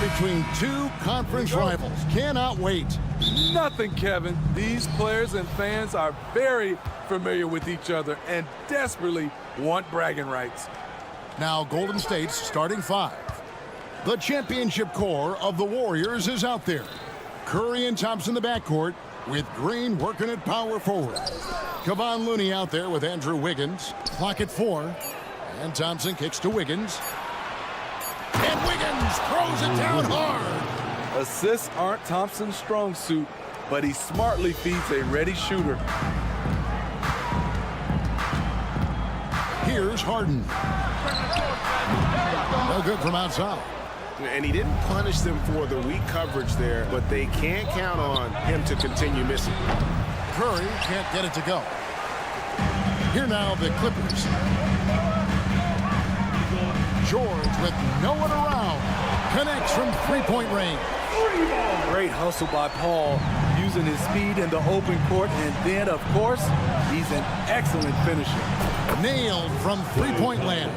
between two conference rivals. Cannot wait. Nothing, Kevin. These players and fans are very familiar with each other and desperately want bragging rights. Now Golden State's starting five. The championship core of the Warriors is out there. Curry and Thompson in the backcourt, with Green working at power forward. Kevon Looney out there with Andrew Wiggins. Clock at 4. And Thompson kicks to Wiggins. And Wiggins throws it down hard. Assists aren't Thompson's strong suit, but he smartly feeds a ready shooter. Here's Harden. No good from outside. And he didn't punish them for the weak coverage there, but they can't count on him to continue missing. Curry can't get it to go. Here now the Clippers. George with no one around. Connects from three-point range. Great hustle by Paul, using his speed in the open court, and then, of course, he's an excellent finisher. Nailed from three-point land.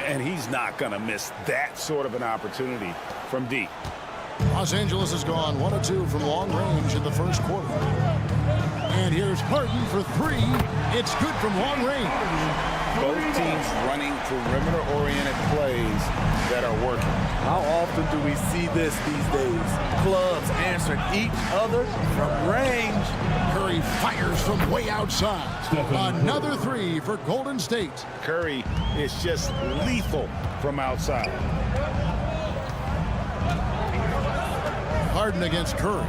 And he's not going to miss that sort of an opportunity from deep. Los Angeles has gone 1 of 2 from long range in the first quarter. And here's Harden for 3. It's good from long range. Both teams running perimeter-oriented plays that are working. How often do we see this these days? Clubs answering each other from range. Curry fires from way outside. Another 3 for Golden State. Curry is just lethal from outside. Harden against Curry.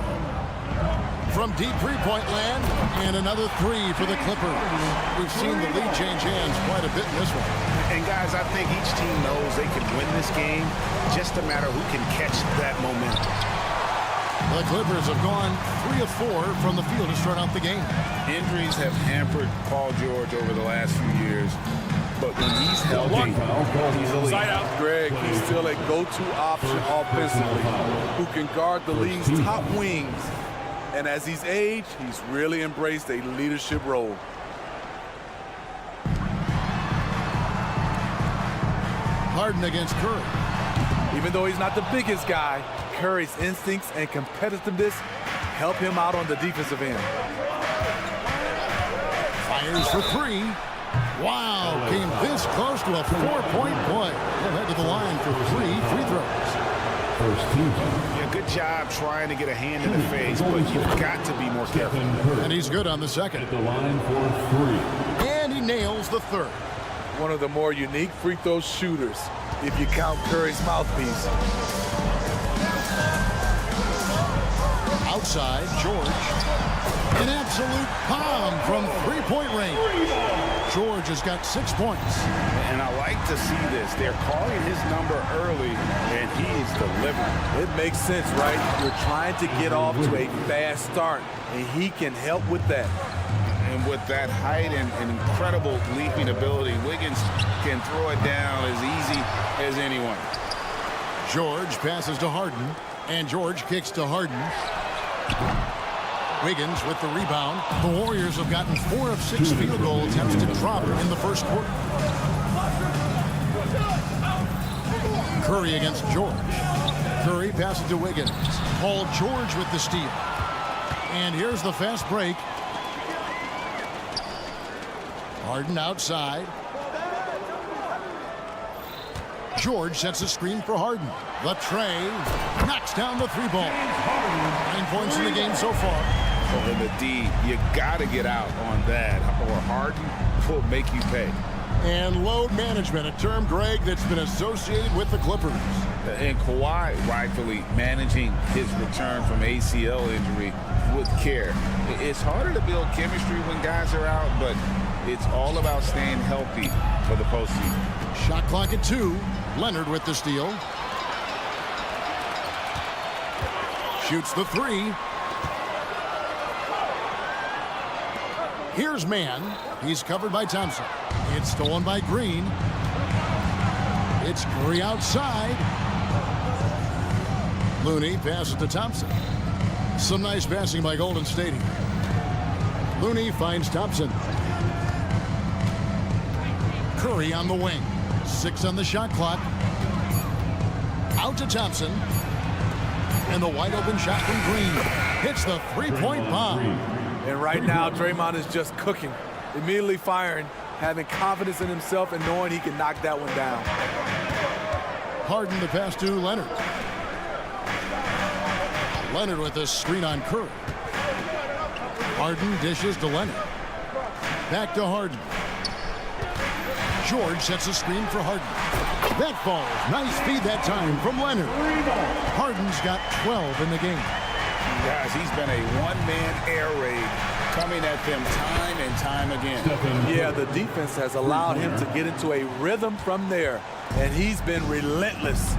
From deep three-point land, and another 3 for the Clippers. We've seen the lead change hands quite a bit in this one. And guys, I think each team knows they can win this game. Just a matter who can catch that momentum. The Clippers have gone 3 of 4 from the field to start out the game. Injuries have hampered Paul George over the last few years. But when he's healthy, he's elite. Side out, Greg. He's still a go-to option offensively who can guard the league's top wings. And as he's aged, he's really embraced a leadership role. Harden against Curry. Even though he's not the biggest guy, Curry's instincts and competitiveness help him out on the defensive end. Fires for 3. Wow, came this close to a 4-point play. He'll head to the line for 3 free throws. Yeah, good job trying to get a hand in the face, but you've got to be more careful. And he's good on the second. At the line for 3. And he nails the third. One of the more unique free throw shooters, if you count Curry's mouthpiece. Outside, George. An absolute bomb from three-point range. George has got 6 points. And I like to see this. They're calling his number early, and he is delivering. It makes sense, right? You're trying to get off to a fast start, and he can help with that. And with that height and incredible leaping ability, Wiggins can throw it down as easy as anyone. George passes to Harden, and George kicks to Harden. Wiggins with the rebound. The Warriors have gotten 4 of 6 field goal attempts to drop in the first quarter. Curry against George. Curry passes to Wiggins. Paul George with the steal. And here's the fast break. Harden outside. George sets a screen for Harden. The tray knocks down the 3-ball. 9 points in the game so far. So in the D, you got to get out on that, or Harden will make you pay. And load management, a term, Greg, that's been associated with the Clippers. And Kawhi rightfully managing his return from ACL injury with care. It's harder to build chemistry when guys are out, but it's all about staying healthy for the postseason. Shot clock at 2. Leonard with the steal. Shoots the 3. Here's Mann. He's covered by Thompson. It's stolen by Green. It's Curry outside. Looney passes to Thompson. Some nice passing by Golden State here. Looney finds Thompson. Curry on the wing. 6 on the shot clock. Out to Thompson. And the wide open shot from Green. Hits the three-point bomb. And right now, Draymond is just cooking. Immediately firing, having confidence in himself and knowing he can knock that one down. Harden the pass to Leonard. Leonard with a screen on Curry. Harden dishes to Leonard. Back to Harden. George sets a screen for Harden. That falls. Nice feed that time from Leonard. Harden's got 12 in the game. Guys, he's been a one-man air raid coming at them time and time again. Yeah, the defense has allowed him to get into a rhythm from there, and he's been relentless.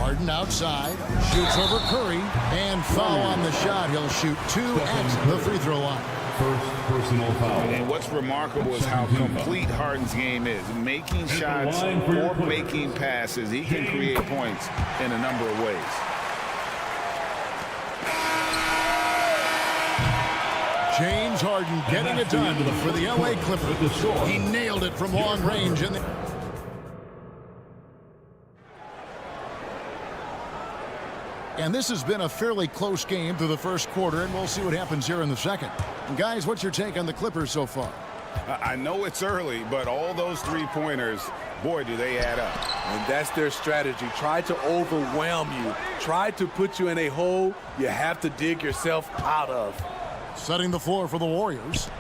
Harden outside, shoots over Curry, and foul on the shot. He'll shoot 2 at the free throw line. First personal foul. And what's remarkable is how complete Harden's game is. Making shots or making passes. He can create points in a number of ways. James Harden getting it done for the LA Clippers. He nailed it from long range. And this has been a fairly close game through the first quarter, and we'll see what happens here in the second. And guys, what's your take on the Clippers so far? I know it's early, but all those three-pointers, boy, do they add up. And that's their strategy. Try to overwhelm you. Try to put you in a hole you have to dig yourself out of. Setting the floor for the Warriors.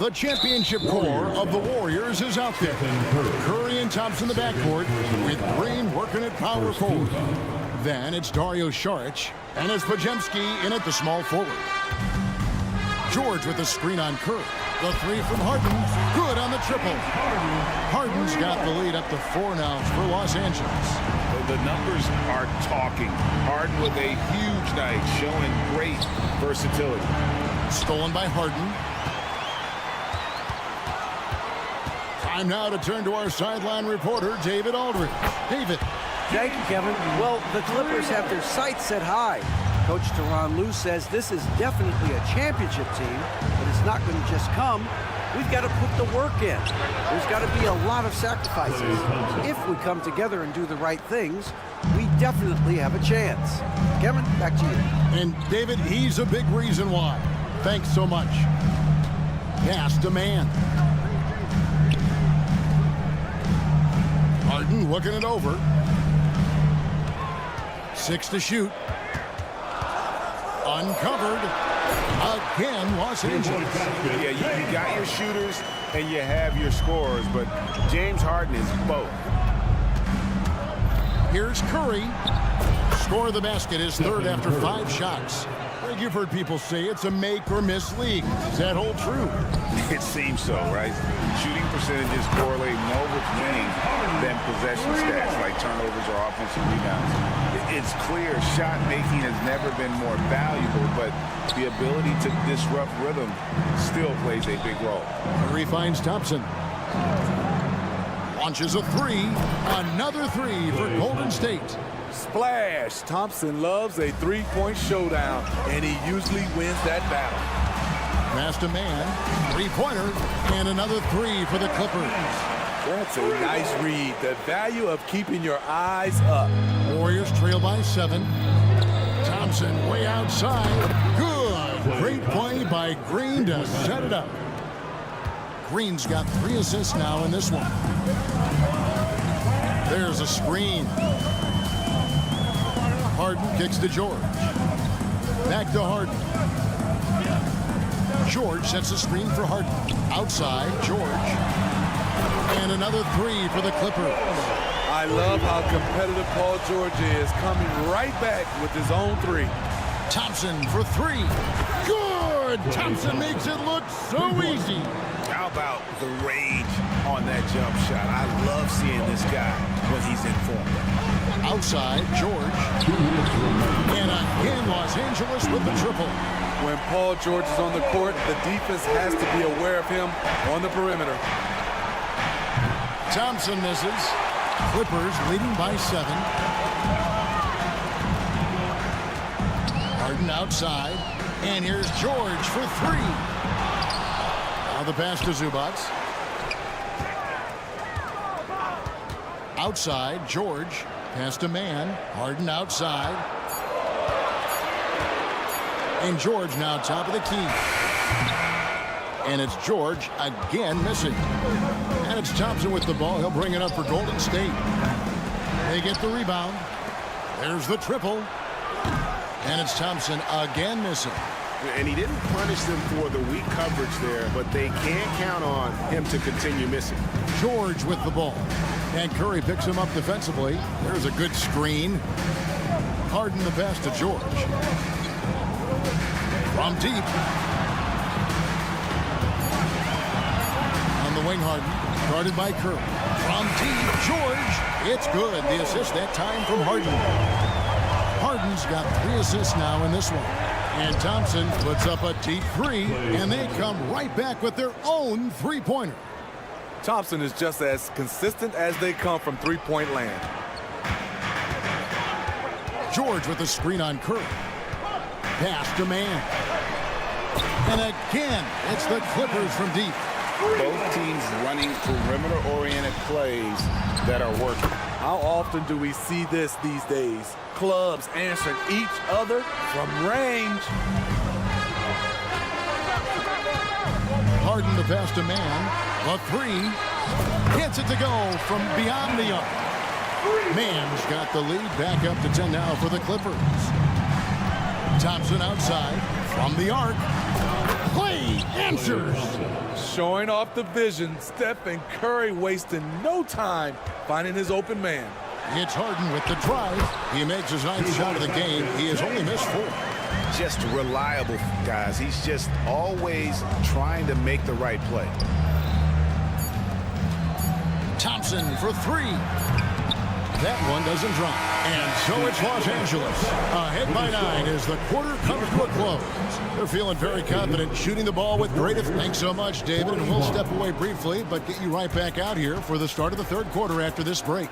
The championship core of the Warriors is out there. Curry and Thompson in the backcourt with Green working at power forward. Then it's Dario Saric, and it's Pajemski in at the small forward. George with a screen on Curry. The three from Harden, good on the triple. Harden's got the lead up to 4 now for Los Angeles. The numbers are talking. Harden with a huge night, showing great versatility. Stolen by Harden. Time now to turn to our sideline reporter, David Aldridge. David. Thank you, Kevin. Well, the Clippers have their sights set high. Coach Tyronn Lue says this is definitely a championship team, but it's not going to just come. We've got to put the work in. There's got to be a lot of sacrifices. If we come together and do the right things, we definitely have a chance. Kevin, back to you. And David, he's a big reason why. Thanks so much. Pass to man. Harden looking it over. 6 to shoot. Uncovered. Again, Los Angeles. Yeah, you got your shooters and you have your scorers, but James Harden is both. Here's Curry. Score the basket, his third after 5 shots. You've heard people say it's a make-or-miss league. Does that hold true? It seems so, right? Shooting percentages correlate more with winning than possession stats like turnovers or offensive rebounds. It's clear shot making has never been more valuable, but the ability to disrupt rhythm still plays a big role. Curry finds Thompson. Launches a 3. Another 3 for Golden State. Splash! Thompson loves a three-point showdown, and he usually wins that battle. Pass to man. 3-pointer. And another 3 for the Clippers. That's a nice read. The value of keeping your eyes up. Warriors trail by 7. Thompson way outside. Good. Great play by Green to set it up. Green's got 3 assists now in this one. There's a screen. Harden kicks to George. Back to Harden. George sets a screen for Harden. Outside, George. And another 3 for the Clippers. I love how competitive Paul George is, coming right back with his own 3. Thompson for 3. Good! Thompson makes it look so easy. How about the rage on that jump shot? I love seeing this guy when he's in form. Outside, George. And again, Los Angeles with the triple. When Paul George is on the court, the defense has to be aware of him on the perimeter. Thompson misses. Clippers leading by 7. Harden outside. And here's George for 3. Now the pass to Zubac. Outside, George. Past a man. Harden outside. And George now top of the key. And it's George again missing. And it's Thompson with the ball. He'll bring it up for Golden State. They get the rebound. There's the triple. And it's Thompson again missing. And he didn't punish them for the weak coverage there, but they can't count on him to continue missing. George with the ball. And Curry picks him up defensively. There's a good screen. Harden the pass to George. From deep. On the wing, Harden. Guarded by Curry. From deep, George. It's good. The assist that time from Harden. Harden's got 3 assists now in this one. And Thompson puts up a deep 3, and they come right back with their own 3-pointer. Thompson is just as consistent as they come from three-point land. George with a screen on Curry. Pass to man. And again, it's the Clippers from deep. Both teams running perimeter-oriented plays that are working. How often do we see this these days? Clubs answering each other from range. Harden the pass to man. A 3. Gets it to go from beyond the arc. Man's got the lead. Back up to 10 now for the Clippers. Thompson outside from the arc. Clay answers. Showing off the vision. Stephen Curry wasting no time finding his open man. It's Harden with the drive. He makes his 9th shot of the game. He has only missed 4. Just reliable, guys. He's just always trying to make the right play. Thompson for 3. That one doesn't drop. And so it's Los Angeles. Ahead by 9 as the quarter comes to a close. They're feeling very confident shooting the ball with great. Thanks so much, David. And we'll step away briefly, but get you right back out here for the start of the 3rd quarter after this break.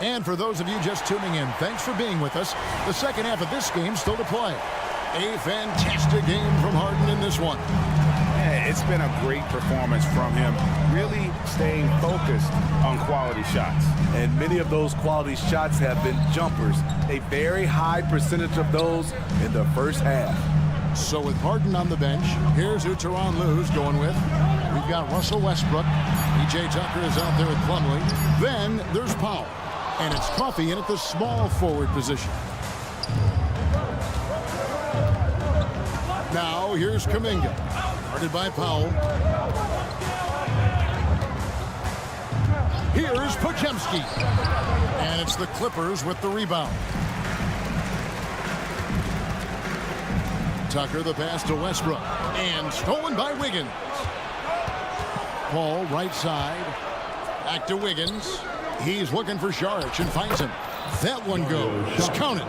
And for those of you just tuning in, thanks for being with us. The second half of this game still to play. A fantastic game from Harden in this one. Yeah, it's been a great performance from him, really staying focused on quality shots. And many of those quality shots have been jumpers. A very high percentage of those in the first half. So with Harden on the bench, here's who Tyronn Lue's going with. We've got Russell Westbrook. P.J. Tucker is out there with Plumlee. Then there's Powell. And it's Coffey in at the small forward position. Now here's Kuminga. Guarded by Powell. Here's Podziemski. And it's the Clippers with the rebound. Tucker the pass to Westbrook. And stolen by Wiggins. Paul right side. Back to Wiggins. He's looking for Saric and finds him. That one goes. Just count it.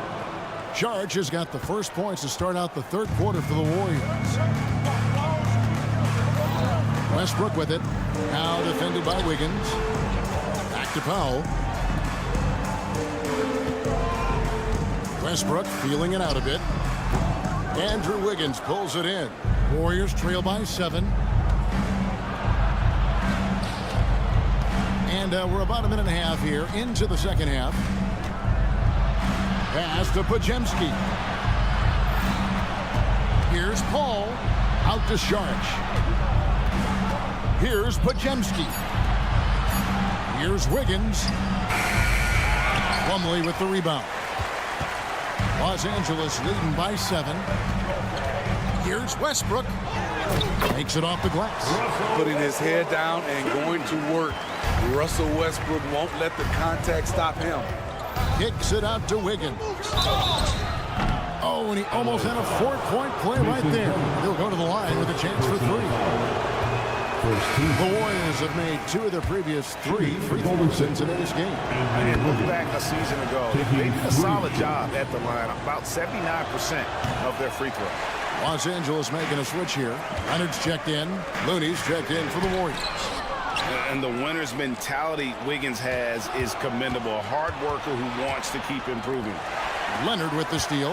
Saric has got the first points to start out the 3rd quarter for the Warriors. Westbrook with it. Now defended by Wiggins. Back to Powell. Westbrook feeling it out a bit. Andrew Wiggins pulls it in. Warriors trail by 7. And we're about a minute and a half here into the second half. Pass to Podziemski. Here's Paul. Out to Saric. Here's Podziemski. Here's Wiggins. Plumlee with the rebound. Los Angeles leading by 7. Here's Westbrook. Makes it off the glass. Putting his head down and going to work. Russell Westbrook won't let the contact stop him. Kicks it out to Wiggins. Oh, and he almost had a 4-point play right there. He'll go to the line with a chance for 3. The Warriors have made 2 of their previous 3 free throws in today's game. And look back a season ago, they did a solid job at the line, about 79% of their free throws. Los Angeles making a switch here. Leonard's checked in. Looney's checked in for the Warriors. And the winner's mentality Wiggins has is commendable. A hard worker who wants to keep improving. Leonard with the steal.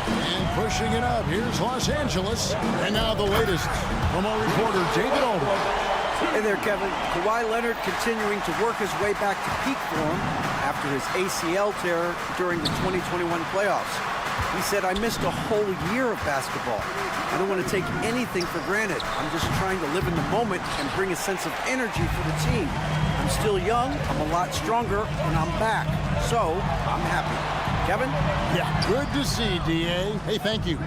And pushing it up. Here's Los Angeles. And now the latest from our reporter, David Aldridge. Hey there, Kevin. Kawhi Leonard continuing to work his way back to peak form after his ACL tear during the 2021 playoffs. He said, I missed a whole year of basketball. I don't want to take anything for granted. I'm just trying to live in the moment and bring a sense of energy for the team. I'm still young, I'm a lot stronger, and I'm back. So, I'm happy. Kevin? Yeah, good to see, D.A. Hey, thank you.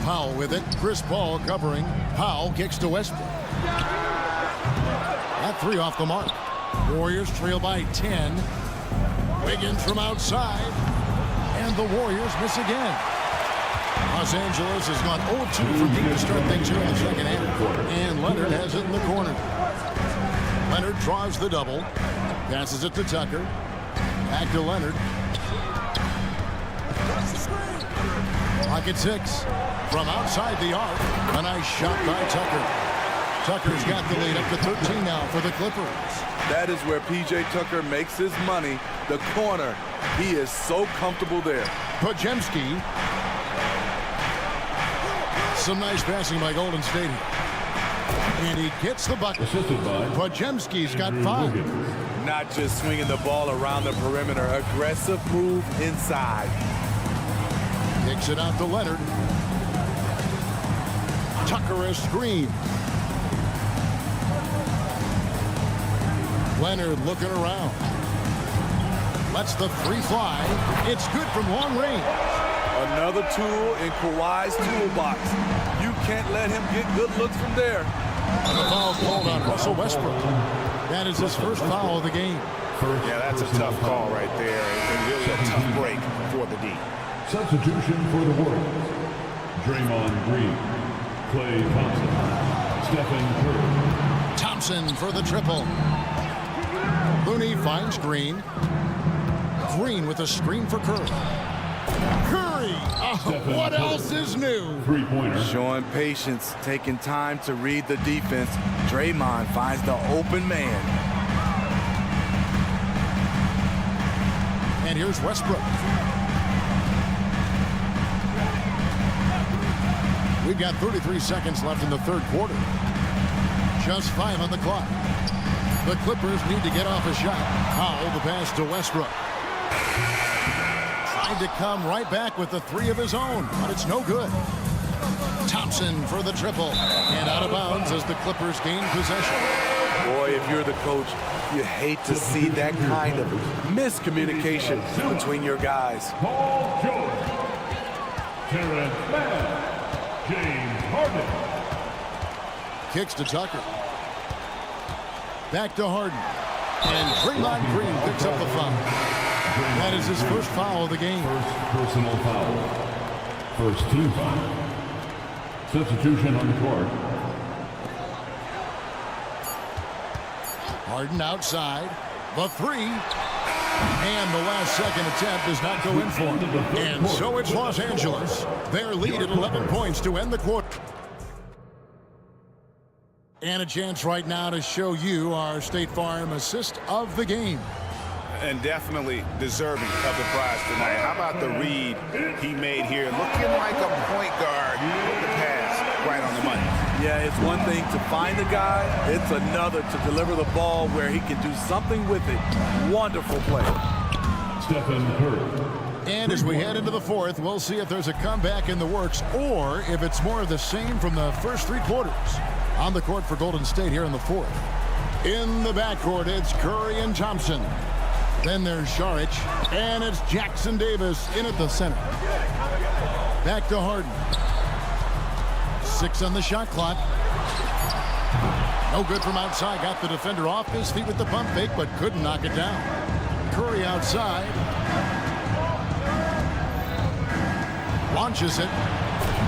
Powell with it. Chris Paul covering. Powell kicks to Westbrook. That three off the mark. Warriors trail by 10. Wiggins from outside. And the Warriors miss again. Los Angeles has gone 0-2 from deep to start things here in the second half. And Leonard has it in the corner. Leonard draws the double. Passes it to Tucker. Back to Leonard. Clock at 6. From outside the arc. A nice shot by Tucker. Tucker's got the lead up to 13 now for the Clippers. That is where P.J. Tucker makes his money. The corner. He is so comfortable there. Podziemski. Some nice passing by Golden State. And he gets the bucket. Podziemski's got 5. Not just swinging the ball around the perimeter. Aggressive move inside. Kicks it out to Leonard. Tucker a screen. Leonard looking around. Lets the three fly. It's good from long range. Another tool in Kawhi's toolbox. You can't let him get good looks from there. And the foul called on Russell Westbrook. That is his first foul of the game. Yeah, that's a tough call right there, and really a tough break for the D. Substitution for the Warriors. Draymond Green, Klay Thompson, Stephen Curry. Thompson for the triple. Looney finds Green. Green with a screen for Curry. Curry! Oh, what else is new? Three-pointer. Showing patience, taking time to read the defense. Draymond finds the open man. And here's Westbrook. We've got 33 seconds left in the third quarter. Just 5 on the clock. The Clippers need to get off a shot. Powell, the pass to Westbrook. Tried to come right back with the 3 of his own, but it's no good. Thompson for the triple. And out of bounds as the Clippers gain possession. Boy, if you're the coach, you hate to see that kind of miscommunication between your guys. Paul George. Terrence Mann. James Harden. Kicks to Tucker. Back to Harden. And Draymond Green picks up the foul. That is his first foul of the game. First personal foul. First team foul. Substitution on the court. Harden outside. The 3. And the last second attempt does not go in for him. And so it's Los Angeles. Their lead at 11 points to end the quarter. And a chance right now to show you our State Farm assist of the game. And definitely deserving of the prize tonight. How about the read he made here? Looking like a point guard with the pass right on the money. Yeah, it's one thing to find a guy. It's another to deliver the ball where he can do something with it. Wonderful play. Stephen Curry. And as we head into the fourth, we'll see if there's a comeback in the works or if it's more of the same from the first 3 quarters. On the court for Golden State here in the fourth. In the backcourt, it's Curry and Thompson. Then there's Šarić, and it's Jackson Davis in at the center. Back to Harden. 6 on the shot clock. No good from outside. Got the defender off his feet with the pump fake, but couldn't knock it down. Curry outside. Launches it.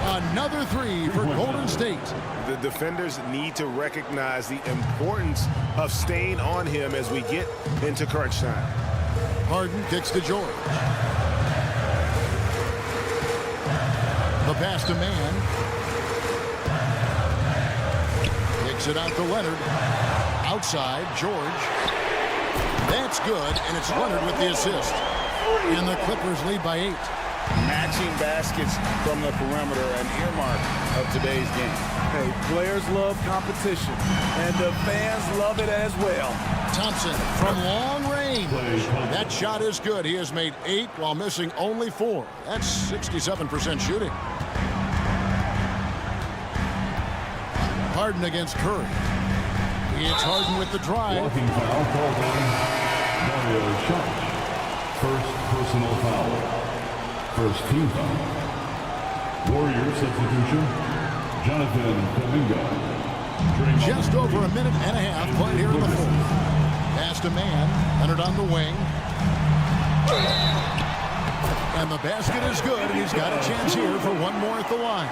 Another 3 for Golden State. The defenders need to recognize the importance of staying on him as we get into crunch time. Harden kicks to George. The pass to Mann. Kicks it out to Leonard. Outside, George. That's good, and it's Leonard with the assist. And the Clippers lead by 8. Matching baskets from the perimeter, an earmark of today's game. Hey, players love competition, and the fans love it as well. Thompson from long range. That shot is good. He has made 8 while missing only 4. That's 67% shooting. Harden against Curry. It's Harden with the drive. Walking foul called on Mario Sharp. First personal foul. First team foul. Warriors substitution, Jonathan Kuminga. Just over a minute and a half played here in the fourth. Pass to man. Leonard on the wing. And the basket is good, and he's got a chance here for one more at the line.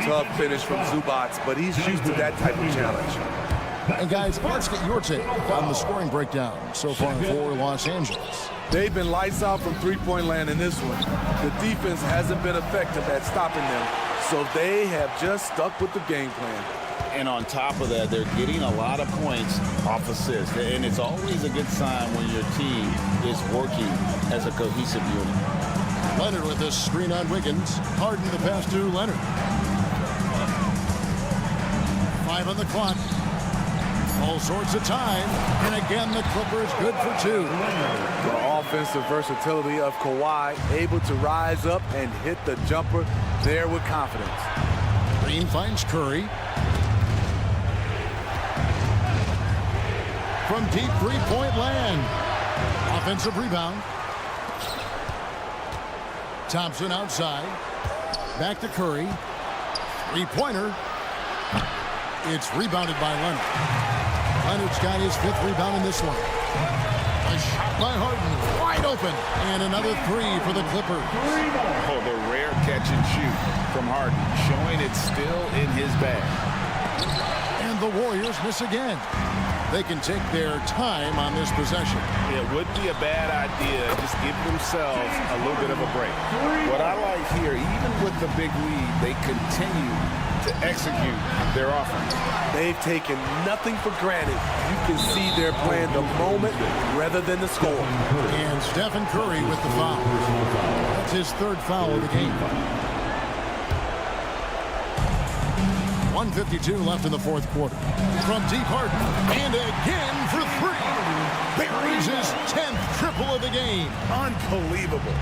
Tough finish from Zubats, but he's used to that type of challenge. And guys, let's get your take on the scoring breakdown so far for Los Angeles. They've been lights out from three-point land in this one. The defense hasn't been effective at stopping them, so they have just stuck with the game plan. And on top of that, they're getting a lot of points off assists. And it's always a good sign when your team is working as a cohesive unit. Leonard with this screen on Wiggins. Harden the pass to Leonard. 5 on the clock. All sorts of time. And again, the Clippers good for 2. The offensive versatility of Kawhi, able to rise up and hit the jumper there with confidence. Green finds Curry. From deep three-point land. Offensive rebound. Thompson outside. Back to Curry. Three-pointer. It's rebounded by Leonard. Leonard's got his 5th rebound in this one. A shot by Harden. Wide open. And another 3 for the Clippers. Oh, the rare catch and shoot from Harden, showing it's still in his bag. And the Warriors miss again. They can take their time on this possession. It would be a bad idea. Just give themselves a little bit of a break. What I like here, even with the big lead, they continue to execute their offense. They've taken nothing for granted. You can see they're playing the moment rather than the score. And Stephen Curry with the foul. That's his 3rd foul of the game. 1:52 left in the 4th quarter. From deep Harden, and again for 3. Buries his 10th triple of the game. Unbelievable.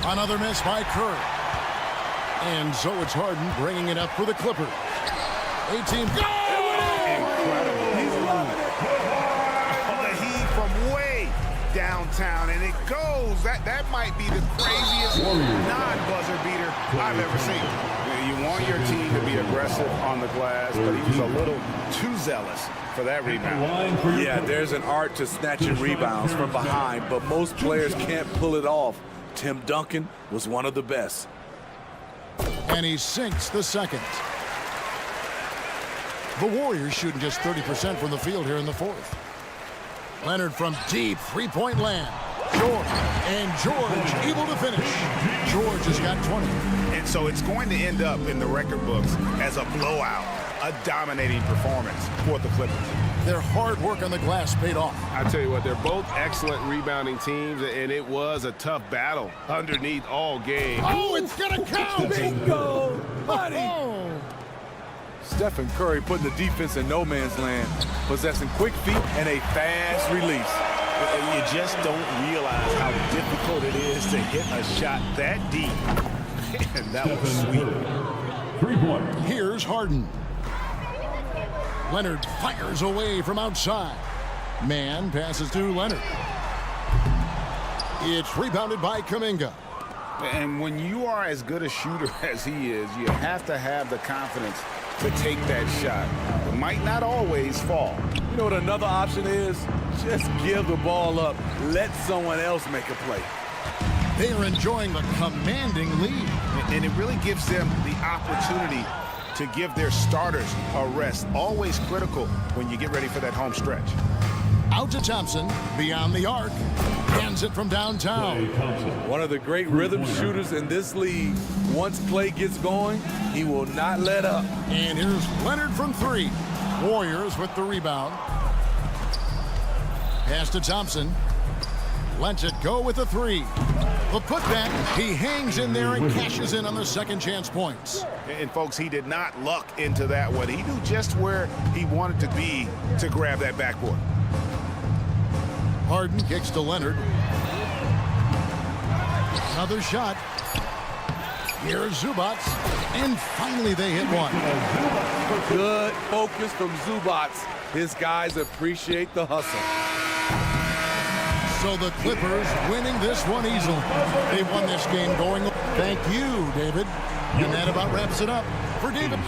Another miss by Curry. And so it's Harden bringing it up for the Clippers. 18. Go! Incredible. He's loving it. Oh, the heat from way downtown, and it goes. That might be the craziest non-buzzer beater I've ever seen. You want your team to be aggressive on the glass, but he was a little too zealous for that rebound. Yeah, there's an art to snatching rebounds from behind, but most players can't pull it off. Tim Duncan was one of the best. And he sinks the 2nd. The Warriors shooting just 30% from the field here in the 4th. Leonard from deep three-point land. George able to finish. George has got 20. And so it's going to end up in the record books as a blowout, a dominating performance for the Clippers. Their hard work on the glass paid off. I tell you what, they're both excellent rebounding teams, and it was a tough battle underneath all game. Oh, it's gonna count! Bingo, buddy! Oh. Stephen Curry putting the defense in no man's land, possessing quick feet and a fast release. You just don't realize how difficult it is to hit a shot that deep. And that was sweet. 3-point. Here's Harden. Leonard fires away from outside. Man passes to Leonard. It's rebounded by Kuminga. And when you are as good a shooter as he is, you have to have the confidence to take that shot. It might not always fall. You know what another option is? Just give the ball up. Let someone else make a play. They are enjoying the commanding lead. And it really gives them the opportunity to give their starters a rest. Always critical when you get ready for that home stretch. Out to Thompson, beyond the arc. Hands it from downtown. One of the great rhythm shooters in this league. Once Clay gets going, he will not let up. And here's Leonard from three. Warriors with the rebound. Pass to Thompson. Lets it go with a three. The putback, he hangs in there and cashes in on the second chance points. And folks, he did not luck into that one. He knew just where he wanted to be to grab that backboard. Harden kicks to Leonard. Another shot. Here's Zubac. And finally they hit one. Good focus from Zubac. His guys appreciate the hustle. So the Clippers winning this one easily. They won this game going. Thank you, David. And that about wraps it up for David.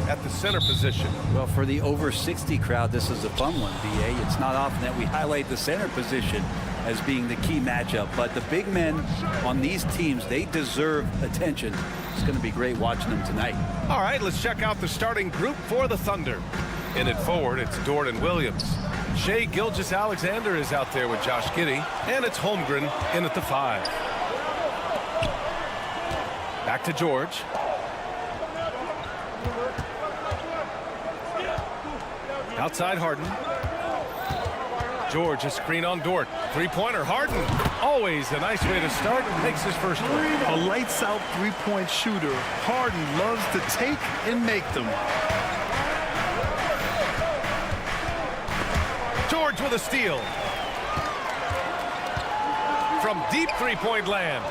at the center position. Well, for the over 60 crowd, this is a fun one, BA. It's not often that we highlight the center position as being the key matchup, but the big men on these teams, they deserve attention. It's going to be great watching them tonight. All right, let's check out the starting group for the Thunder. In it forward, it's Dort and Williams. Shai Gilgeous-Alexander is out there with Josh Giddey, and it's Holmgren in at the 5. Back to George. Outside Harden. George, a screen on Dort. Three-pointer, Harden. Always a nice way to start. Makes his first one. A lights-out three-point shooter. Harden loves to take and make them. George with a steal. From deep three-point land.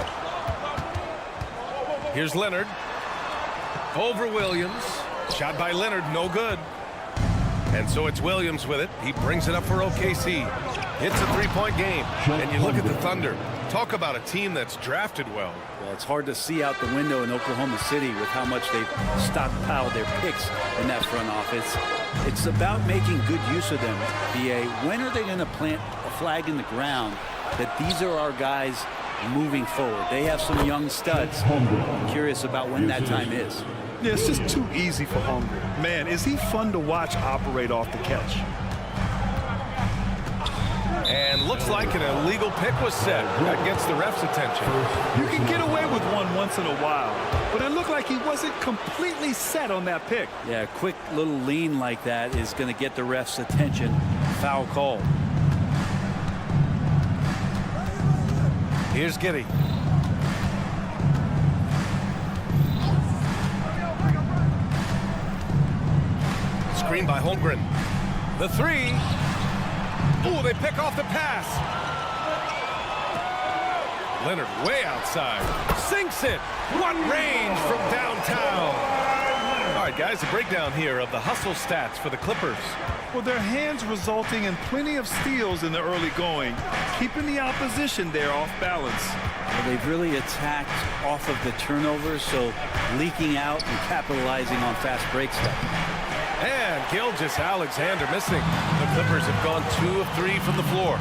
Here's Leonard. Over Williams. Shot by Leonard, no good. And so it's Williams with it. He brings it up for OKC. It's a three-point game. And you look at the Thunder. Talk about a team that's drafted well. Well, it's hard to see out the window in Oklahoma City with how much they've stockpiled their picks in that front office. It's about making good use of them, BA. When are they going to plant a flag in the ground that these are our guys moving forward? They have some young studs. I'm curious about when that time is. Yeah, it's just too easy for Holmgren. Man, is he fun to watch operate off the catch. And looks like an illegal pick was set. That gets the ref's attention. You can get away with one once in a while, but it looked like he wasn't completely set on that pick. Yeah, a quick little lean like that is going to get the ref's attention. Foul call. Here's Giddey. Screen by Holmgren. The 3. Ooh, they pick off the pass. Leonard way outside. Sinks it. What range from downtown. All right, guys, a breakdown here of the hustle stats for the Clippers. Well, their hands resulting in plenty of steals in the early going, keeping the opposition there off balance. Well, they've really attacked off of the turnovers, so leaking out and capitalizing on fast break stuff. And Gilgeous-Alexander missing. The Clippers have gone 2 of 3 from the floor.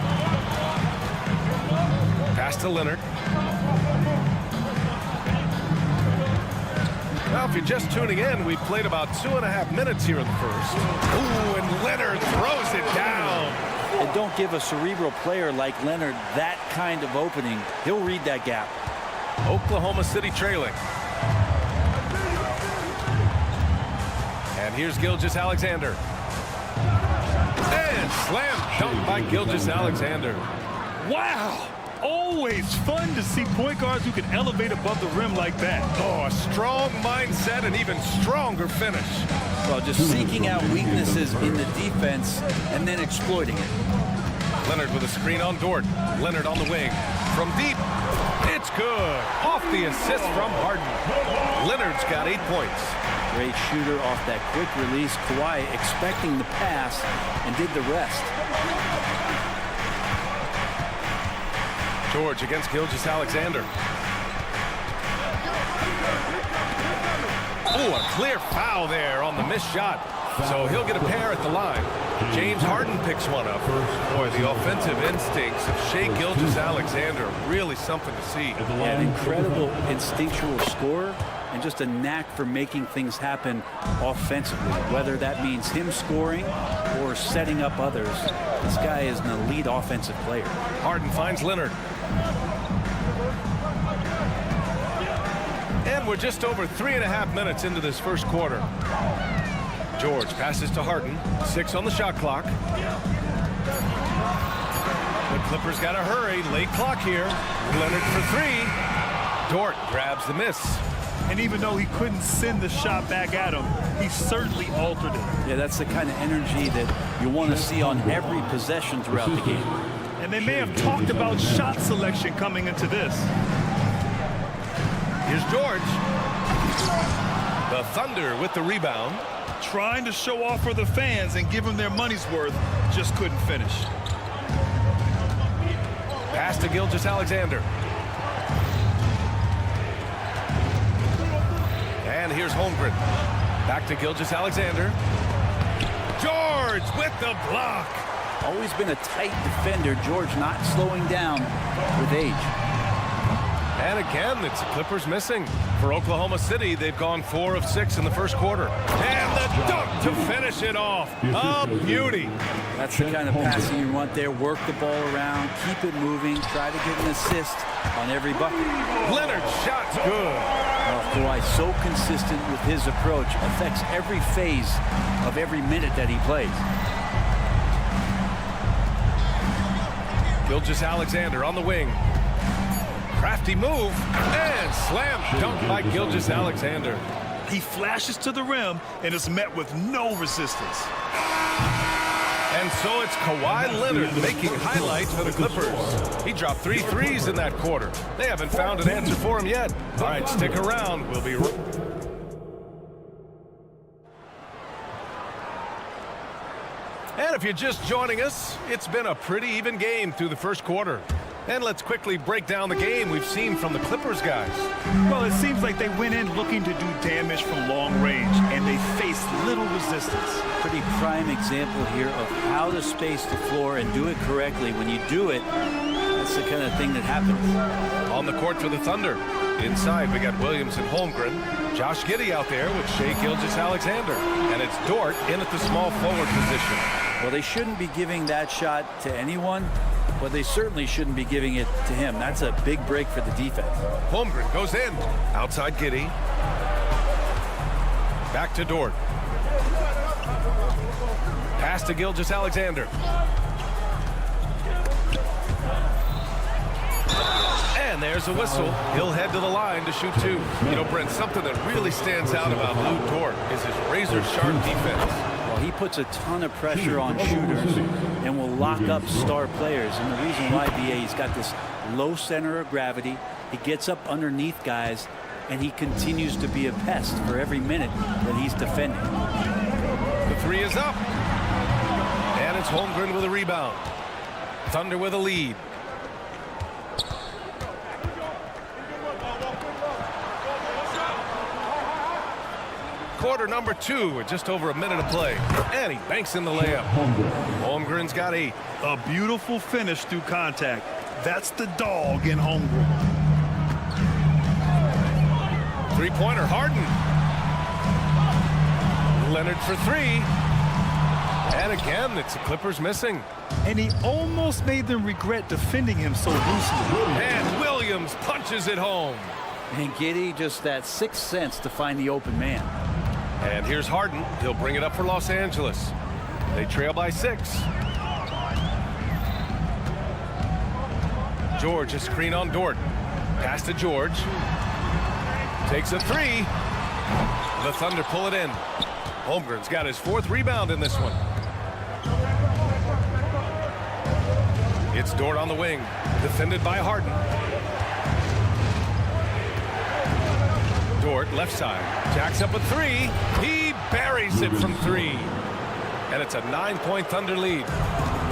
Pass to Leonard. Now, if you're just tuning in, we've played about 2.5 minutes here in the first. Ooh, and Leonard throws it down. And don't give a cerebral player like Leonard that kind of opening. He'll read that gap. Oklahoma City trailing. And here's Gilgeous-Alexander. And slam dunk by Gilgeous-Alexander. Wow! Always fun to see point guards who can elevate above the rim like that. Oh, a strong mindset and even stronger finish. Well, just seeking out weaknesses in the defense and then exploiting it. Leonard with a screen on Dort. Leonard on the wing. From deep. It's good. Off the assist from Harden. Leonard's got 8 points. Great shooter off that quick release. Kawhi expecting the pass and did the rest. George against Gilgeous-Alexander. Oh, a clear foul there on the missed shot. So he'll get a pair at the line. James Harden picks one up. Boy, the offensive instincts of Shai Gilgeous-Alexander, really something to see. An incredible instinctual scorer and just a knack for making things happen offensively, whether that means him scoring or setting up others. This guy is an elite offensive player. Harden finds Leonard. And we're just over 3.5 minutes into this first quarter. George passes to Harden. 6 on the shot clock. The Clippers got to hurry. Late clock here. Leonard for 3. Dort grabs the miss. And even though he couldn't send the shot back at him, he certainly altered it. Yeah, that's the kind of energy that you want to see on every possession throughout the game. And they may have talked about shot selection coming into this. Here's George. The Thunder with the rebound. Trying to show off for the fans and give them their money's worth, just couldn't finish. Pass to Gilgeous-Alexander. And here's Holmgren. Back to Gilgeous-Alexander. George with the block. Always been a tight defender. George not slowing down with age. And again, it's the Clippers missing. For Oklahoma City, they've gone 4 of 6 in the first quarter. And the dunk to finish it off. A beauty. That's the kind of passing you want there. Work the ball around, keep it moving, try to get an assist on every bucket. Leonard's shot's good. Kawhi, so consistent with his approach, affects every phase of every minute that he plays. Gilgeous-Alexander on the wing. Crafty move, and slam dunk by Gilgeous-Alexander. He flashes to the rim and is met with no resistance. And so it's Kawhi Leonard making highlights for the Clippers. He dropped 3 threes in that quarter. They haven't found an answer for him yet. All right, stick around. We'll be right. And if you're just joining us, it's been a pretty even game through the first quarter. And let's quickly break down the game we've seen from the Clippers guys. Well, it seems like they went in looking to do damage from long range, and they faced little resistance. Pretty prime example here of how to space the floor and do it correctly. When you do it, that's the kind of thing that happens. On the court for the Thunder. Inside, we got Williams and Holmgren. Josh Giddey out there with Shai Gilgeous-Alexander. And it's Dort in at the small forward position. Well, they shouldn't be giving that shot to anyone, but they certainly shouldn't be giving it to him. That's a big break for the defense. Holmgren goes in. Outside Giddey. Back to Dort. Pass to Gilgeous-Alexander. And there's a whistle. He'll head to the line to shoot 2. You know, Brent, something that really stands out about Lou Dort is his razor-sharp defense. Well, he puts a ton of pressure on shooters and will lock up star players. And the reason why, BA, he's got this low center of gravity. He gets up underneath guys, and he continues to be a pest for every minute that he's defending. The 3 is up. And it's Holmgren with a rebound. Thunder with a lead. Quarter number 2 with just over a minute of play. And he banks in the layup. Holmgren's got 8. A beautiful finish through contact. That's the dog in Holmgren. Three-pointer, Harden. Leonard for 3. And again, it's the Clippers missing. And he almost made them regret defending him so loosely. And Williams punches it home. And Giddey just that 6th sense to find the open man. And here's Harden. He'll bring it up for Los Angeles. They trail by 6. George, a screen on Dort. Pass to George. Takes a 3. The Thunder pull it in. Holmgren's got his 4th rebound in this one. It's Dort on the wing. Defended by Harden. Dort, left side. Jacks up a 3. He buries it from 3. And it's a 9-point Thunder lead.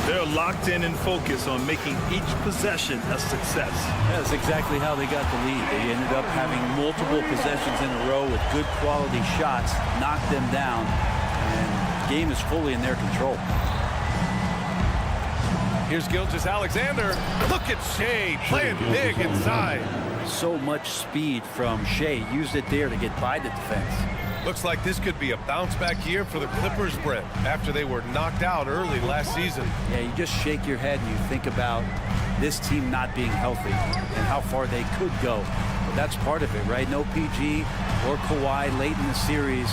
They're locked in and focused on making each possession a success. That's exactly how they got the lead. They ended up having multiple possessions in a row with good quality shots, knocked them down, and the game is fully in their control. Here's Gilgeous-Alexander. Look at Shai playing big inside. So much speed from Shai. Used it there to get by the defense. Looks like this could be a bounce-back year for the Clippers, Brett, after they were knocked out early last season. Yeah, you just shake your head and you think about this team not being healthy and how far they could go. But that's part of it, right? No PG or Kawhi late in the series.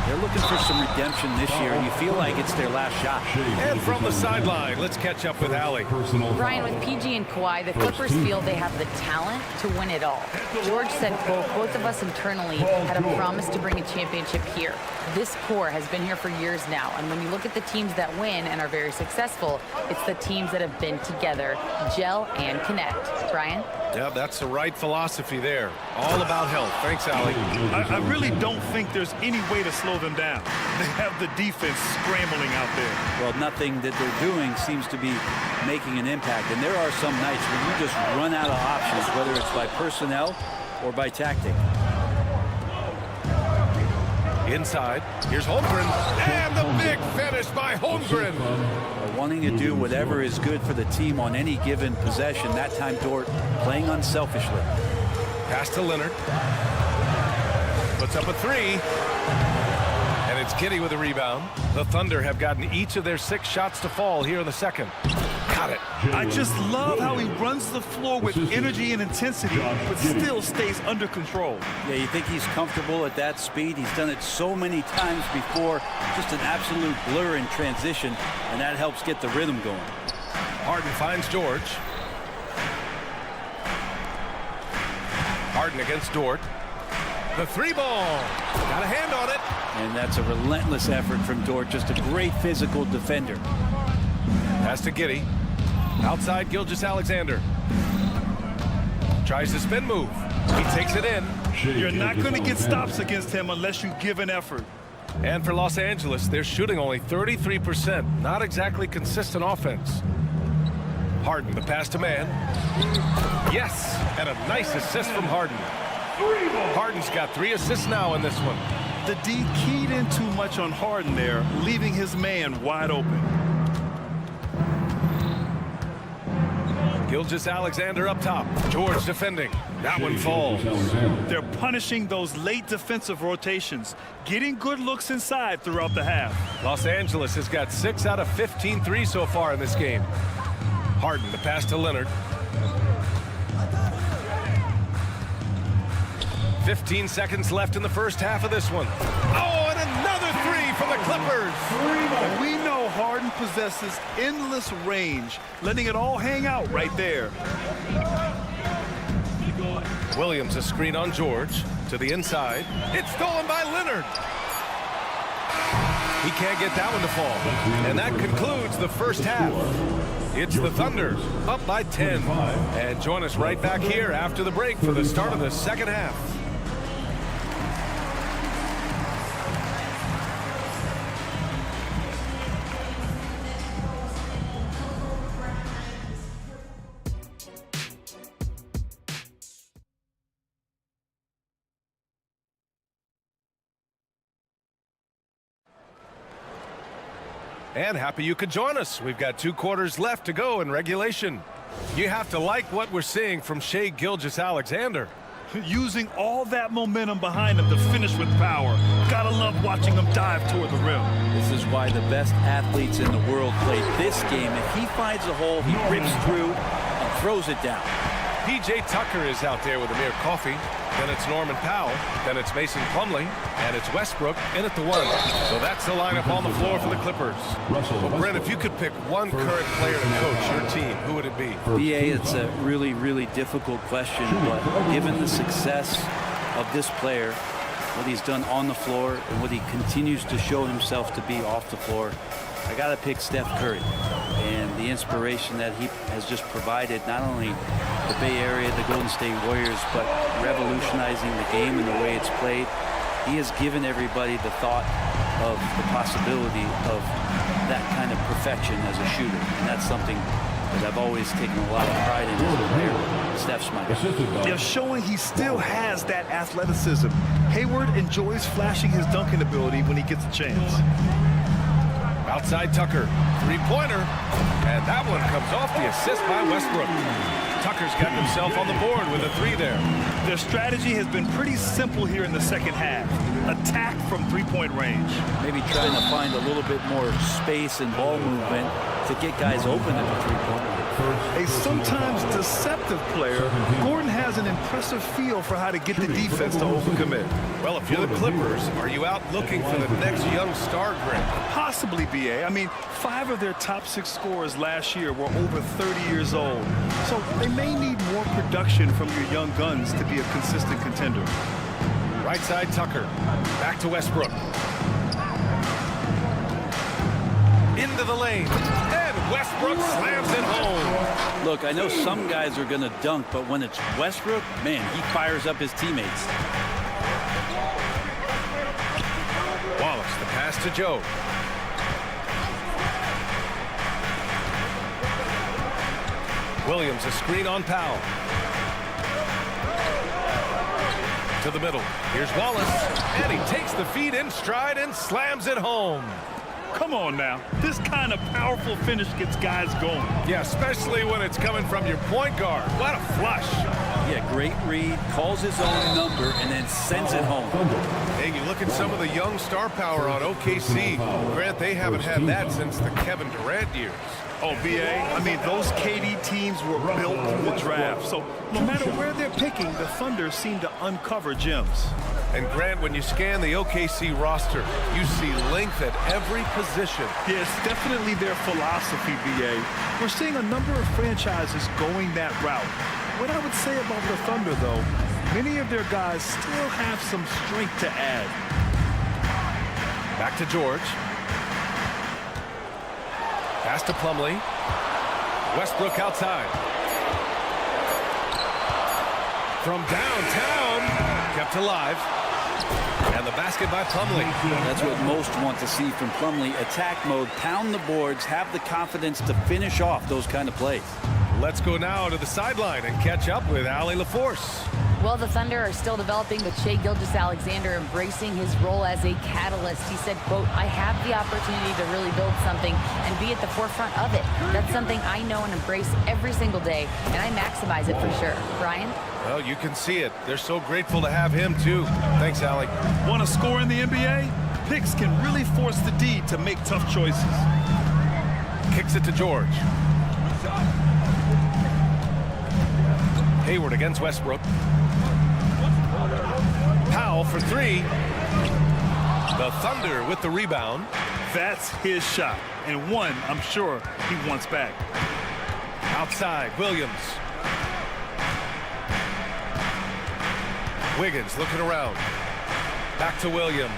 They're looking for some redemption this year, and you feel like it's their last shot. And from the sideline, let's catch up with Allie. Ryan, with PG and Kawhi, the Clippers feel they have the talent to win it all. George said, quote, both of us internally had a promise to bring a championship here. This core has been here for years now, and when you look at the teams that win and are very successful, it's the teams that have been together, gel and connect. Brian? Yeah, that's the right philosophy there. All about health. Thanks, Allie. I really don't think there's any way to slow them down. They have the defense scrambling out there. Well, nothing that they're doing seems to be making an impact. And there are some nights where you just run out of options, whether it's by personnel or by tactic. Inside, here's Holmgren, and the big finish by Holmgren. Wanting to do whatever is good for the team on any given possession. That time, Dort playing unselfishly. Pass to Leonard. Puts up a three. And it's Kitty with a rebound. The Thunder have gotten each of their 6 shots to fall here in the second. Got it. I just love how he runs the floor with energy and intensity, but still stays under control. Yeah, you think he's comfortable at that speed. He's done it so many times before. Just an absolute blur in transition, and that helps get the rhythm going. Harden finds George. Harden against Dort. The 3-ball. Got a hand on it. And that's a relentless effort from Dort. Just a great physical defender. Pass to Giddey. Outside Gilgeous-Alexander. Tries to spin move. He takes it in. You're not going to get stops against him unless you give an effort. And for Los Angeles, they're shooting only 33%. Not exactly consistent offense. Harden, the pass to man. Yes, and a nice assist from Harden. Harden's got 3 assists now in this one. The D keyed in too much on Harden there, leaving his man wide open. Gilgeous-Alexander up top. George defending. That one falls. They're punishing those late defensive rotations, getting good looks inside throughout the half. Los Angeles has got 6 out of 15 threes so far in this game. Harden, the pass to Leonard. 15 seconds left in the first half of this one. Oh, and another 3 from the Clippers. We know Harden possesses endless range, letting it all hang out right there. Williams, a screen on George. To the inside. It's stolen by Leonard. He can't get that one to fall. And that concludes the first half. It's the Thunder up by 10. And join us right back here after the break for the start of the second half. And happy you could join us. We've got 2 quarters left to go in regulation. You have to like what we're seeing from Shai Gilgeous-Alexander. Using all that momentum behind him to finish with power. Gotta love watching him dive toward the rim. This is why the best athletes in the world play this game. If he finds a hole, he rips through and throws it down. P.J. Tucker is out there with Amir Coffey. Then it's Norman Powell. Then it's Mason Plumlee. And it's Westbrook in at the 1. So that's the lineup on the floor for the Clippers. Well, Brent, if you could pick one current player to coach your team, who would it be? B.A., it's a really, really difficult question. But given the success of this player, what he's done on the floor, and what he continues to show himself to be off the floor, I got to pick Steph Curry. And the inspiration that he has just provided, not only the Bay Area, the Golden State Warriors, but revolutionizing the game and the way it's played. He has given everybody the thought of the possibility of that kind of perfection as a shooter. And that's something that I've always taken a lot of pride in as a player. Steph's my guy. They're showing he still has that athleticism. Hayward enjoys flashing his dunking ability when he gets a chance. Outside Tucker, 3-pointer, and that one comes off the assist by Westbrook. Tucker's got himself on the board with a 3 there. Their strategy has been pretty simple here in the second half. Attack from 3-point range. Maybe trying to find a little bit more space and ball movement to get guys open at the 3-point line. A sometimes deceptive player, Gordon has an impressive feel for how to get the defense to overcommit. Well, if you're the Clippers, are you out looking for the next young star, Greg? Possibly, B.A. I mean, 5 of their top 6 scorers last year were over 30 years old. So they may need more production from your young guns to be a consistent contender. Right side Tucker. Back to Westbrook. Into the lane. And Westbrook slams it home. Look, I know some guys are going to dunk, but when it's Westbrook, man, he fires up his teammates. Wallace, the pass to Joe. Williams, a screen on Powell. To to the middle. Here's Wallace, and he takes the feed in stride and slams it home. Come on now. This kind of powerful finish gets guys going. Yeah, especially when it's coming from your point guard. What a flush. Yeah, great read, calls his own number, and then sends it home. Hey, you look at some of the young star power on OKC. Grant, they haven't had that since the Kevin Durant years. Oh, B.A., I mean, those KD teams were built through the draft. So no matter where they're picking, the Thunder seem to uncover gems. And Grant, when you scan the OKC roster, you see length at every position. Yeah, it's definitely their philosophy, B.A. We're seeing a number of franchises going that route. What I would say about the Thunder, though, many of their guys still have some strength to add. Back to George. Pass to Plumlee. Westbrook outside. From downtown, kept alive. And the basket by Plumlee. That's what most want to see from Plumlee. Attack mode, pound the boards, have the confidence to finish off those kind of plays. Let's go now to the sideline and catch up with Allie LaForce. Well, the Thunder are still developing, but Shai Gilgeous-Alexander embracing his role as a catalyst. He said, quote, "I have the opportunity to really build something and be at the forefront of it. That's something I know and embrace every single day, and I maximize it for sure." Brian? Well, you can see it. They're so grateful to have him, too. Thanks, Allie. Want to score in the NBA? Picks can really force the D to make tough choices. Kicks it to George. Hayward against Westbrook. Powell for three. The Thunder with the rebound. That's his shot, and one I'm sure he wants back. Outside, Williams. Wiggins looking around. Back to Williams.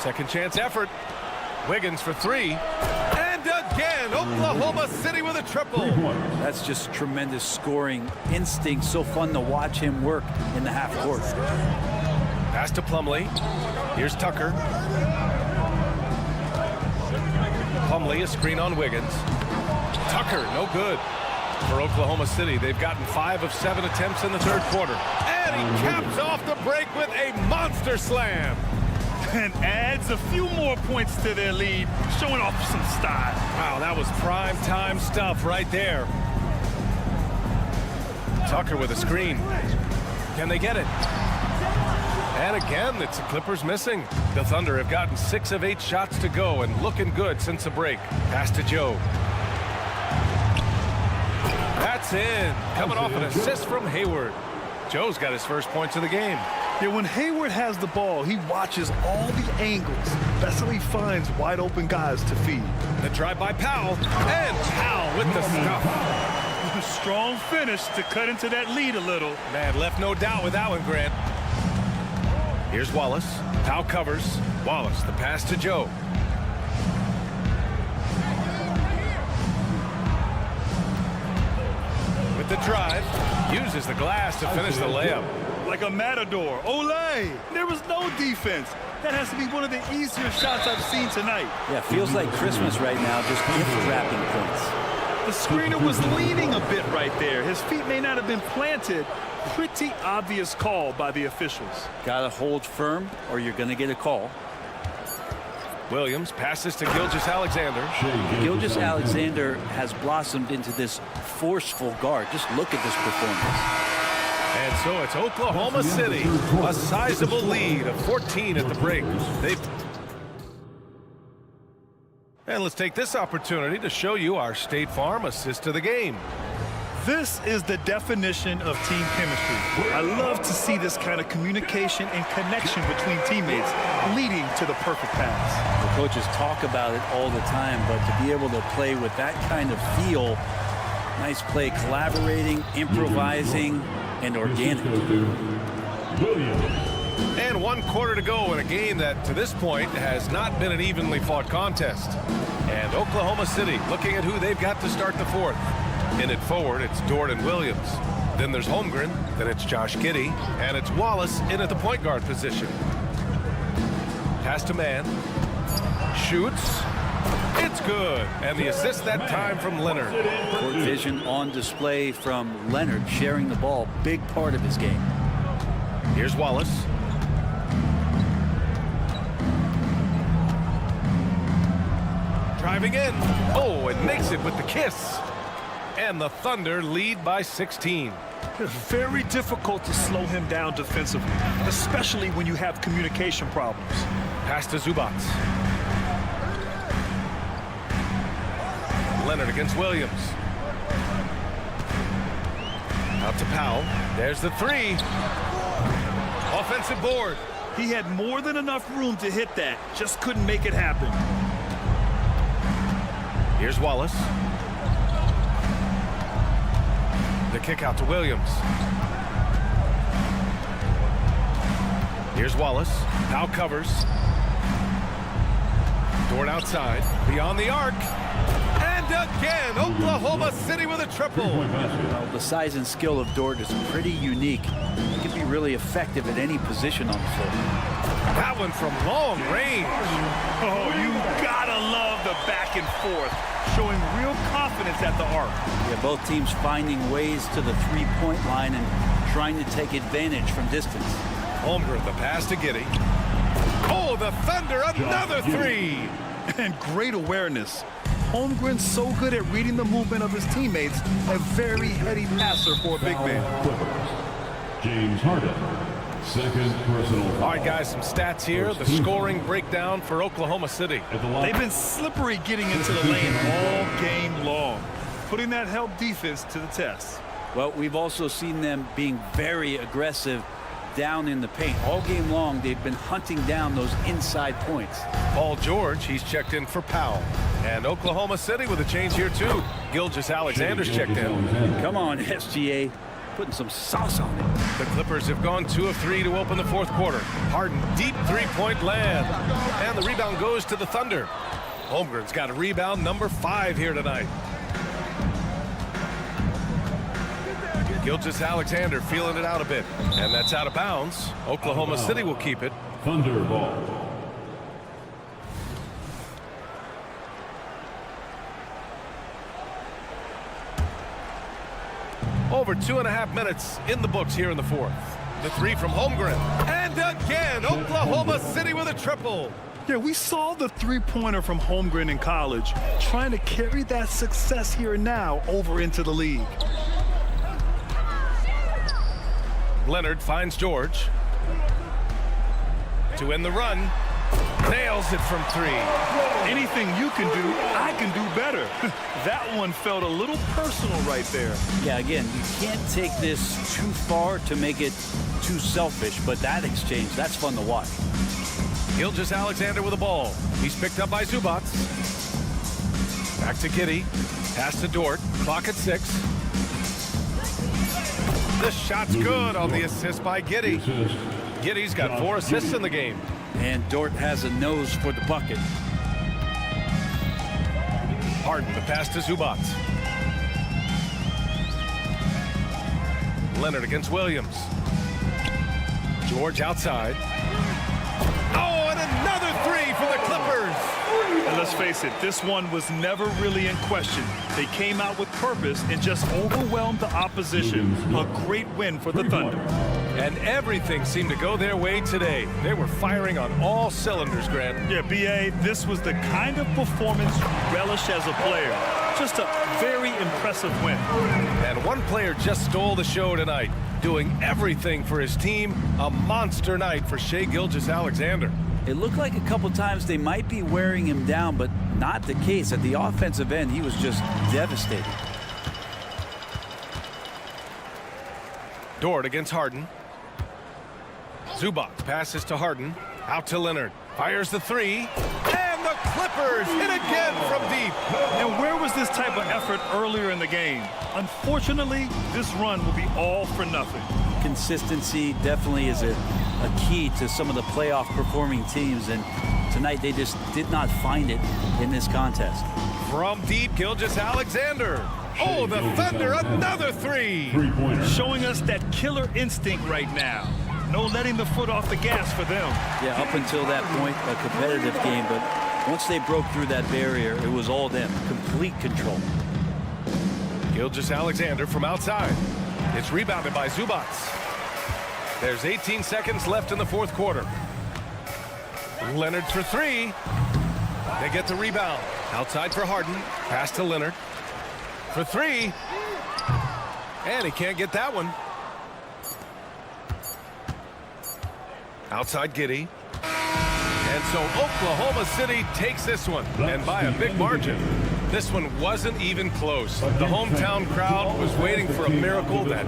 Second chance effort. Wiggins for three. And again, Oklahoma City with a triple. That's just tremendous scoring instinct. So fun to watch him work in the half court. Pass to Plumlee. Here's Tucker. Plumlee, a screen on Wiggins. Tucker, no good for Oklahoma City. They've gotten 5 of 7 attempts in the third quarter. And he caps off the break with a monster slam. And adds a few more points to their lead, showing off some style. Wow, that was prime time stuff right there. Tucker with a screen. Can they get it? And again, it's the Clippers missing. The Thunder have gotten 6 of 8 shots to go and looking good since the break. Pass to Joe. That's in. Coming off an assist from Hayward. Joe's got his first points of the game. Yeah, when Hayward has the ball, he watches all the angles. That's how he finds wide open guys to feed. The drive by Powell. And Powell with the stuff. A strong finish to cut into that lead a little. Man, left no doubt with that one, Grant. Here's Wallace. Powell covers. Wallace, the pass to Joe. With the drive. Uses the glass to finish the layup. Like a matador. Olay! There was no defense. That has to be one of the easier shots I've seen tonight. Yeah, feels like Christmas right now, just gift wrapping points. The screener was leaning a bit right there. His feet may not have been planted. Pretty obvious call by the officials. Gotta hold firm or you're gonna get a call. Williams passes to Gilgeous-Alexander. Gilgeous-Alexander has blossomed into this forceful guard. Just look at this performance. And so it's Oklahoma City, a sizable lead of 14 at the break. And let's take this opportunity to show you our State Farm assist to the game. This is the definition of team chemistry. I love to see this kind of communication and connection between teammates leading to the perfect pass. The coaches talk about it all the time, but to be able to play with that kind of feel, nice play, collaborating, improvising, and organic. And 1 quarter to go in a game that, to this point, has not been an evenly fought contest. And Oklahoma City looking at who they've got to start the fourth. In it forward, it's Dort and Williams. Then there's Holmgren. Then it's Josh Giddey. And it's Wallace in at the point guard position. Pass to man. Shoots. It's good. And the assist that time from Leonard. Court vision on display from Leonard, sharing the ball, big part of his game. Here's Wallace. Driving in. Oh, and makes it with the kiss. And the Thunder lead by 16. It's very difficult to slow him down defensively, especially when you have communication problems. Pass to Zubac. Leonard against Williams. Out to Powell. There's the three. Offensive board. He had more than enough room to hit that. Just couldn't make it happen. Here's Wallace. The kick out to Williams. Here's Wallace. Powell covers. Dort outside. Beyond the arc. And again, Oklahoma City with a triple. Well, the size and skill of Dort is pretty unique. He can be really effective at any position on the floor. That one from long range. Oh, you gotta love the back and forth, showing real confidence at the arc. Yeah, both teams finding ways to the three-point line and trying to take advantage from distance. Holmgren, the pass to Giddey. Oh, the Thunder, another three. And great awareness. Holmgren's so good at reading the movement of his teammates, a very heady passer for a big man. James Harden, second personal foul. All right, guys, some stats here. The scoring breakdown for Oklahoma City. They've been slippery getting into the lane all game long, putting that help defense to the test. Well, we've also seen them being very aggressive down in the paint. All game long, they've been hunting down those inside points. Paul George, he's checked in for Powell. And Oklahoma City with a change here, too. Gilgeous-Alexander's checked in. Come on, SGA. Putting some sauce on it. The Clippers have gone 2 of 3 to open the fourth quarter. Harden, deep three-point land. And the rebound goes to the Thunder. Holmgren's got a rebound number 5 here tonight. Gilgeous-Alexander feeling it out a bit. And that's out of bounds. Oklahoma City will keep it. Thunder ball. Over 2.5 minutes in the books here in the fourth. The three from Holmgren. And again, Oklahoma City with a triple. Yeah, we saw the three-pointer from Holmgren in college, trying to carry that success here and now over into the league. Leonard finds George. To end the run. Nails it from 3. Anything you can do, I can do better. That one felt a little personal right there. Yeah, again, you can't take this too far to make it too selfish, but that exchange, that's fun to watch. Gilgeous-Alexander with the ball. He's picked up by Zubac. Back to Giddey. Pass to Dort. Clock at 6. The shot's good on the assist by Giddey. Giddey's got 4 assists in the game. And Dort has a nose for the bucket. Harden, the pass to Zubac. Leonard against Williams. George outside. Oh, and another 3 for the Clippers. And let's face it, this one was never really in question. They came out with purpose and just overwhelmed the opposition. A great win for the Thunder. And everything seemed to go their way today. They were firing on all cylinders, Grant. Yeah, B.A., this was the kind of performance you relish as a player. Just a very impressive win. And one player just stole the show tonight, doing everything for his team. A monster night for Shai Gilgeous-Alexander. It looked like a couple times they might be wearing him down, but not the case. At the offensive end, he was just devastating. Dort against Harden. Zubac passes to Harden. Out to Leonard. Fires the 3. And the Clippers hit again from deep. And where was this type of effort earlier in the game? Unfortunately, this run will be all for nothing. Consistency definitely is a key to some of the playoff performing teams, and tonight they just did not find it in this contest. From deep, Gilgeous-Alexander. Oh, the Thunder, another 3. Showing us that killer instinct right now. No letting the foot off the gas for them. Yeah, up until that point, a competitive game, but Once they broke through that barrier, it was all them. Complete control. Gilgeous-Alexander from outside. It's rebounded by Zubac. There's 18 seconds left in the fourth quarter. Leonard for three. They get the rebound. Outside for Harden. Pass to Leonard. For three. And he can't get that one. Outside Giddey. And so Oklahoma City takes this one, and by a big margin. This one wasn't even close. The hometown crowd was waiting for a miracle that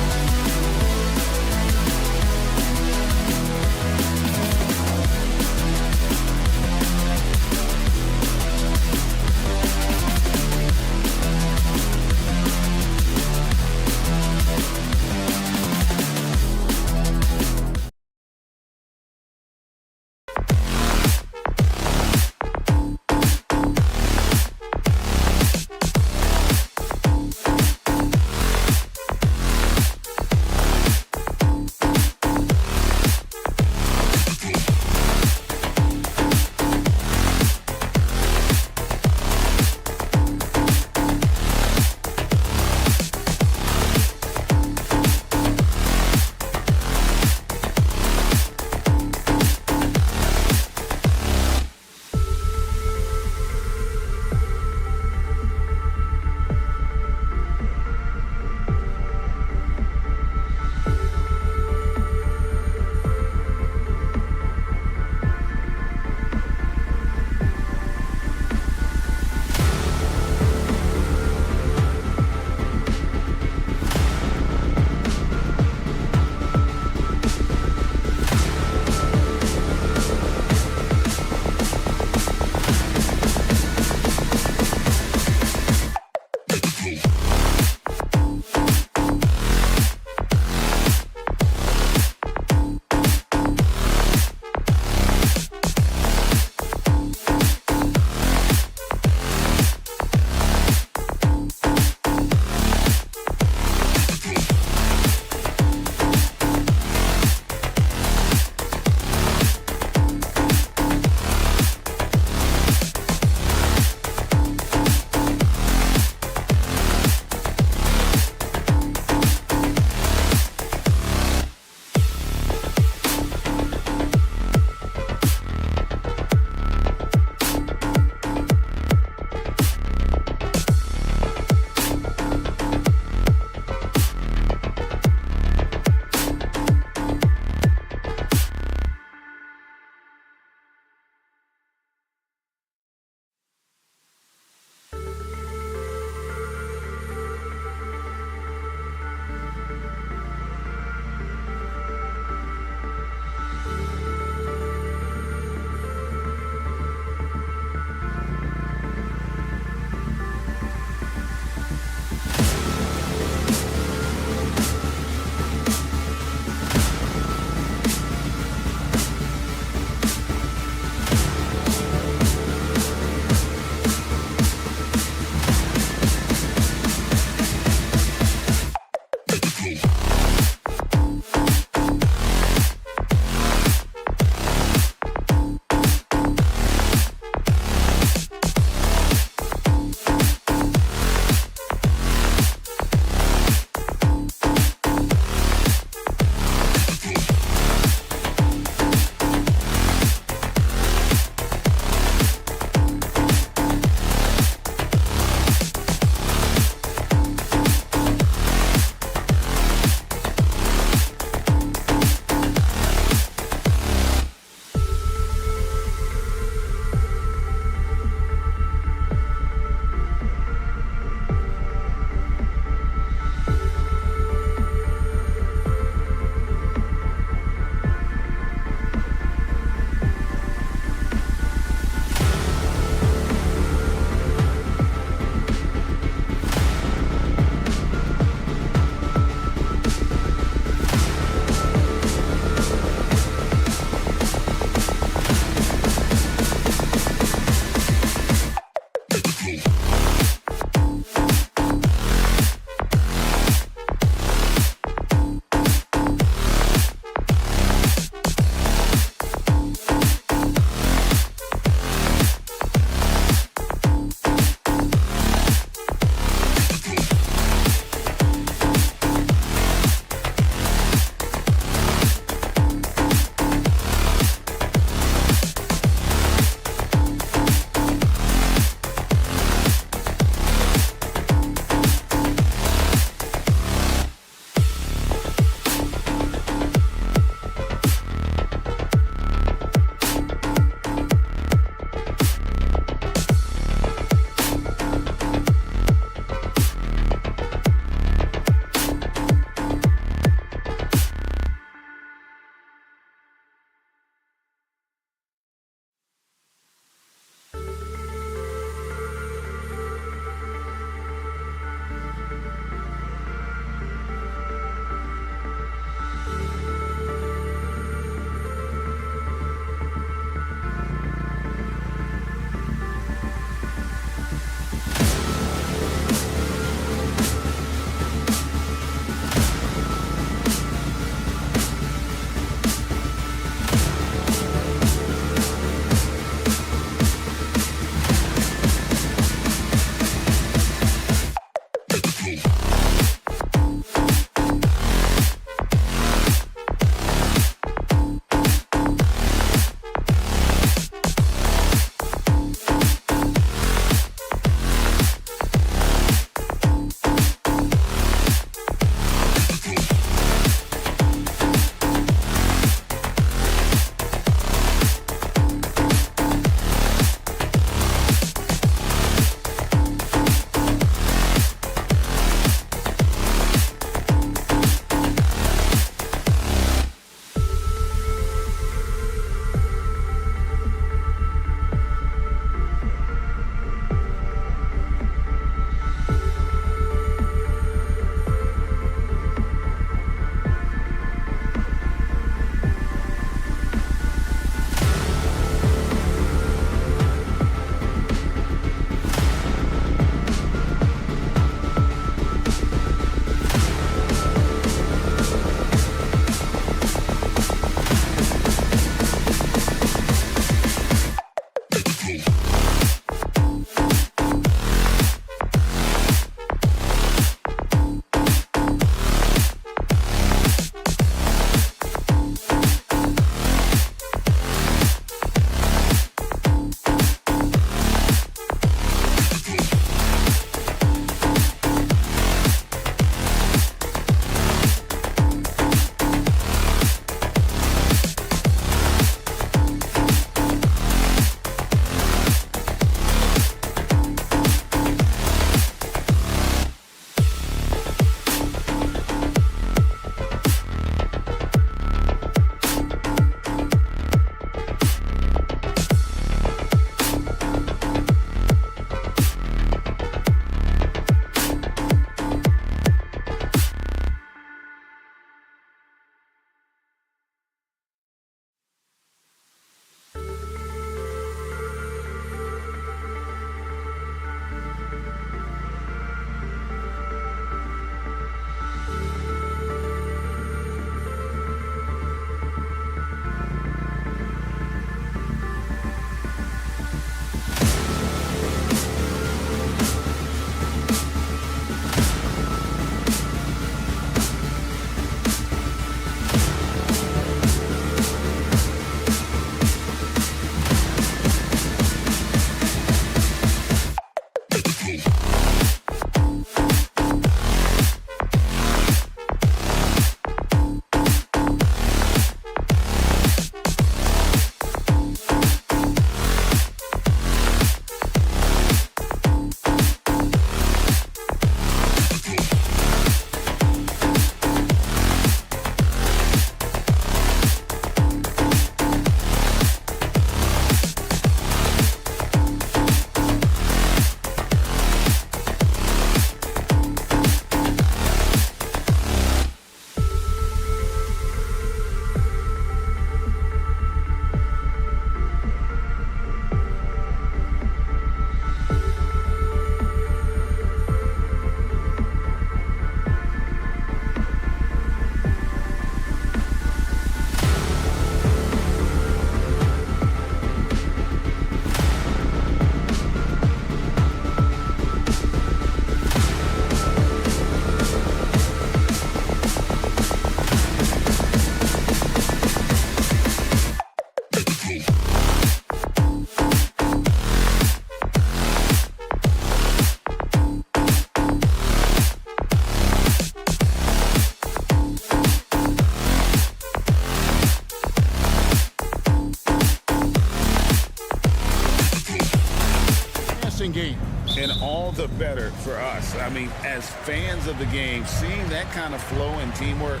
game. And all the better for us. I mean, as fans of the game, seeing that kind of flow and teamwork,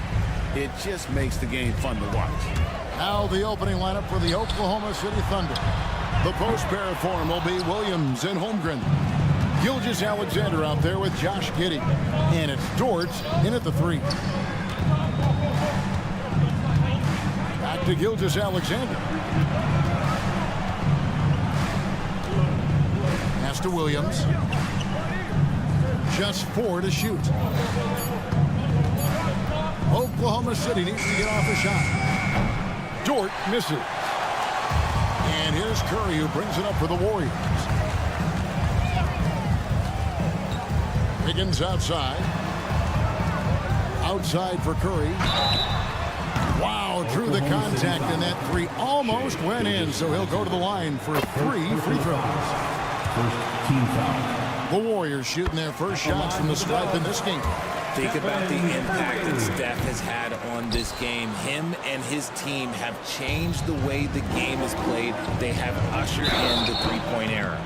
it just makes the game fun to watch. Now the opening lineup for the Oklahoma City Thunder. The post pair form will be Williams and Holmgren. Gilgeous-Alexander out there with Josh Giddey. And it's Dort in at the 3. Back to Gilgeous-Alexander. Pass to Williams. Just 4 to shoot. Oklahoma City needs to get off a shot. Dort misses. And here's Curry, who brings it up for the Warriors. Higgins outside. Outside for Curry. Wow, drew the contact, and that 3 almost went in, so he'll go to the line for 3 free throws. First team foul. The Warriors shooting their first shots from the stripe in this game. Think about the impact that Steph has had on this game. Him and his team have changed the way the game is played. They have ushered in the three-point era.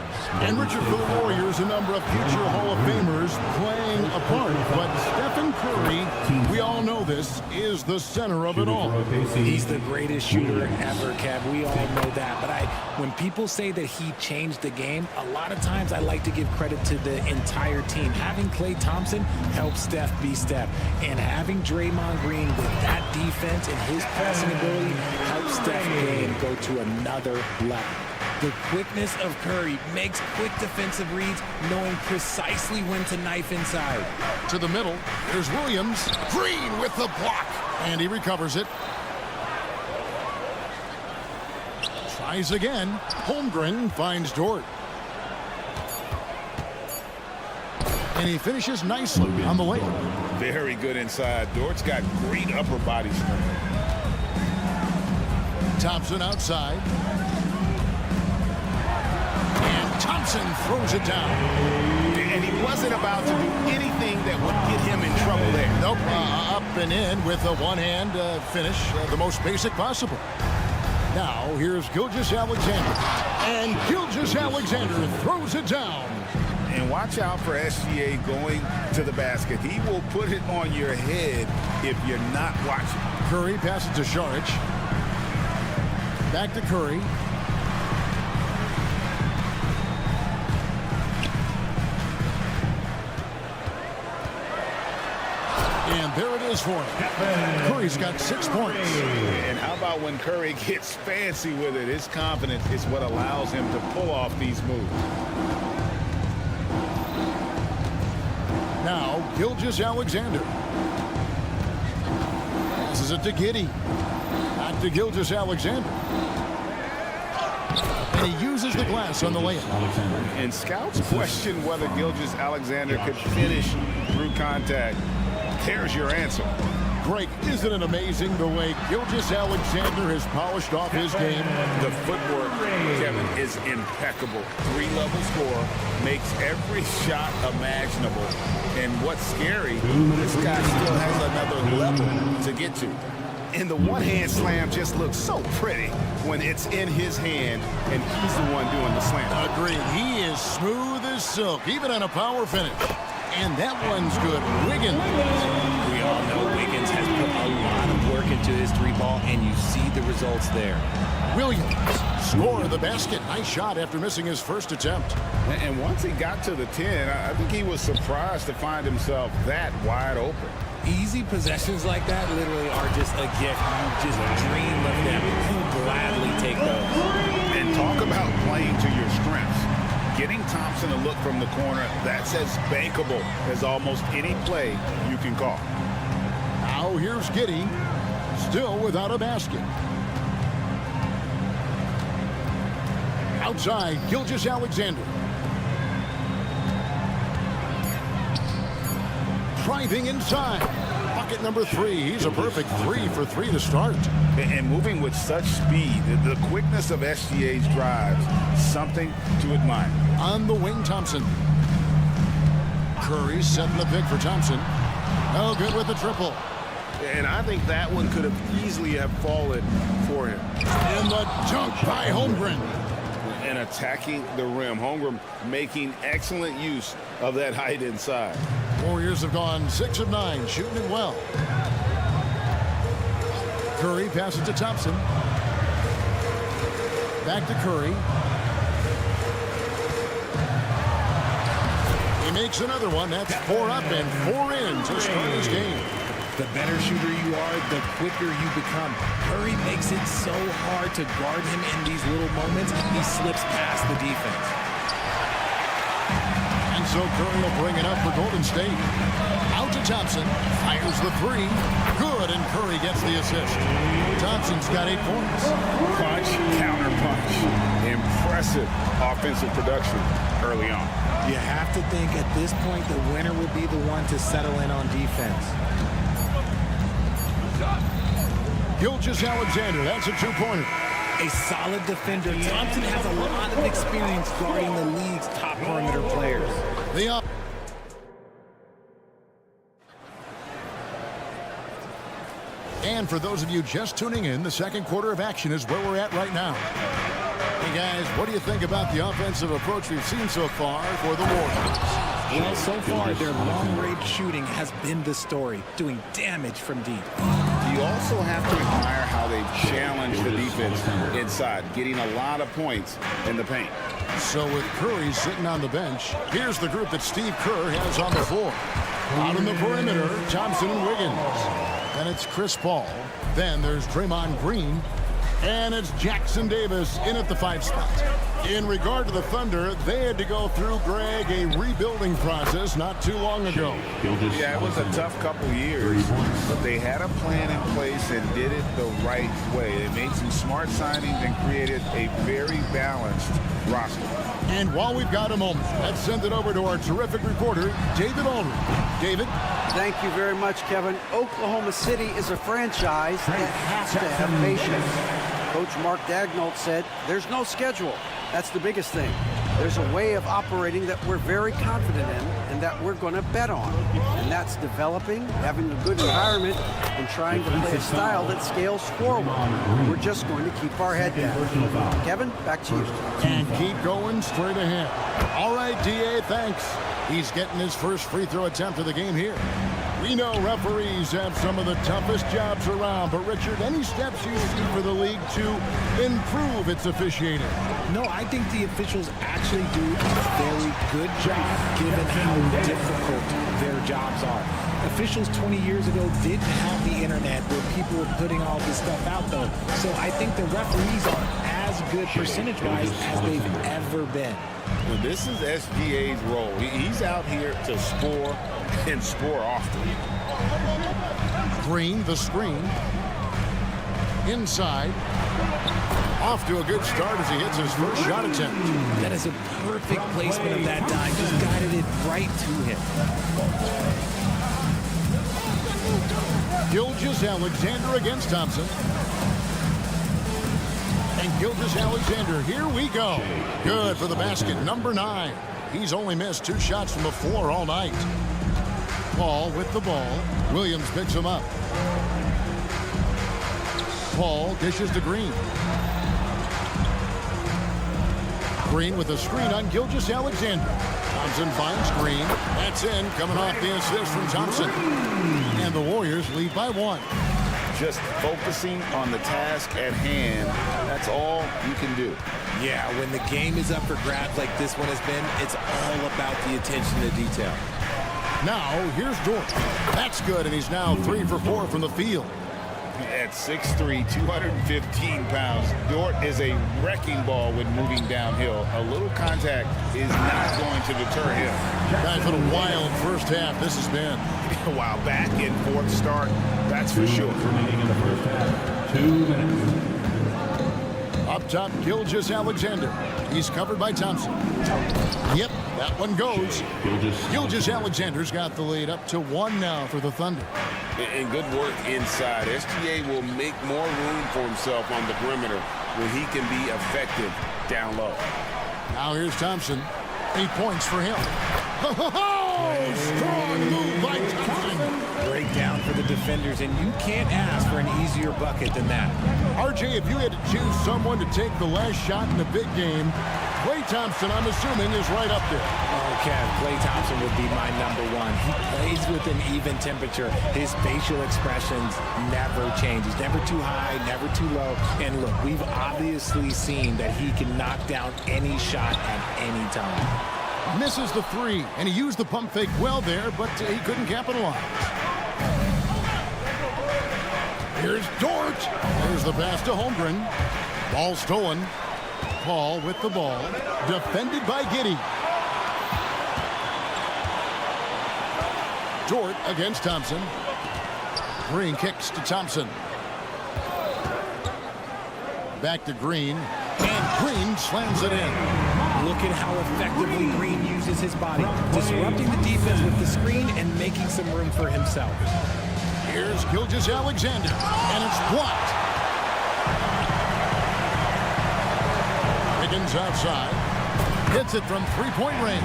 And Richard, for the Warriors, a number of future Hall of Famers playing a part. But Stephen Curry, we all know this, is the center of it all. He's the greatest shooter ever, Kev. We all know that. But when people say that he changed the game, a lot of times I like to give credit to the entire team. Having Klay Thompson helped Steph be Steph. And having Draymond Green with that defense and his passing ability helped Steph game go to another level. The quickness of Curry makes quick defensive reads, knowing precisely when to knife inside. To the middle, there's Williams. Green with the block. And he recovers it. Tries again. Holmgren finds Dort. And he finishes nicely on the layup. Very good inside. Dort's got great upper body strength. Thompson outside. And Thompson throws it down. And he wasn't about to do anything that would get him in trouble there. Nope, up and in with a one-hand finish, the most basic possible. Now, here's Gilgeous-Alexander. And Gilgeous-Alexander throws it down. And watch out for SGA going to the basket. He will put it on your head if you're not watching. Curry passes to Šarić. Back to Curry. And there it is for him. Curry's got 6 points. And how about when Curry gets fancy with it? His confidence is what allows him to pull off these moves. Now, Gilgeous-Alexander. Passes it to Giddey. Back to Gilgeous-Alexander. And he uses the glass on the layup. And scouts question whether Gilgeous-Alexander could finish through contact. There's your answer. Greg, isn't it amazing the way Gilgeous-Alexander has polished off his game? The footwork, Kevin, is impeccable. 3-level score, makes every shot imaginable. And what's scary, this guy still has another level to get to. And the one-hand slam just looks so pretty when it's in his hand and he's the one doing the slam. Agreed. He is smooth as silk, even on a power finish. And that one's good. Wiggins. We all know Wiggins has put a lot of work into his 3-ball, and you see the results there. Williams, score of the basket. Nice shot after missing his first attempt. And once he got to the 10, I think he was surprised to find himself that wide open. Easy possessions like that literally are just a gift. You just dream of them. You gladly take those. And talk about playing to your strengths. Getting Thompson to look from the corner, that's as bankable as almost any play you can call. Now here's Giddey, still without a basket. Outside, Gilgeous-Alexander. Driving inside. Bucket number 3. He's a perfect 3 for 3 to start. And moving with such speed, the quickness of SGA's drives, something to admire. On the wing, Thompson. Curry setting the pick for Thompson. Oh, good with the triple. And I think that one could have easily have fallen for him. And the dunk by Holmgren. and attacking the rim. Holmgren making excellent use of that height inside. Warriors have gone 6 of 9, shooting it well. Curry passes to Thompson. Back to Curry. He makes another one. That's 4 up and 4 in to start his game. The better shooter you are, the quicker you become. Curry makes it so hard to guard him in these little moments. He slips past the defense. And so Curry will bring it up for Golden State. Out to Thompson. Fires the 3. Good, and Curry gets the assist. Thompson's got 8 points. Punch, counter punch. Impressive offensive production early on. You have to think at this point the winner will be the one to settle in on defense. Gilgeous-Alexander, that's a 2-pointer. A solid defender. Thompson has a lot of experience guarding the league's top perimeter players. And for those of you just tuning in, the second quarter of action is where we're at right now. Hey guys, what do you think about the offensive approach we've seen so far for the Warriors? Well, so far, their long-range shooting has been the story, doing damage from deep. You also have to admire how they've challenged the defense inside, getting a lot of points in the paint. So with Curry sitting on the bench, here's the group that Steve Kerr has on the floor. Out on the perimeter, Thompson and Wiggins. Then it's Chris Paul. Then there's Draymond Green. And it's Jackson Davis in at the 5 spot. In regard to the Thunder, they had to go through, Greg, a rebuilding process not too long ago. Yeah, it was a tough couple years, but they had a plan in place and did it the right way. They made some smart signings and created a very balanced roster. And while we've got a moment, let's send it over to our terrific reporter, David Aldridge. David? Thank you very much, Kevin. Oklahoma City is a franchise that has to have patience. Coach Mark Daigneault said, there's no schedule. That's the biggest thing. There's a way of operating that we're very confident in and that we're going to bet on. And that's developing, having a good environment, and trying to play a style that scales forward. We're just going to keep our head down. Kevin, back to you. And keep going straight ahead. All right, D.A., thanks. He's getting his first free throw attempt of the game here. We know referees have some of the toughest jobs around, but Richard, any steps you see for the league to improve its officiating? No, I think the officials actually do a very good job given how difficult their jobs are. Officials 20 years ago didn't have the internet where people were putting all this stuff out, though. So I think the referees are as good percentage-wise as they've ever been. Well, this is SGA's role. He's out here to score and score often. Green, the screen. Inside. Off to a good start as he hits his first shot attempt. That is a perfect placement of that dime. Just guided it right to him. Gilgeous-Alexander against Thompson. And Gilgeous-Alexander, here we go. Good for the basket, number 9. He's only missed 2 shots from the floor all night. Paul with the ball. Williams picks him up. Paul dishes to Green. Green with a screen on Gilgeous-Alexander. Thompson finds Green. That's in, coming off the assist from Thompson. And the Warriors lead by 1. Just focusing on the task at hand, that's all you can do. Yeah, when the game is up for grabs like this one has been, it's all about the attention to detail. Now, here's Dort. That's good, and he's now 3 for 4 from the field. At 6'3", 215 pounds, Dort is a wrecking ball when moving downhill. A little contact is not going to deter him. Guys, what a wild first half this has been. While back in fourth start, that's for sure. Remaining in the first half. 2 minutes. Up top, Gilgeous-Alexander. He's covered by Thompson. Yep, that one goes. Gilgeous-Alexander's got the lead up to 1 now for the Thunder. And good work inside. SGA will make more room for himself on the perimeter when he can be effective down low. Now here's Thompson. 8 points for him. Ho, ho, ho! Oh, strong move by Thompson. Breakdown for the defenders, and you can't ask for an easier bucket than that. RJ, if you had to choose someone to take the last shot in the big game, Klay Thompson, I'm assuming, is right up there. Oh, Kev, Klay Thompson would be my number one. He plays with an even temperature. His facial expressions never change. He's never too high, never too low. And look, we've obviously seen that he can knock down any shot at any time. Misses the three, and he used the pump fake well there, but he couldn't capitalize. Here's Dort. There's the pass to Holmgren. Ball stolen. Paul with the ball. Defended by Giddey. Dort against Thompson. Green kicks to Thompson. Back to Green. And Green slams it in. Look at how effectively Green uses his body, disrupting the defense with the screen and making some room for himself. Here's Gilgeous-Alexander, and it's blocked. Wiggins outside. Hits it from three-point range.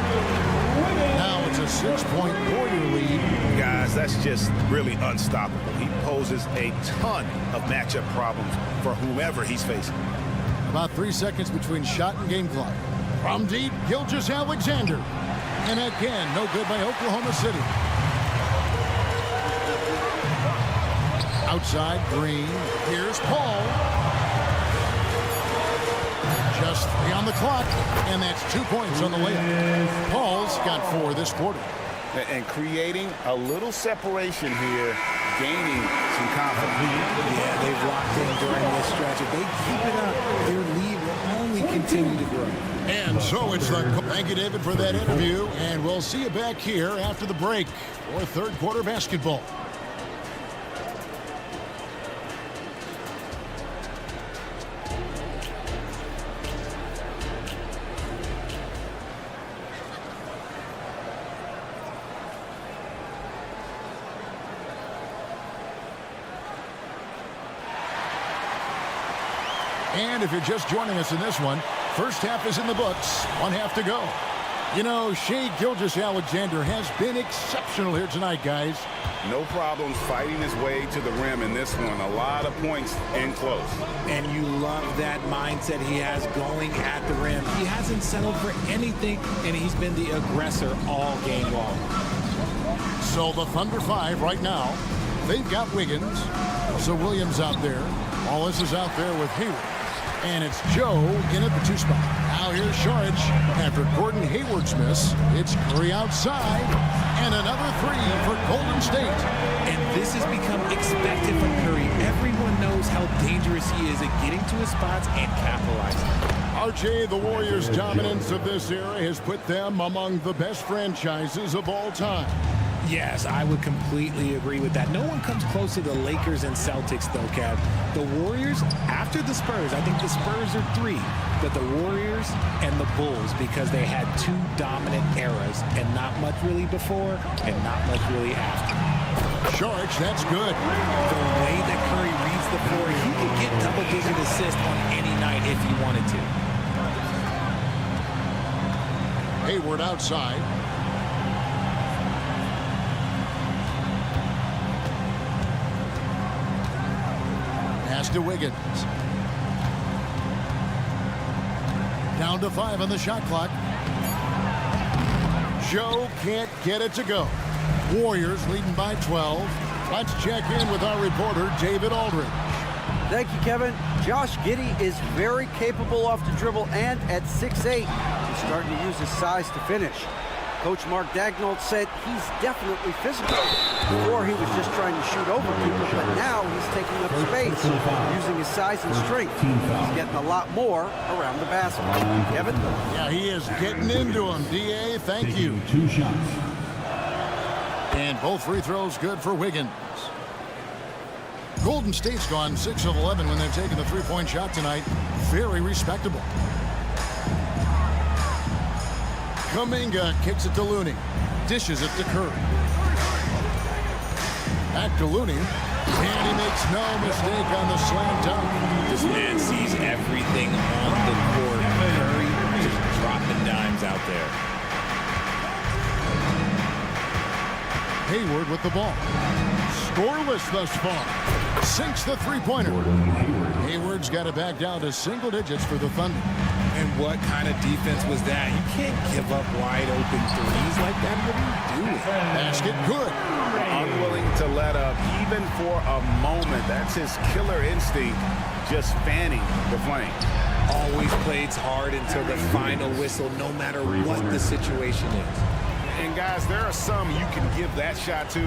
Now it's a 6-point Warrior lead. Guys, that's just really unstoppable. He poses a ton of matchup problems for whomever he's facing. About 3 seconds between shot and game clock. From deep, Gilgeous-Alexander. And again, no good by Oklahoma City. Outside, Green. Here's Paul. Just 3 on the clock, and that's 2 points on the layup. Paul's got 4 this quarter. And creating a little separation here, gaining some confidence. Yeah, they've locked in during this stretch. If they keep it up, their lead will only continue to grow. And so it's the... Thank you, David, for that interview, and we'll see you back here after the break for third quarter basketball. And if you're just joining us in this one, first half is in the books, 1 half to go. You know, Shai Gilgeous-Alexander has been exceptional here tonight, guys. No problems fighting his way to the rim in this one. A lot of points in close. And you love that mindset he has going at the rim. He hasn't settled for anything, and he's been the aggressor all game long. So the Thunder 5 right now. They've got Wiggins. So Williams out there. Wallace is out there with Hayward. And it's Joe in at the 2 spot. Now here's Saric after Gordon Hayward's miss. It's Curry outside. And another 3 for Golden State. And this has become expected from Curry. Everyone knows how dangerous he is at getting to his spots and capitalizing. RJ, the Warriors' dominance of this era has put them among the best franchises of all time. Yes, I would completely agree with that. No one comes close to the Lakers and Celtics, though, Kev. The Warriors, after the Spurs, I think the Spurs are 3, but the Warriors and the Bulls, because they had 2 dominant eras, and not much really before and not much really after. Saric, that's good. The way that Curry reads the floor, he could get double-digit assists on any night if he wanted to. Hayward outside. Pass to Wiggins. Down to 5 on the shot clock. Joe can't get it to go. Warriors leading by 12. Let's check in with our reporter, David Aldridge. Thank you, Kevin. Josh Giddey is very capable off the dribble, and at 6'8", he's starting to use his size to finish. Coach Mark Daigneault said he's definitely physical. Before, he was just trying to shoot over people, but now he's taking up space, using his size and strength. He's getting a lot more around the basket. Kevin? Yeah, he is getting into him. D.A., thank you. 2 shots. And both free throws good for Wiggins. Golden State's gone 6 of 11 when they've taken the three-point shot tonight. Very respectable. Kuminga kicks it to Looney. Dishes it to Curry. Back to Looney. And he makes no mistake on the slam dunk. This man sees everything on the court. Curry just dropping dimes out there. Hayward with the ball. Scoreless thus far. Sinks the three-pointer. Hayward's got it back down to single digits for the Thunder. And what kind of defense was that? You can't give up wide open threes like that. What are you doing? Basket good. Unwilling to let up even for a moment. That's his killer instinct, just fanning the flame. Always plays hard until the final whistle, no matter what the situation is. And guys, there are some you can give that shot to,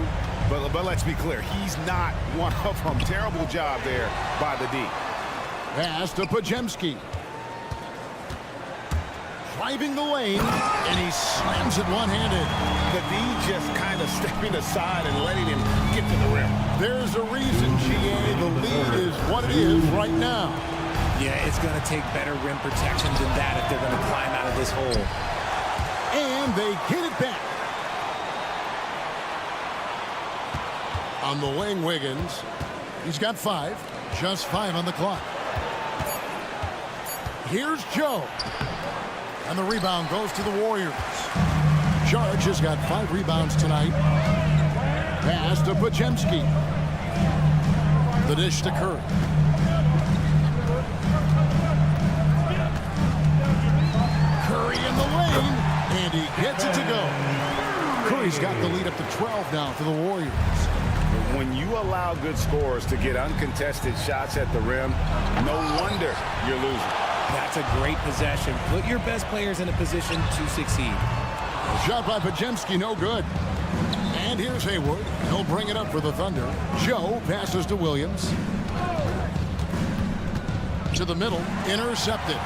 but let's be clear, he's not one of them. Terrible job there by the D. Pass to Pajemski. Driving the lane, and he slams it one-handed. The D just kind of stepping aside and letting him get to the rim. There's a reason, GA, the lead is what it is right now. Yeah, it's going to take better rim protection than that if they're going to climb out of this hole. And they get it back. On the wing, Wiggins. He's got 5. Just 5 on the clock. Here's Joe. And the rebound goes to the Warriors. George has got 5 rebounds tonight. Pass to Pajemski. The dish to Curry. Curry in the lane, and he gets it to go. Curry's got the lead up to 12 now for the Warriors. When you allow good scorers to get uncontested shots at the rim, no wonder you're losing. That's a great possession. Put your best players in a position to succeed. Shot by Pajemski, no good. And here's Hayward. He'll bring it up for the Thunder. Joe passes to Williams. To the middle, intercepted.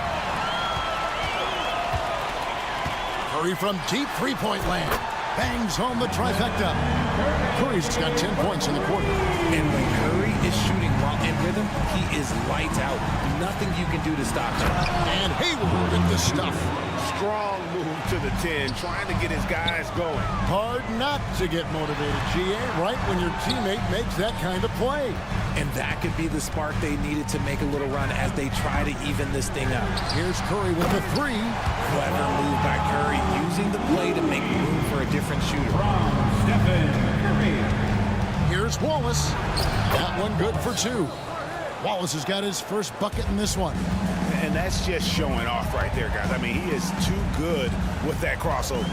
Curry from deep three-point land. Bangs home the trifecta. Curry's got 10 points in the quarter. And when Curry is shooting while in rhythm, he is lights out. Nothing you can do to stop him. And Hayward with the stuff. Strong move to the 10, trying to get his guys going. Hard not to get motivated, GA, right when your teammate makes that kind of play. And that could be the spark they needed to make a little run as they try to even this thing up. Here's Curry with the 3. Clever move by Curry, using the play to make room for a different shooter. Here's Wallace. That one good for 2. Wallace has got his first bucket in this one. And that's just showing off right there, guys. I mean, he is too good with that crossover.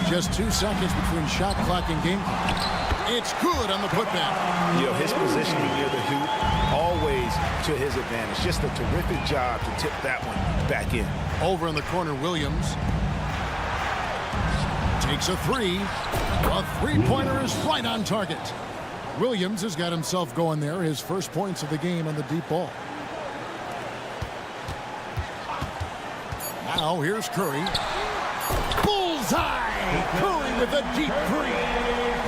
Just 2 seconds between shot clock and game clock. It's good on the putback. You know, his positioning near the hoop, always to his advantage. Just a terrific job to tip that one back in. Over in the corner, Williams takes a 3. A three-pointer is right on target. Williams has got himself going there. His first points of the game on the deep ball. Now here's Curry. Bullseye! Curry with a deep 3.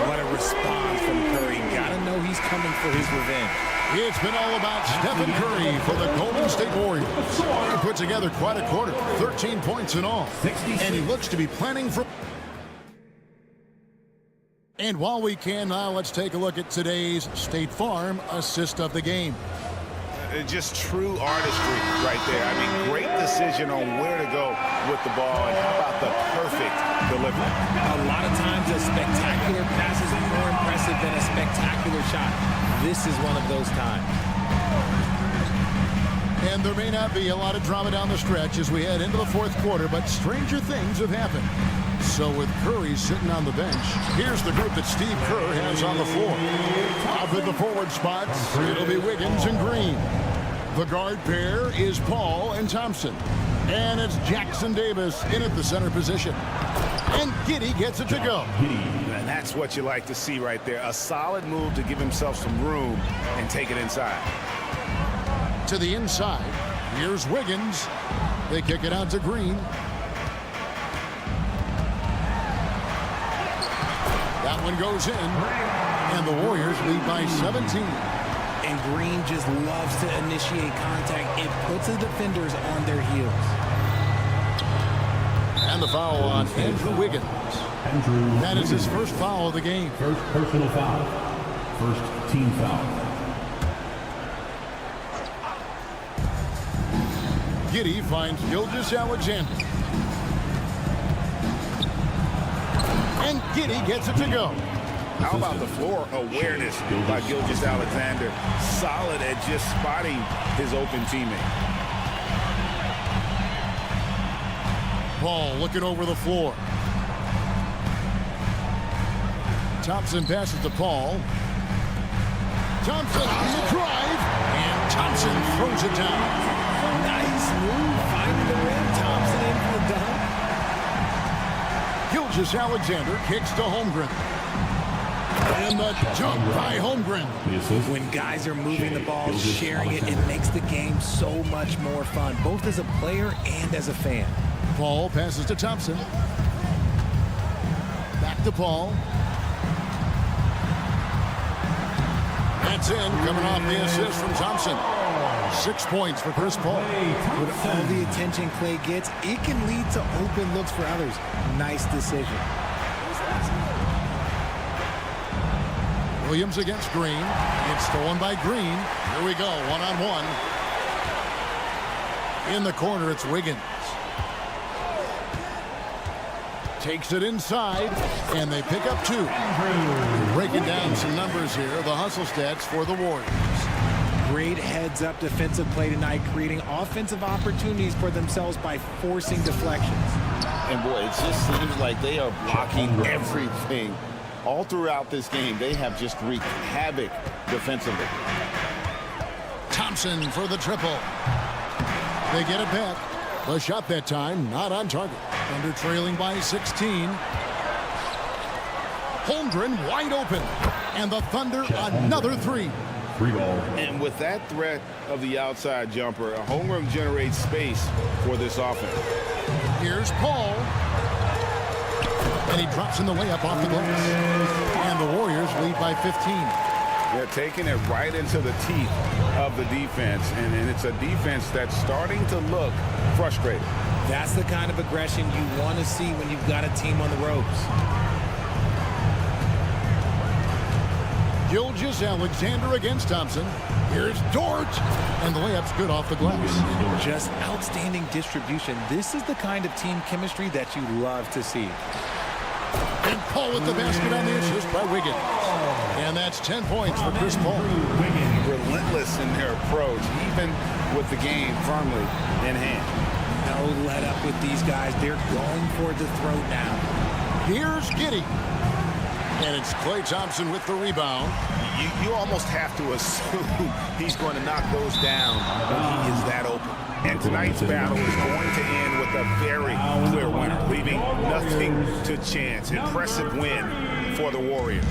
What a response from Curry. Gotta know he's coming for his revenge. It's been all about Stephen Curry for the Golden State Warriors. He put together quite a quarter, 13 points in all. And he looks to be planning for... And while we can now, let's take a look at today's State Farm assist of the game. Just true artistry right there. I mean, great decision on where to go with the ball, and how about the perfect delivery. A lot of times a spectacular pass is more impressive than a spectacular shot. This is one of those times. And there may not be a lot of drama down the stretch as we head into the fourth quarter, but stranger things have happened. So with Curry sitting on the bench, here's the group that Steve Kerr has on the floor. Up at the forward spots, it'll be Wiggins and Green. The guard pair is Paul and Thompson. And it's Jackson Davis in at the center position. And Giddey gets it to go. And that's what you like to see right there. A solid move to give himself some room and take it inside. To the inside, here's Wiggins. They kick it out to Green. That one goes in, and the Warriors lead by 17. And Green just loves to initiate contact. It puts the defenders on their heels. And the foul on Andrew Wiggins. That is his first foul of the game. First personal foul. First team foul. Giddey finds Gilgeous Alexander. And Giddey gets it to go. How about the floor awareness by Gilgeous-Alexander? Solid at just spotting his open teammate. Paul looking over the floor. Thompson passes to Paul. Thompson on the drive, and Thompson throws it down. Nice move, finding the rim. Thompson in for the dunk. Gilgeous-Alexander kicks to Holmgren. And the jump by Holmgren. When guys are moving the ball, sharing it, it makes the game so much more fun, both as a player and as a fan. Paul passes to Thompson. Back to Paul. That's in, coming off the assist from Thompson. 6 points for Chris Paul. With all the attention Clay gets, it can lead to open looks for others. Nice decision. Williams against Green. It's stolen by Green. Here we go, one-on-one. In the corner, it's Wiggins. Takes it inside, and they pick up 2. Breaking down some numbers here, the hustle stats for the Warriors. Great heads-up defensive play tonight, creating offensive opportunities for themselves by forcing deflections. And boy, it just seems like they are blocking everything. All throughout this game, they have just wreaked havoc defensively. Thompson for the triple. They get it back. The shot that time, not on target. Thunder trailing by 16. Holmgren wide open. And the Thunder another 3. And with that threat of the outside jumper, Holmgren generates space for this offense. Here's Paul. And he drops in the layup off the glass. And the Warriors lead by 15. They're taking it right into the teeth of the defense, and it's a defense that's starting to look frustrated. That's the kind of aggression you want to see when you've got a team on the ropes. Gilgeous-Alexander against Thompson. Here's Dort. And the layup's good off the glass. Just outstanding distribution. This is the kind of team chemistry that you love to see. And Paul with the basket on the assist by Wiggins. And that's 10 points for Chris Paul. Relentless in their approach, even with the game firmly in hand. No let up with these guys. They're going for the throat now. Here's Giddey. And it's Klay Thompson with the rebound. You almost have to assume he's going to knock those down when he is that open. And tonight's battle is going to end with a very clear winner, leaving nothing to chance. Impressive win for the Warriors.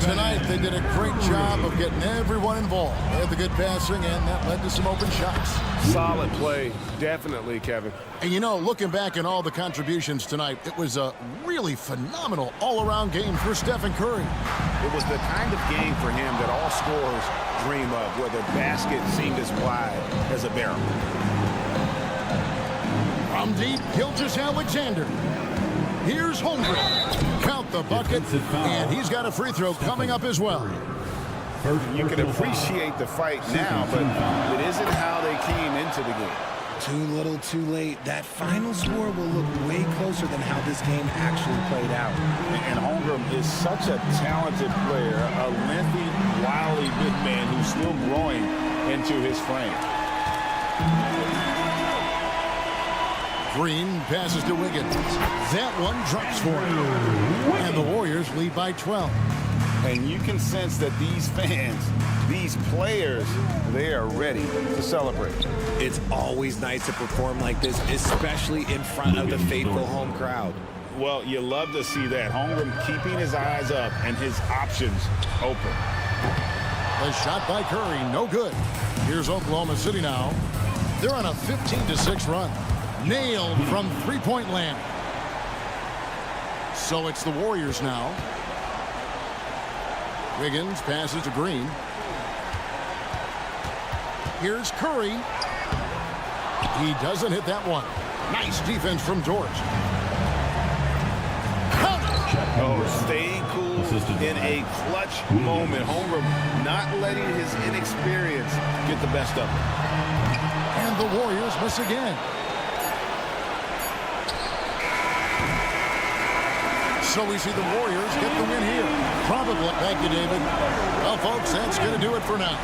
Tonight, they did a great job of getting everyone involved. They had the good passing, and that led to some open shots. Solid play, definitely, Kevin. And you know, looking back at all the contributions tonight, it was a really phenomenal all-around game for Stephen Curry. It was the kind of game for him that all scorers dream of, where the basket seemed as wide as a barrel. From deep, Gilgeous-Alexander. Here's Holmgren. Count the bucket, and he's got a free throw coming up as well. You can appreciate the fight now, but it isn't how they came into the game. Too little, too late. That final score will look way closer than how this game actually played out. And Holmgren is such a talented player, a lengthy, wily big man who's still growing into his frame. Green passes to Wiggins. That one drops for him. And the Warriors lead by 12. And you can sense that these fans, these players, they are ready to celebrate. It's always nice to perform like this, especially in front of the faithful home crowd. Well, you love to see that. Holmgren keeping his eyes up and his options open. A shot by Curry, no good. Here's Oklahoma City now. They're on a 15-6 run. Nailed from three-point land. So it's the Warriors now. Wiggins passes to Green. Here's Curry. He doesn't hit that one. Nice defense from George. Staying cool in a clutch moment. Holmgren not letting his inexperience get the best of him. And the Warriors miss again. So we see the Warriors get the win here. Probably. Thank you, David. Well, folks, that's going to do it for now.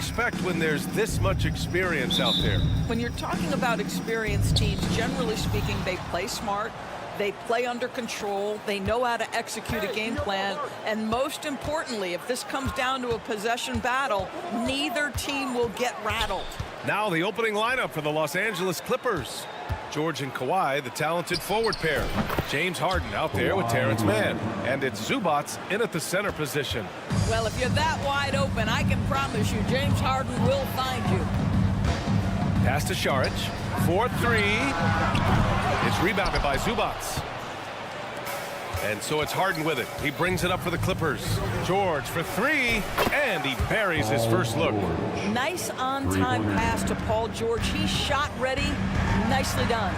expect when there's this much experience out there? When you're talking about experienced teams, generally speaking, they play smart, they play under control, they know how to execute a game plan, and most importantly, if this comes down to a possession battle, neither team will get rattled. Now the opening lineup for the Los Angeles Clippers. George and Kawhi, the talented forward pair. James Harden out there with Terrence Mann. And it's Zubats in at the center position. Well, if you're that wide open, I can promise you James Harden will find you. Pass to Šarić. 4-3. It's rebounded by Zubats. And so it's Harden with it. He brings it up for the Clippers. George for 3, and he buries his first look. Nice on-time pass to Paul George. He's shot ready. Nicely done.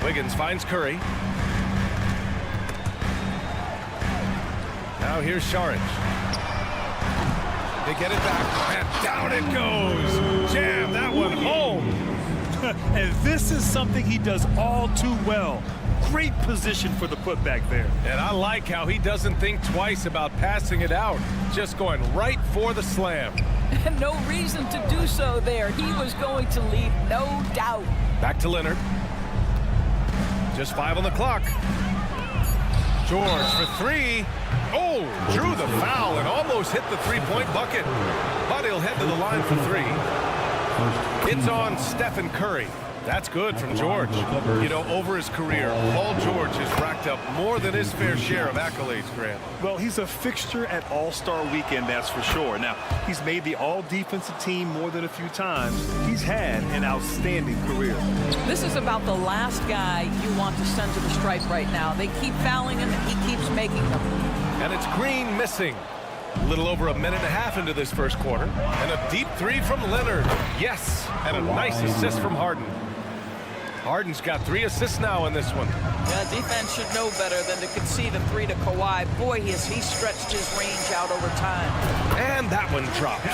Wiggins finds Curry. Now here's Šarić. They get it back, and down it goes. Jam that one home. And this is something he does all too well. Great position for the putback there. And I like how he doesn't think twice about passing it out. Just going right for the slam. No reason to do so there. He was going to leave, no doubt. Back to Leonard. Just 5 on the clock. George for 3. Oh, drew the foul and almost hit the three-point bucket. But he'll head to the line for 3. It's on Stephen Curry. That's good from George. You know, over his career, Paul George has racked up more than his fair share of accolades, Grant. Well, he's a fixture at All-Star Weekend, that's for sure. Now, he's made the All-Defensive Team more than a few times. He's had an outstanding career. This is about the last guy you want to send to the stripe right now. They keep fouling him, and he keeps making them. And it's Green missing. A little over a minute and a half into this first quarter. And a deep 3 from Leonard. Yes, and a nice assist from Harden. Harden's got 3 assists now in this one. Yeah, defense should know better than to concede a 3 to Kawhi. Boy, he stretched his range out over time. And that one drops.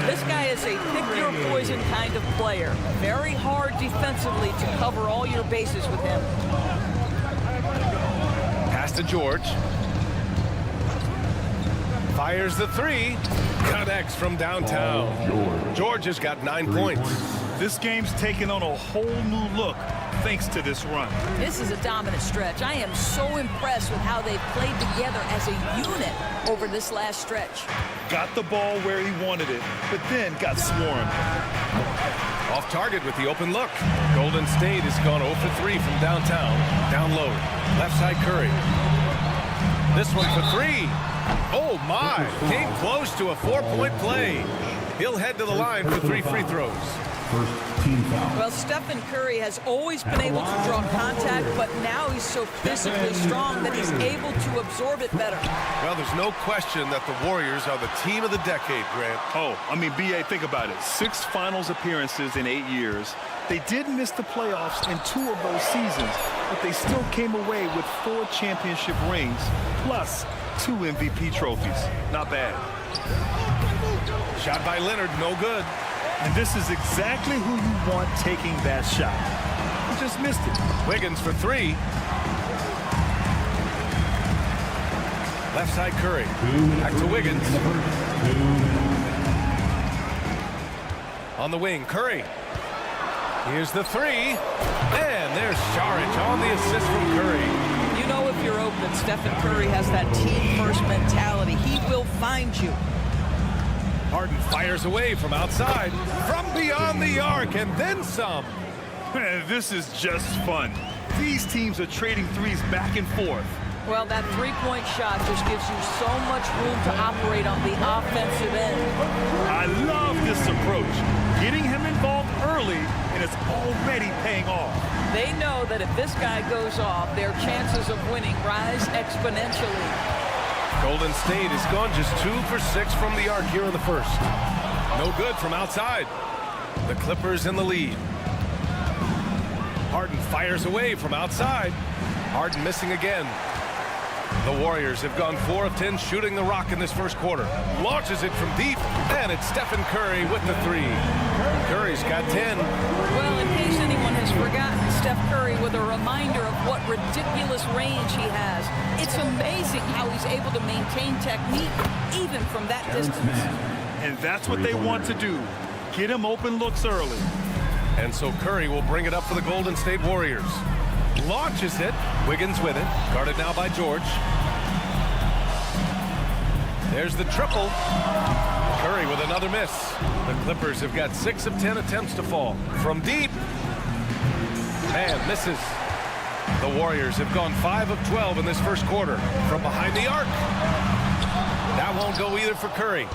This guy is a pick-your-poison kind of player. Very hard defensively to cover all your bases with him. Pass to George. Fires the 3. Connects from downtown. George has got 9 points. This game's taken on a whole new look thanks to this run. This is a dominant stretch. I am so impressed with how they've played together as a unit over this last stretch. Got the ball where he wanted it, but then got swarmed. Off target with the open look. Golden State has gone 0 for 3 from downtown. Down low. Left side Curry. This one for 3. Oh my! Came close to a 4-point play. He'll head to the line for 3 free throws. First team foul. Well, Stephen Curry has always been able to draw contact, but now he's so physically strong that he's able to absorb it better. Well, there's no question that the Warriors are the team of the decade, Grant. Oh, I mean, B.A., think about it. 6 finals appearances in 8 years. They did miss the playoffs in 2 of those seasons, but they still came away with 4 championship rings, plus 2 MVP trophies. Not bad. Shot by Leonard, no good. And this is exactly who you want taking that shot. He just missed it. Wiggins for 3. Left side Curry. Back to Wiggins. On the wing, Curry. Here's the 3. And there's Šarić on the assist from Curry. You know if you're open, Stephen Curry has that team-first mentality. He will find you. Harden fires away from outside, from beyond the arc, and then some. Man, this is just fun. These teams are trading threes back and forth. Well, that three-point shot just gives you so much room to operate on the offensive end. I love this approach. Getting him involved early, and it's already paying off. They know that if this guy goes off, their chances of winning rise exponentially. Golden State has gone just 2 for 6 from the arc here in the first. No good from outside. The Clippers in the lead. Harden fires away from outside. Harden missing again. The Warriors have gone 4 of 10 shooting the rock in this first quarter. Launches it from deep, and it's Stephen Curry with the 3. Curry's got 10. Well, in case anyone has forgotten, Steph Curry with a reminder of what ridiculous range he has. It's amazing how he's able to maintain technique even from that distance. And that's what they want to do. Get him open looks early. And so Curry will bring it up for the Golden State Warriors. Launches it. Wiggins with it. Guarded now by George. There's the triple. Curry with another miss. The Clippers have got 6 of 10 attempts to fall. From deep. Man misses. The Warriors have gone 5 of 12 in this first quarter. From behind the arc. That won't go either for Curry.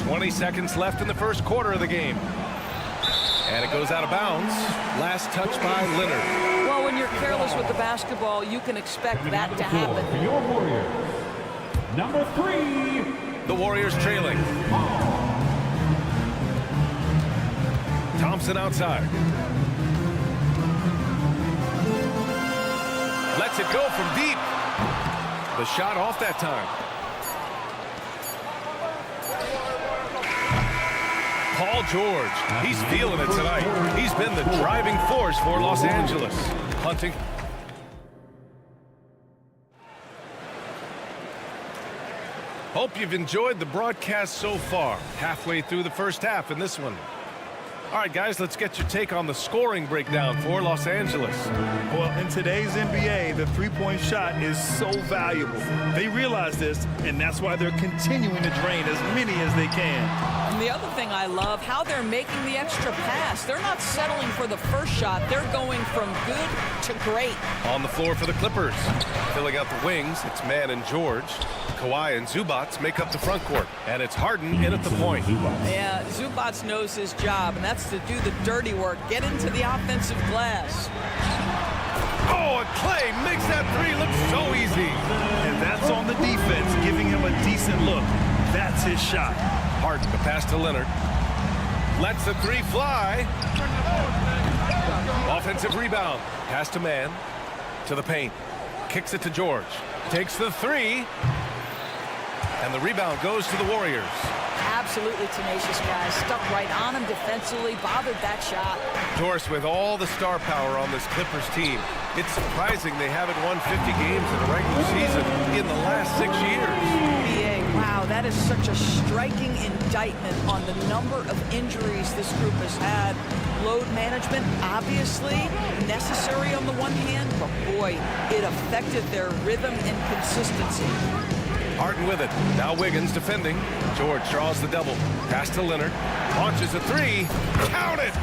20 seconds left in the first quarter of the game. And it goes out of bounds. Last touch by Leonard. Well, when you're careless with the basketball, you can expect that to happen. For your Warriors, number 3. The Warriors trailing. Thompson outside. Lets it go from deep. The shot off that time. Paul George, he's feeling it tonight. He's been the driving force for Los Angeles. Hunting. Hope you've enjoyed the broadcast so far. Halfway through the first half in this one. All right, guys, let's get your take on the scoring breakdown for Los Angeles. Well, in today's NBA, the three-point shot is so valuable. They realize this, and that's why they're continuing to drain as many as they can. And the other thing I love, how they're making the extra pass. They're not settling for the first shot. They're going from good to great. On the floor for the Clippers. Filling out the wings, it's Mann and George. Kawhi and Zubats make up the front court. And it's Harden in at the point. Yeah, Zubats knows his job, and that's to do the dirty work. Get into the offensive glass. Oh, and Clay makes that three look so easy. And that's on the defense, giving him a decent look. That's his shot. Harden, the pass to Leonard. Lets the three fly. Offensive rebound. Pass to Mann. To the paint. Kicks it to George. Takes the three. And the rebound goes to the Warriors. Absolutely tenacious guys. Stuck right on him defensively. Bothered that shot. Doris, with all the star power on this Clippers team, it's surprising they haven't won 50 games in a regular season in the last 6 years. Wow, that is such a striking indictment on the number of injuries this group has had. Load management, obviously, necessary on the one hand, but boy, it affected their rhythm and consistency. Harden with it. Now Wiggins defending. George draws the double. Pass to Leonard. Launches a three. Count it!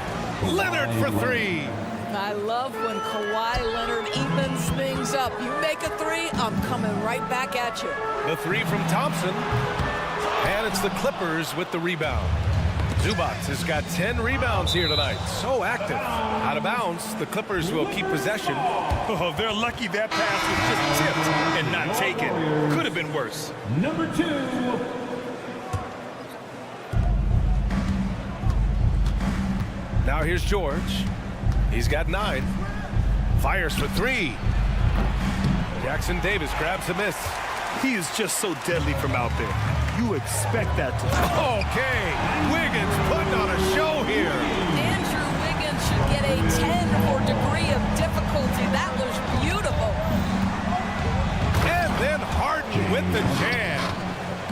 Leonard for three. I love when Kawhi Leonard evens things up. You make a three, I'm coming right back at you. The three from Thompson. And it's the Clippers with the rebound. Zubats has got 10 rebounds here tonight. So active. Out of bounds, the Clippers will keep possession. Oh, they're lucky that pass was just tipped and not taken. Could have been worse. Number 2. Now here's George. He's got 9. Fires for 3. Jackson Davis grabs a miss. He is just so deadly from out there. You expect that to. Okay, Wiggins putting on a show here. Andrew Wiggins should get a 10 for degree of difficulty. That was beautiful. And then Harden with the jam.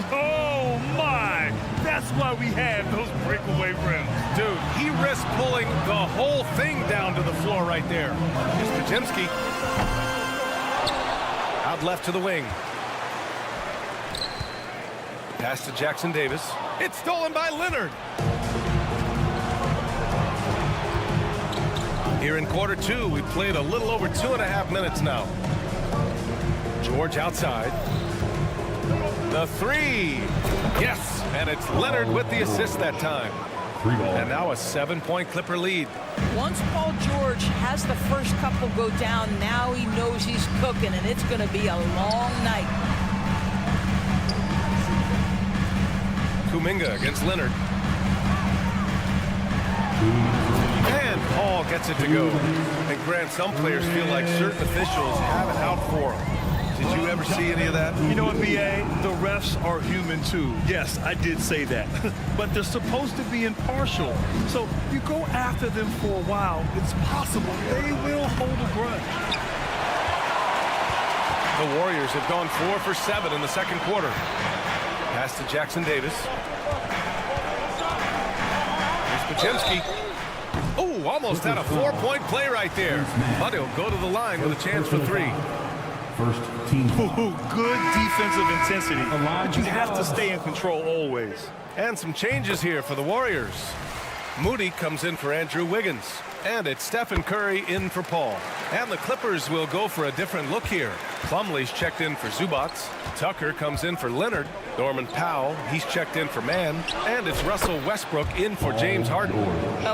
Oh, my. That's why we have those breakaway rims. Dude, he risked pulling the whole thing down to the floor right there. Here's Podziemski. Out left to the wing. Pass to Jackson Davis. It's stolen by Leonard. Here in quarter 2, we played a little over 2.5 minutes now. George outside. The three. Yes, and it's Leonard with the assist that time. And now a 7-point Clipper lead. Once Paul George has the first couple go down, now he knows he's cooking, and it's going to be a long night. Kuminga against Leonard. And Paul gets it to go. And Grant, some players feel like certain officials have it out for them. Did you ever see any of that? You know what, B.A.? The refs are human, too. Yes, I did say that. But they're supposed to be impartial. So you go after them for a while, it's possible they will hold a grudge. The Warriors have gone 4 for 7 in the second quarter. Pass to Jackson Davis. Pajemski. Oh, almost had a 4-point play right there. But he'll go to the line with a chance for 3. First team. Good defensive intensity, but you have to stay in control always. And some changes here for the Warriors. Moody comes in for Andrew Wiggins. And it's Stephen Curry in for Paul. And the Clippers will go for a different look here. Plumlee's checked in for Zubac. Tucker comes in for Leonard. Norman Powell, he's checked in for Mann. And it's Russell Westbrook in for James Harden.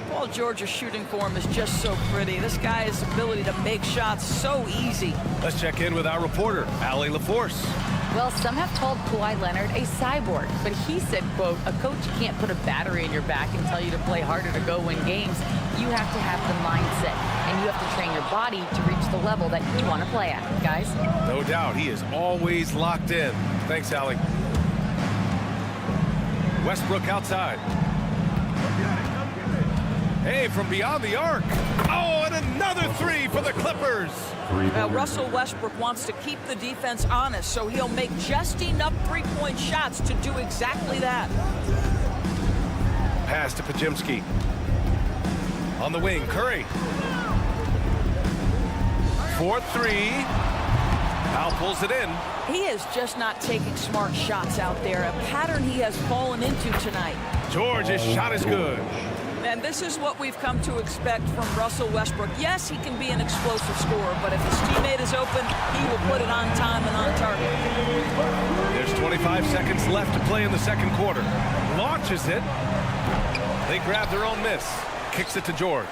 Paul George's shooting form is just so pretty. This guy's ability to make shots so easy. Let's check in with our reporter, Allie LaForce. Well, some have called Kawhi Leonard a cyborg, but he said, quote, a coach can't put a battery in your back and tell you to play harder to go win games. You have to have the mindset, and you have to train your body to reach the level that you want to play at, guys. No doubt, he is always locked in. Thanks, Allie. Westbrook outside. Hey, from beyond the arc. Oh, and another 3 for the Clippers. Now, Russell Westbrook wants to keep the defense honest, so he'll make just enough three-point shots to do exactly that. Pass to Pajemski. On the wing, Curry. 4-3. Powell pulls it in. He is just not taking smart shots out there, a pattern he has fallen into tonight. George's shot is good. And this is what we've come to expect from Russell Westbrook. Yes, he can be an explosive scorer, but if his teammate is open, he will put it on time and on target. There's 25 seconds left to play in the second quarter. Launches it. They grab their own miss. Kicks it to George.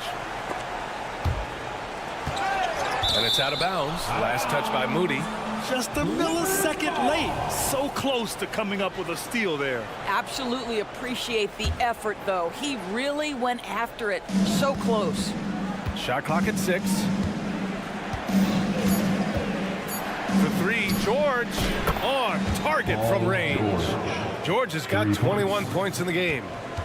And it's out of bounds. Last touch by Moody. Just a millisecond late. So close to coming up with a steal there. Absolutely appreciate the effort, though. He really went after it. So close. Shot clock at 6. For 3, George on target from range. George has got 21 points in the game.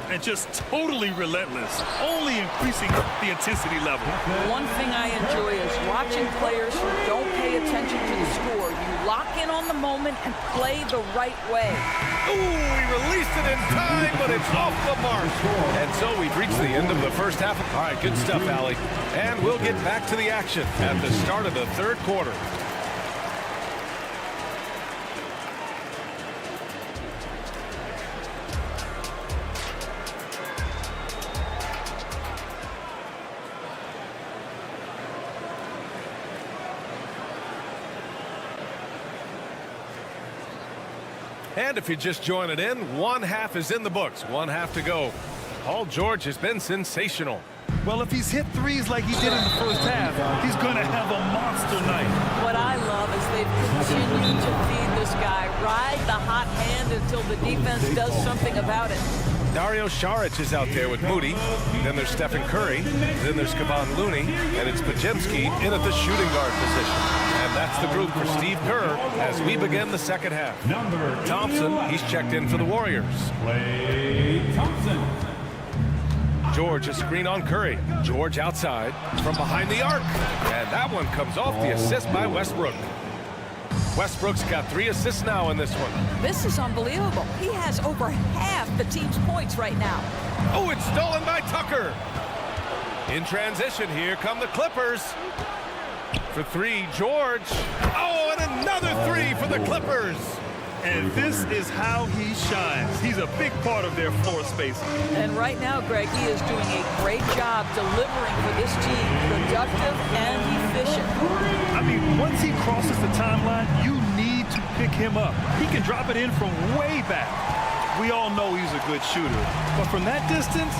And just totally relentless, only increasing the intensity level. One thing I enjoy is watching players who don't pay attention to the score. You lock in on the moment and play the right way. Ooh, he released it in time, but it's off the mark. And so we've reached the end of the first half. All right, good stuff, Allie. And we'll get back to the action at the start of the third quarter. And if you're just joining in, one half is in the books. One half to go. Paul George has been sensational. Well, if he's hit threes like he did in the first half, he's going to have a monster night. What I love is they've continued to feed this guy. Ride the hot hand until the defense does something about it. Dario Saric is out there with Moody. Then there's Stephen Curry. Then there's Kevon Looney. And it's Pajemski in at the shooting guard position. And that's the group for Steve Kerr as we begin the second half. Thompson, he's checked in for the Warriors. Klay Thompson. George, a screen on Curry. George outside from behind the arc. And that one comes off the assist by Westbrook. Westbrook's got 3 assists now in this one. This is unbelievable. He has over half the team's points right now. Oh, it's stolen by Tucker. In transition, here come the Clippers. For 3, George. Oh, and another 3 for the Clippers. And this is how he shines. He's a big part of their floor space. And right now, Greg, he is doing a great job delivering for this team. Productive and efficient. I mean, once he crosses the timeline, you need to pick him up. He can drop it in from way back. We all know he's a good shooter. But from that distance,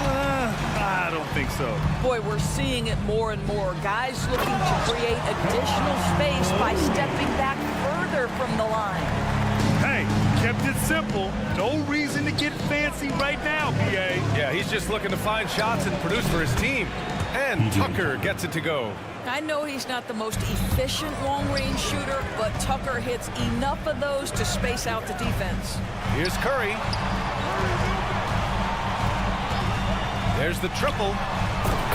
I don't think so. Boy, we're seeing it more and more. Guys looking to create additional space by stepping back further from the line. Hey, kept it simple. No reason to get fancy right now, PA. Yeah, he's just looking to find shots and produce for his team. And Tucker gets it to go. I know he's not the most efficient long-range shooter, but Tucker hits enough of those to space out the defense. Here's Curry. There's the triple.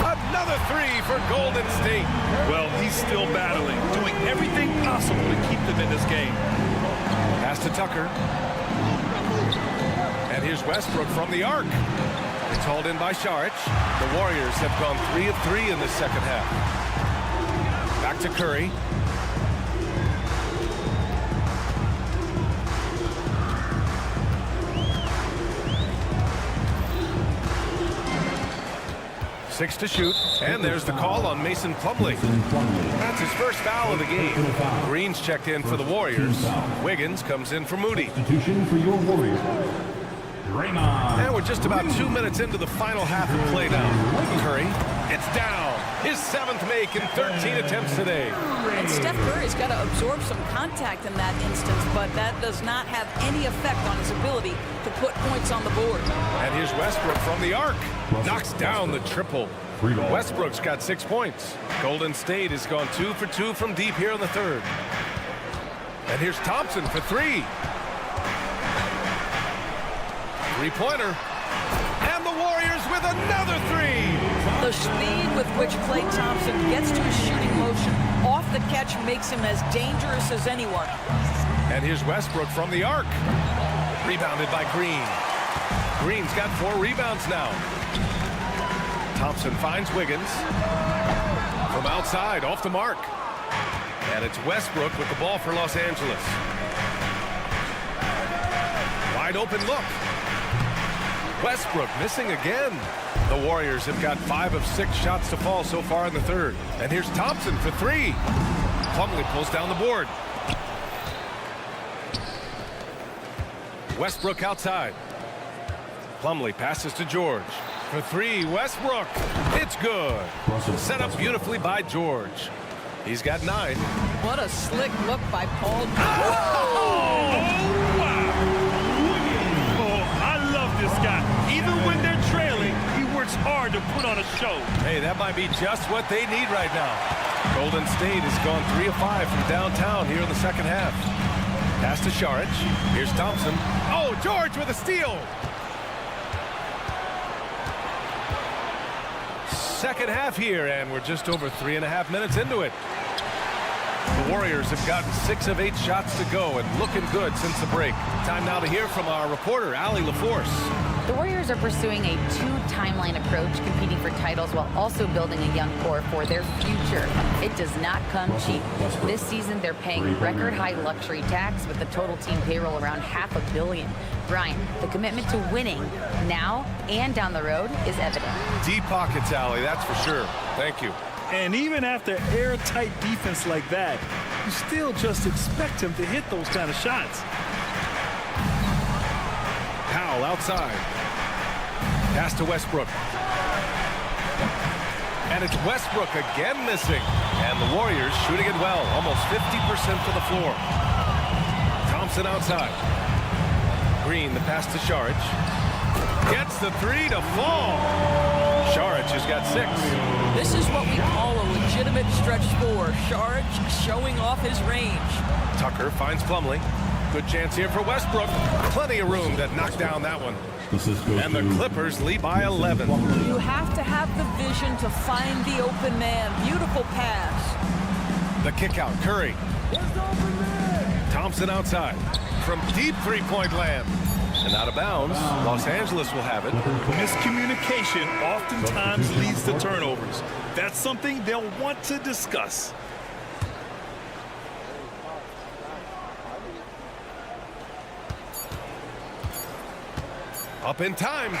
Another 3 for Golden State. Well, he's still battling, doing everything possible to keep them in this game. Pass to Tucker. And here's Westbrook from the arc. It's hauled in by Saric. The Warriors have gone 3 of 3 in the second half. Back to Curry. Six to shoot, and there's the call on Mason Plumlee. That's his first foul of the game. Green's checked in for the Warriors. Wiggins comes in for Moody. Substitution for your Warriors. And we're just about 2 minutes into the final half of play now. Curry, it's down. His 7th make in 13 attempts today. And Steph Curry's got to absorb some contact in that instance, but that does not have any effect on his ability to put points on the board. And here's Westbrook from the arc. Knocks down the triple. Westbrook's got 6 points. Golden State has gone 2 for 2 from deep here in the third. And here's Thompson for 3. Three-pointer. And the Warriors with another 3. The speed with which Klay Thompson gets to his shooting motion off the catch makes him as dangerous as anyone. And here's Westbrook from the arc. Rebounded by Green. Green's got 4 rebounds now. Thompson finds Wiggins. From outside, off the mark. And it's Westbrook with the ball for Los Angeles. Wide open look. Westbrook missing again. The Warriors have got 5 of 6 shots to fall so far in the third. And here's Thompson for 3. Plumlee pulls down the board. Westbrook outside. Plumlee passes to George. For 3, Westbrook. It's good. Set up beautifully by George. He's got 9. What a slick look by Paul. This guy, even when they're trailing, he works hard to put on a show. Hey, that might be just what they need right now. Golden State has gone 3 of 5 from downtown here in the second half. Pass to Saric. Here's Thompson. Oh, George with a steal. Second half here, and we're just over 3.5 minutes into it. The Warriors have gotten 6 of 8 shots to go and looking good since the break. Time now to hear from our reporter, Allie LaForce. The Warriors are pursuing a 2-timeline approach, competing for titles while also building a young core for their future. It does not come cheap. This season, they're paying record-high luxury tax with the total team payroll around $500 million. Brian, the commitment to winning now and down the road is evident. Deep pockets, Allie, that's for sure. Thank you. And even after airtight defense like that, you still just expect him to hit those kind of shots. Powell outside. Pass to Westbrook. And it's Westbrook again missing. And the Warriors shooting it well, almost 50% for the floor. Thompson outside. Green, the pass to Saric. Gets the 3 to fall. Saric has got 6. This is what we call a legitimate stretch 4. Saric showing off his range. Tucker finds Plumlee. Good chance here for Westbrook. Plenty of room to knock down that one. And the Clippers lead by 11. You have to have the vision to find the open man. Beautiful pass. The kick out, Curry. Thompson outside. From deep three-point land. And out of bounds, Los Angeles will have it. Miscommunication oftentimes leads to turnovers. That's something they'll want to discuss. Up in time.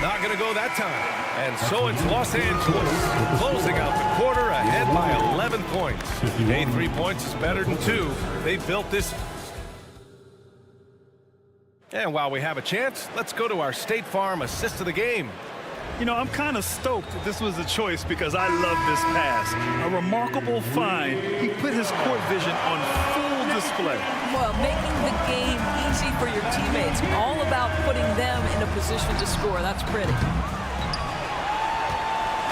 Not going to go that time. And so it's Los Angeles closing out the quarter ahead by 11 points. Hey, 3 points is better than 2. They built this. And while we have a chance, let's go to our State Farm assist of the game. You know, I'm kind of stoked that this was a choice because I love this pass. A remarkable find. He put his court vision on full display. Well, making the game easy for your teammates. All about putting them in a position to score. That's pretty.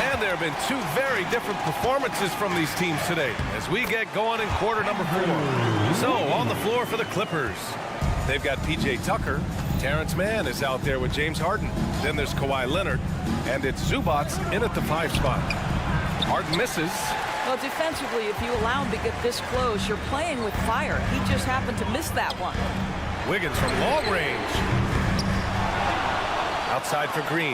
And there have been 2 very different performances from these teams today as we get going in quarter number 4. So, on the floor for the Clippers. They've got P.J. Tucker. Terrence Mann is out there with James Harden. Then there's Kawhi Leonard. And it's Zubac in at the 5 spot. Harden misses. Well, defensively, if you allow him to get this close, you're playing with fire. He just happened to miss that one. Wiggins from long range. Outside for Green.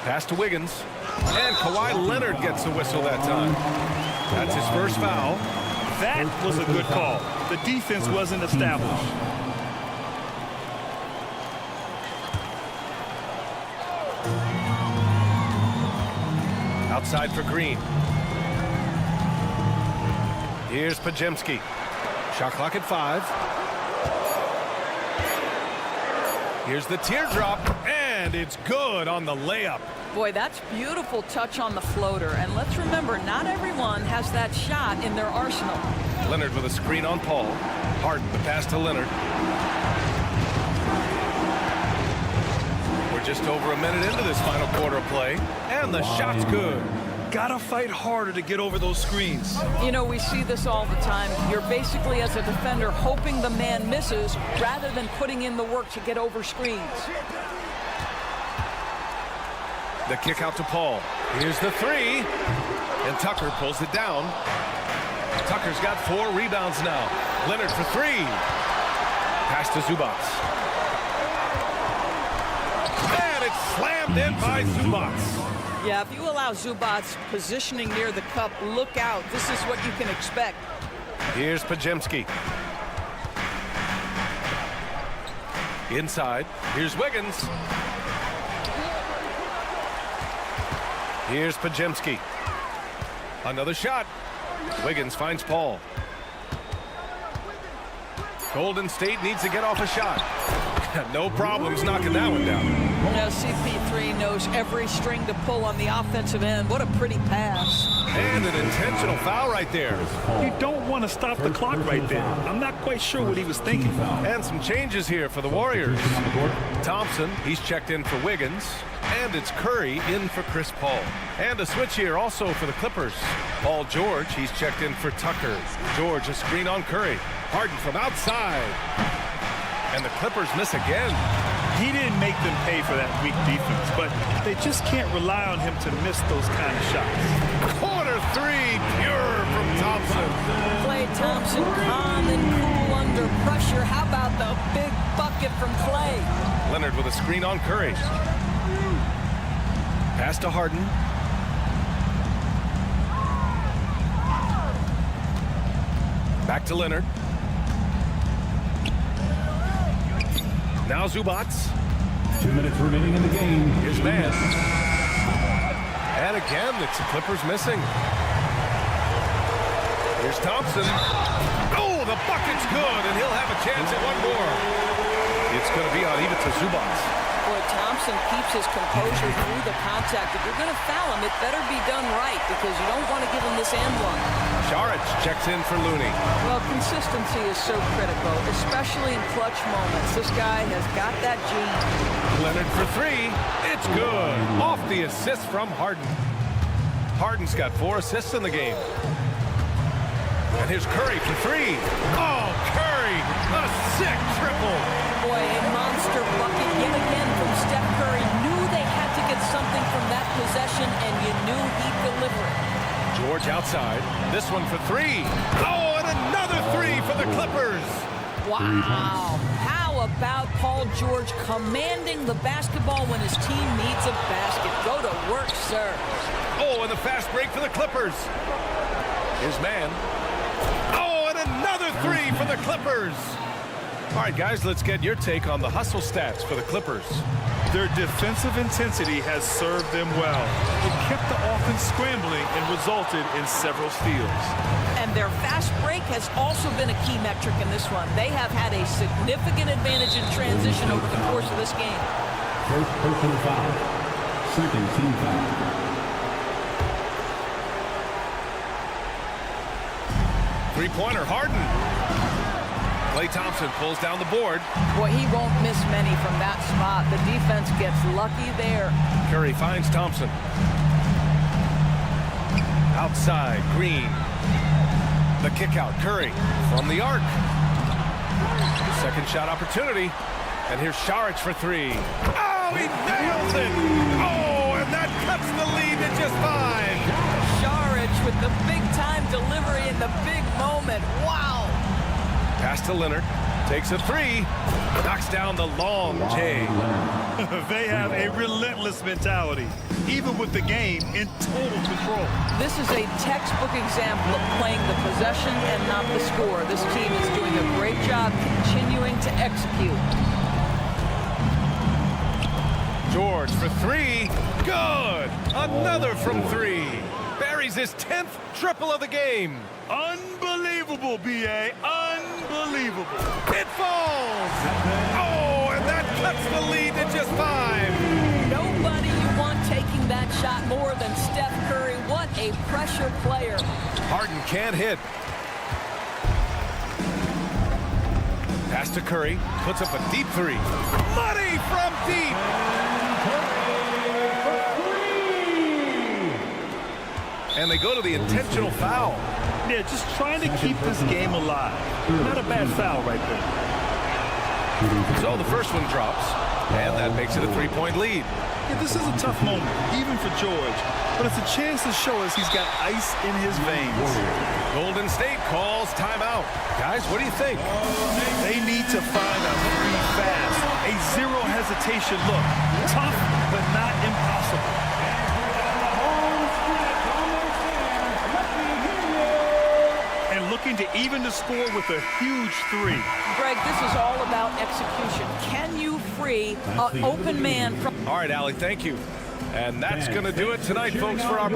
Pass to Wiggins. And Kawhi Leonard gets the whistle that time. That's his first foul. That was a good call. The defense wasn't established. Outside for Green. Here's Pajemski. Shot clock at 5. Here's the teardrop, and it's good on the layup. Boy, that's beautiful touch on the floater. And let's remember, not everyone has that shot in their arsenal. Leonard with a screen on Paul. Harden, the pass to Leonard. We're just over a minute into this final quarter of play, and the shot's good. Gotta fight harder to get over those screens. You know, we see this all the time. You're basically, as a defender, hoping the man misses rather than putting in the work to get over screens. The kick out to Paul. Here's the 3. And Tucker pulls it down. Tucker's got 4 rebounds now. Leonard for 3. Pass to Zubats. And it's slammed in by Zubats. Yeah, if you allow Zubats positioning near the cup, look out. This is what you can expect. Here's Pajemski. Inside. Here's Wiggins. Here's Pajemski. Another shot. Wiggins finds Paul. Golden State needs to get off a shot. No problems knocking that one down. Now CP3 knows every string to pull on the offensive end. What a pretty pass. And an intentional foul right there. You don't want to stop the clock right there. I'm not quite sure what he was thinking. And some changes here for the Warriors. Thompson, he's checked in for Wiggins. And it's Curry in for Chris Paul. And a switch here also for the Clippers. Paul George, he's checked in for Tucker. George, a screen on Curry. Harden from outside. And the Clippers miss again. He didn't make them pay for that weak defense, but they just can't rely on him to miss those kind of shots. Corner 3, pure from Thompson. Klay Thompson, calm and cool under pressure. How about the big bucket from Klay? Leonard with a screen on Curry. Pass to Harden. Back to Leonard. Now Zubats. 2 minutes remaining in the game. Here's man. And again, it's the Clippers missing. Here's Thompson. Oh, the bucket's good, and he'll have a chance at one more. It's going to be on even to Zubats. Boy, Thompson keeps his composure through the contact. If you're going to foul him, it better be done right because you don't want to give him this and one. Saric checks in for Looney. Well, consistency is so critical, especially in clutch moments. This guy has got that gene. Leonard for 3. It's good. Off the assist from Harden. Harden's got 4 assists in the game. And here's Curry for 3. Oh, Curry, a sick triple. Boy, a monster bucket yet again from Steph Curry. Knew they had to get something from that possession, and you knew he'd deliver it. George outside. This one for 3. Oh, and another 3 for the Clippers. Wow. How about Paul George commanding the basketball when his team needs a basket? Go to work, sir. Oh, and the fast break for the Clippers. Here's man. Oh, and another 3 for the Clippers. All right, guys, let's get your take on the hustle stats for the Clippers. Their defensive intensity has served them well. It kept the offense scrambling and resulted in several steals. And their fast break has also been a key metric in this one. They have had a significant advantage in transition over the course of this game. First personal foul. Second team foul. Three-pointer, Harden. Klay Thompson pulls down the board. Boy, he won't miss many from that spot. The defense gets lucky there. Curry finds Thompson. Outside, Green. The kick out, Curry from the arc. Second shot opportunity. And here's Saric for 3. Oh, he nails it! Oh, and that cuts the lead to just 5. Saric with the big-time delivery in the big moment. Wow! Pass to Leonard. Takes a three. Knocks down the long J. They have a relentless mentality, even with the game in total control. This is a textbook example of playing the possession and not the score. This team is doing a great job continuing to execute. George for three. Good. Another from three. Buries his 10th triple of the game. Unbelievable, B.A. Unbelievable. It falls. Oh, and that cuts the lead to just 5. Nobody you want taking that shot more than Steph Curry. What a pressure player. Harden can't hit. Pass to Curry. Puts up a deep three. Money from deep. And they go to the intentional foul. Yeah, just trying to keep this game alive. Not a bad foul right there. So the first one drops, and that makes it a 3-point lead. Yeah, this is a tough moment, even for George. But it's a chance to show us he's got ice in his veins. Golden State calls timeout. Guys, what do you think? They need to find a three fast. A zero hesitation look. Tough, but not impossible. Looking to even the score with a huge three. Greg, this is all about execution. Can you free an open man from... All right, Allie, thank you. And that's going to do it tonight, folks, for our...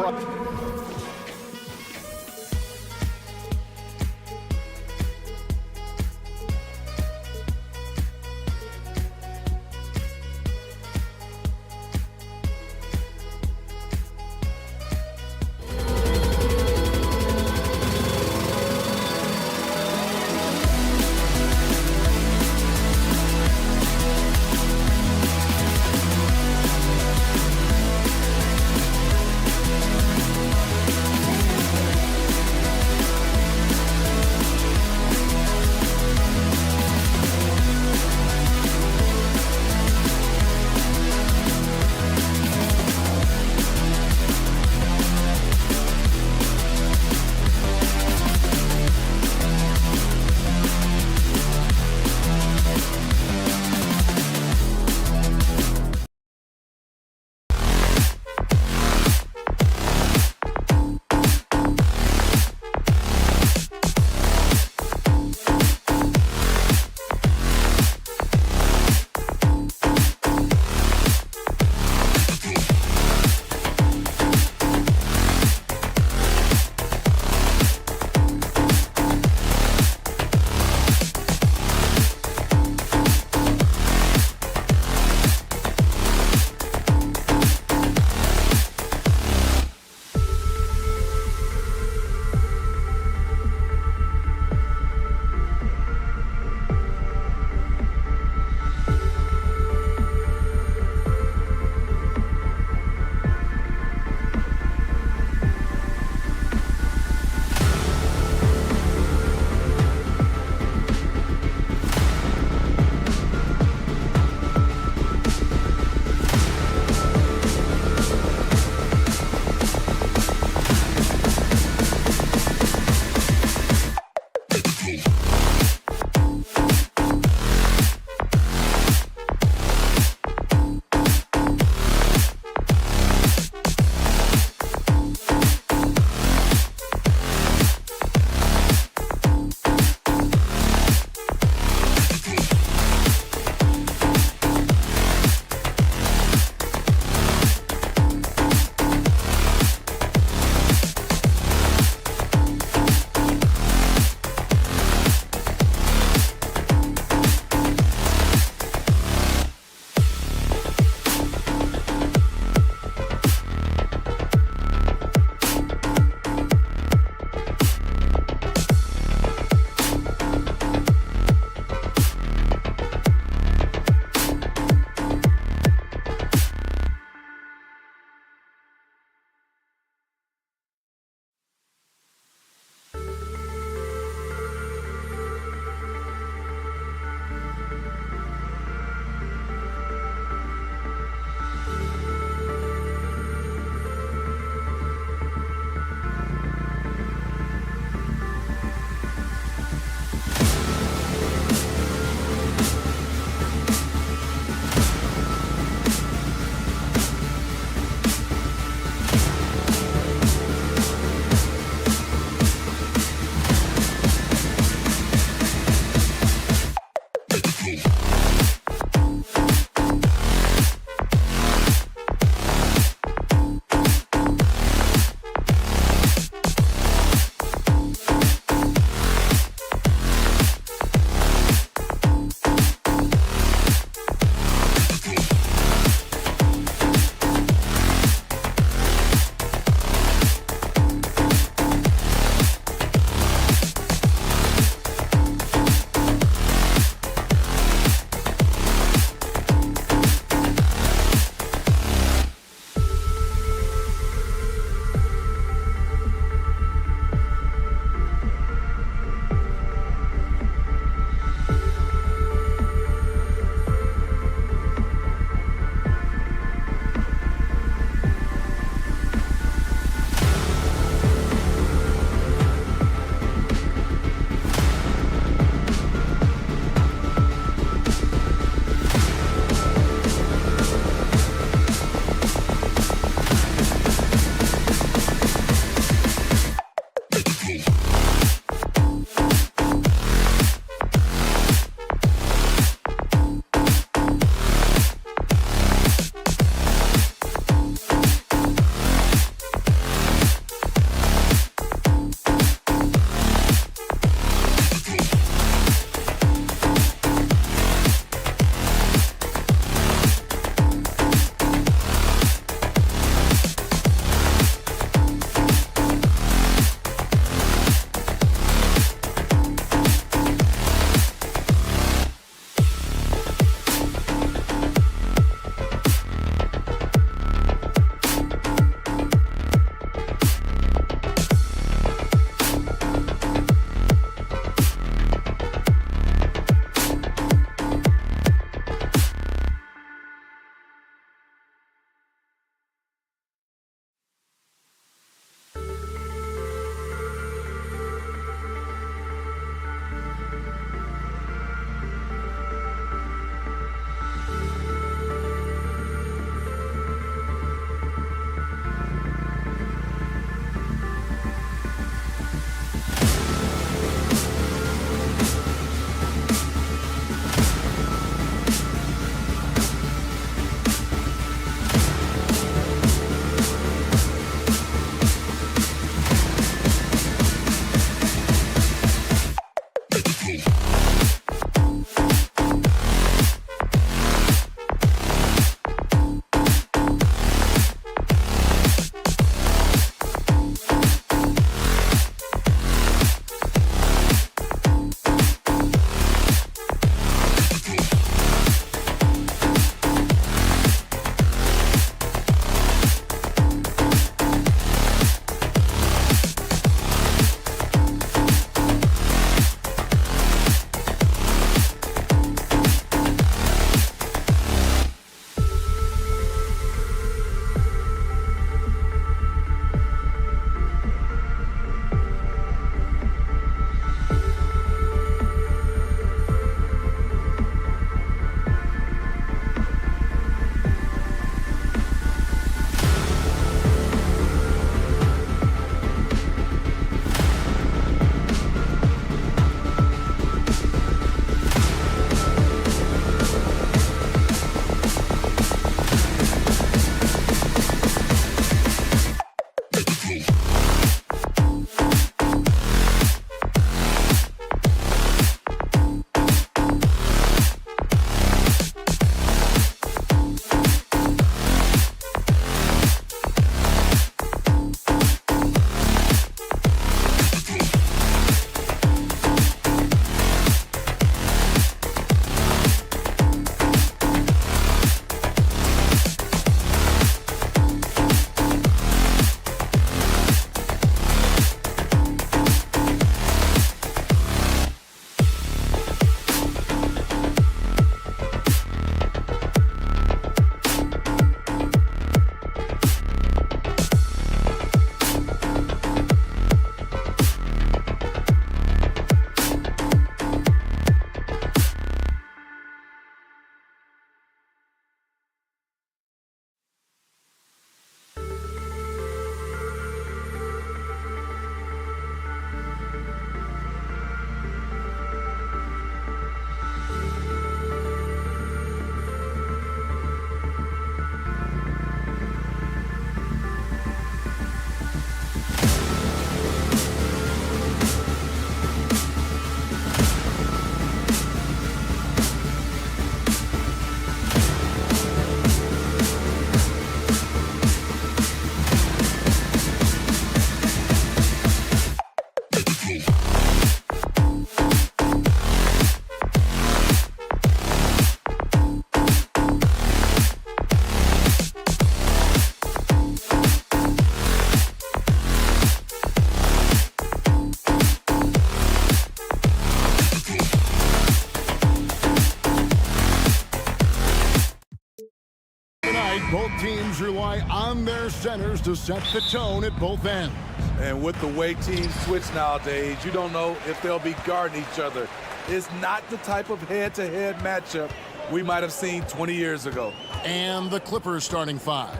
Both teams rely on their centers to set the tone at both ends. And with the way teams switch nowadays, you don't know if they'll be guarding each other. It's not the type of head-to-head matchup we might have seen 20 years ago. And the Clippers starting five.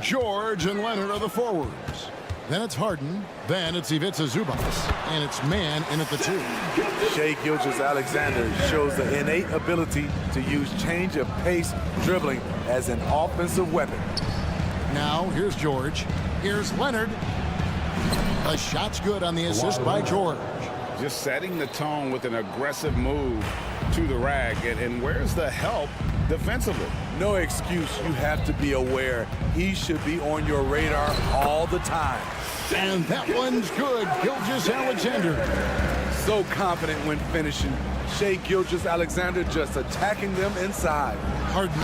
George and Leonard are the forwards. Then it's Harden. Then it's Ivica Zubac. And it's man in at the 2. Shai Gilgeous-Alexander shows the innate ability to use change of pace dribbling as an offensive weapon. Now here's George. Here's Leonard. The shot's good on the assist by George. Just setting the tone with an aggressive move to the rack. And where's the help defensively? No excuse. You have to be aware. He should be on your radar all the time. And that one's good. Gilgeous-Alexander. So confident when finishing. Shai Gilgeous-Alexander just attacking them inside. Harden.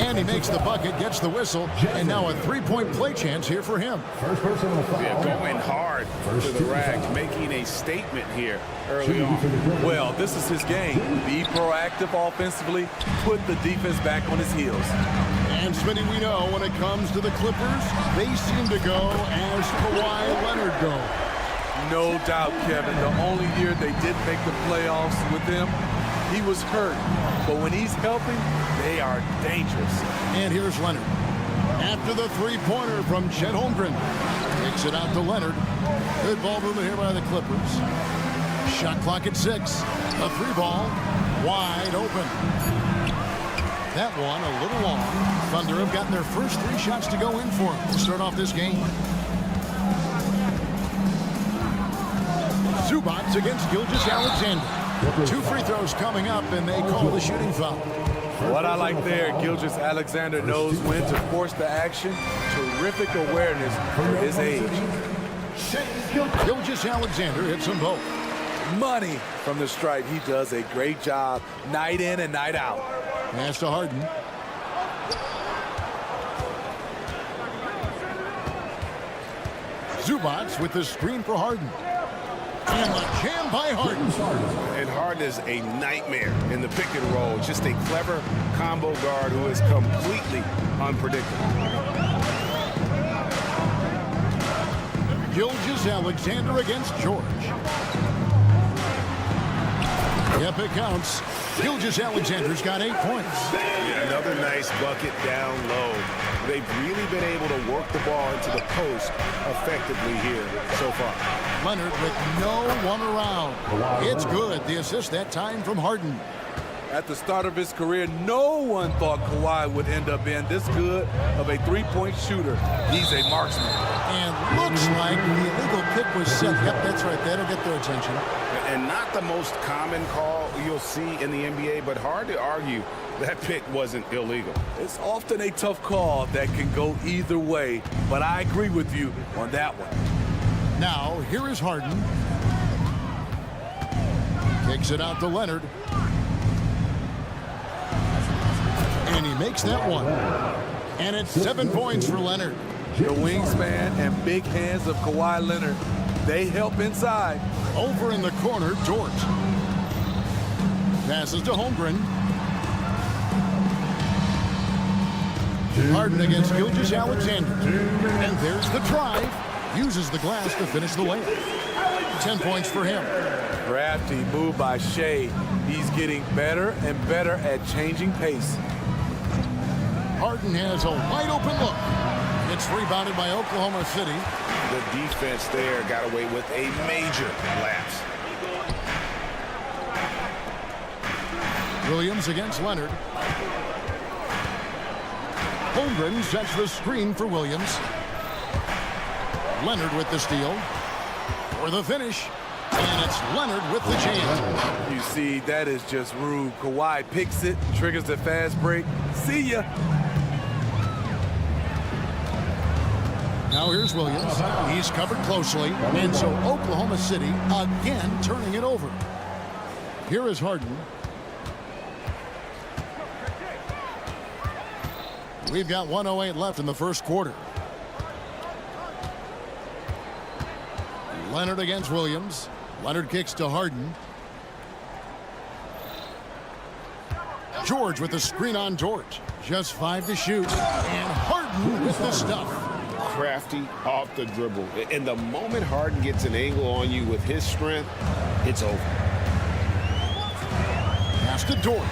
And he makes the bucket, gets the whistle, and now a three-point play chance here for him. Yeah, going hard to the rack, making a statement here early on. Well, this is his game. Be proactive offensively, put the defense back on his heels. And Smitty, we know when it comes to the Clippers, they seem to go as Kawhi Leonard goes. No doubt, Kevin. The only year they didn't make the playoffs with him, he was hurt. But when he's helping, they are dangerous. And here's Leonard. After the three-pointer from Chet Holmgren. Takes it out to Leonard. Good ball movement here by the Clippers. Shot clock at 6. A three ball. Wide open. That one a little long. Thunder have gotten their first 3 shots to go in for them to start off this game. Zubac against Gilgeous-Alexander. 2 free throws coming up, and they call the shooting foul. What I like there, Gilgeous-Alexander knows when to force the action. Terrific awareness for his age. Gilgeous-Alexander hits them both. Money from the stripe. He does a great job night in and night out. Pass to Harden. Zubac with the screen for Harden. And the jam by Harden. And Harden is a nightmare in the pick and roll. Just a clever combo guard who is completely unpredictable. Gilgeous-Alexander against George. Yep, it counts. Gilgeous-Alexander's got 8 points. Yeah, another nice bucket down low. They've really been able to work the ball into the post effectively here so far. Leonard with no one around. It's good. The assist that time from Harden. At the start of his career, no one thought Kawhi would end up being this good of a three-point shooter. He's a marksman. And looks like the illegal kick was set. Yep, that's right. That'll get their attention. And not the most common call you'll see in the NBA, but hard to argue that pick wasn't illegal. It's often a tough call that can go either way, but I agree with you on that one. Now, here is Harden. Kicks it out to Leonard. And he makes that one. And it's 7 points for Leonard. The wingspan and big hands of Kawhi Leonard, they help inside. Over in the corner, George. Passes to Holmgren. Harden against Gilgeous-Alexander. And there's the drive. Uses the glass to finish the layup. 10 points for him. Crafty move by Shai. He's getting better and better at changing pace. Harden has a wide open look. It's rebounded by Oklahoma City. The defense there got away with a major lapse. Williams against Leonard. Holmgren sets the screen for Williams. Leonard with the steal. For the finish. And it's Leonard with the chance. You see, that is just rude. Kawhi picks it, triggers the fast break. See ya. Now here's Williams. He's covered closely. And so Oklahoma City again turning it over. Here is Harden. We've got 1:08 left in the first quarter. Leonard against Williams. Leonard kicks to Harden. George with the screen on George. Just 5 to shoot. And Harden with the stuff. Crafty off the dribble. And the moment Harden gets an angle on you with his strength, it's over. Pass to George.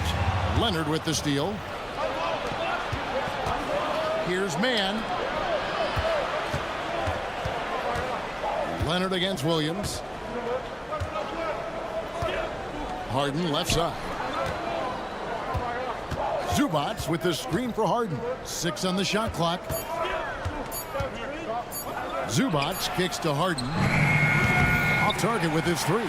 Leonard with the steal. Here's Mann. Leonard against Williams. Harden left side. Zubac with the screen for Harden. 6 on the shot clock. Zubac kicks to Harden. Off target with his 3.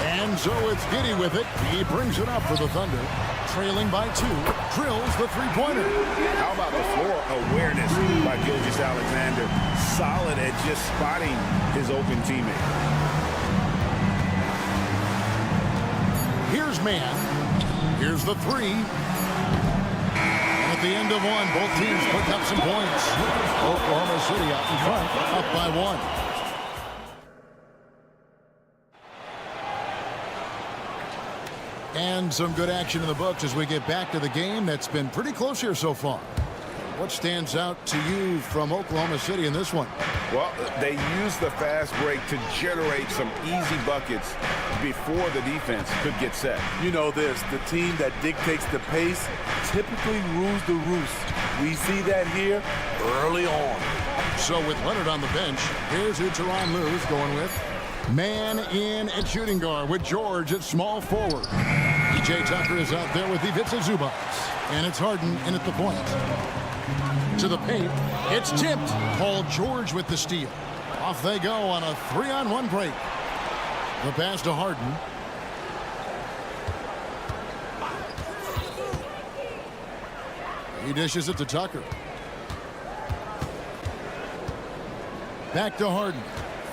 And so it's Giddey with it. He brings it up for the Thunder. Trailing by 2. Drills the three-pointer. How about the floor awareness by Gilgeous-Alexander? Solid at just spotting his open teammate. Here's man. Here's the 3. At the end of one, both teams putting up some points. Oklahoma City out in front, up by 1. And some good action in the books as we get back to the game that's been pretty close here so far. What stands out to you from Oklahoma City in this one? Well, they used the fast break to generate some easy buckets before the defense could get set. You know this, the team that dictates the pace typically rules the roost. We see that here early on. So with Leonard on the bench, here's who Tyronn Lue is going with. Man in at shooting guard with George at small forward. PJ Tucker is out there with Ivica Zubac. And it's Harden in at the point. To the paint. It's tipped. Paul George with the steal. Off they go on a 3-on-1 break. The pass to Harden. He dishes it to Tucker. Back to Harden.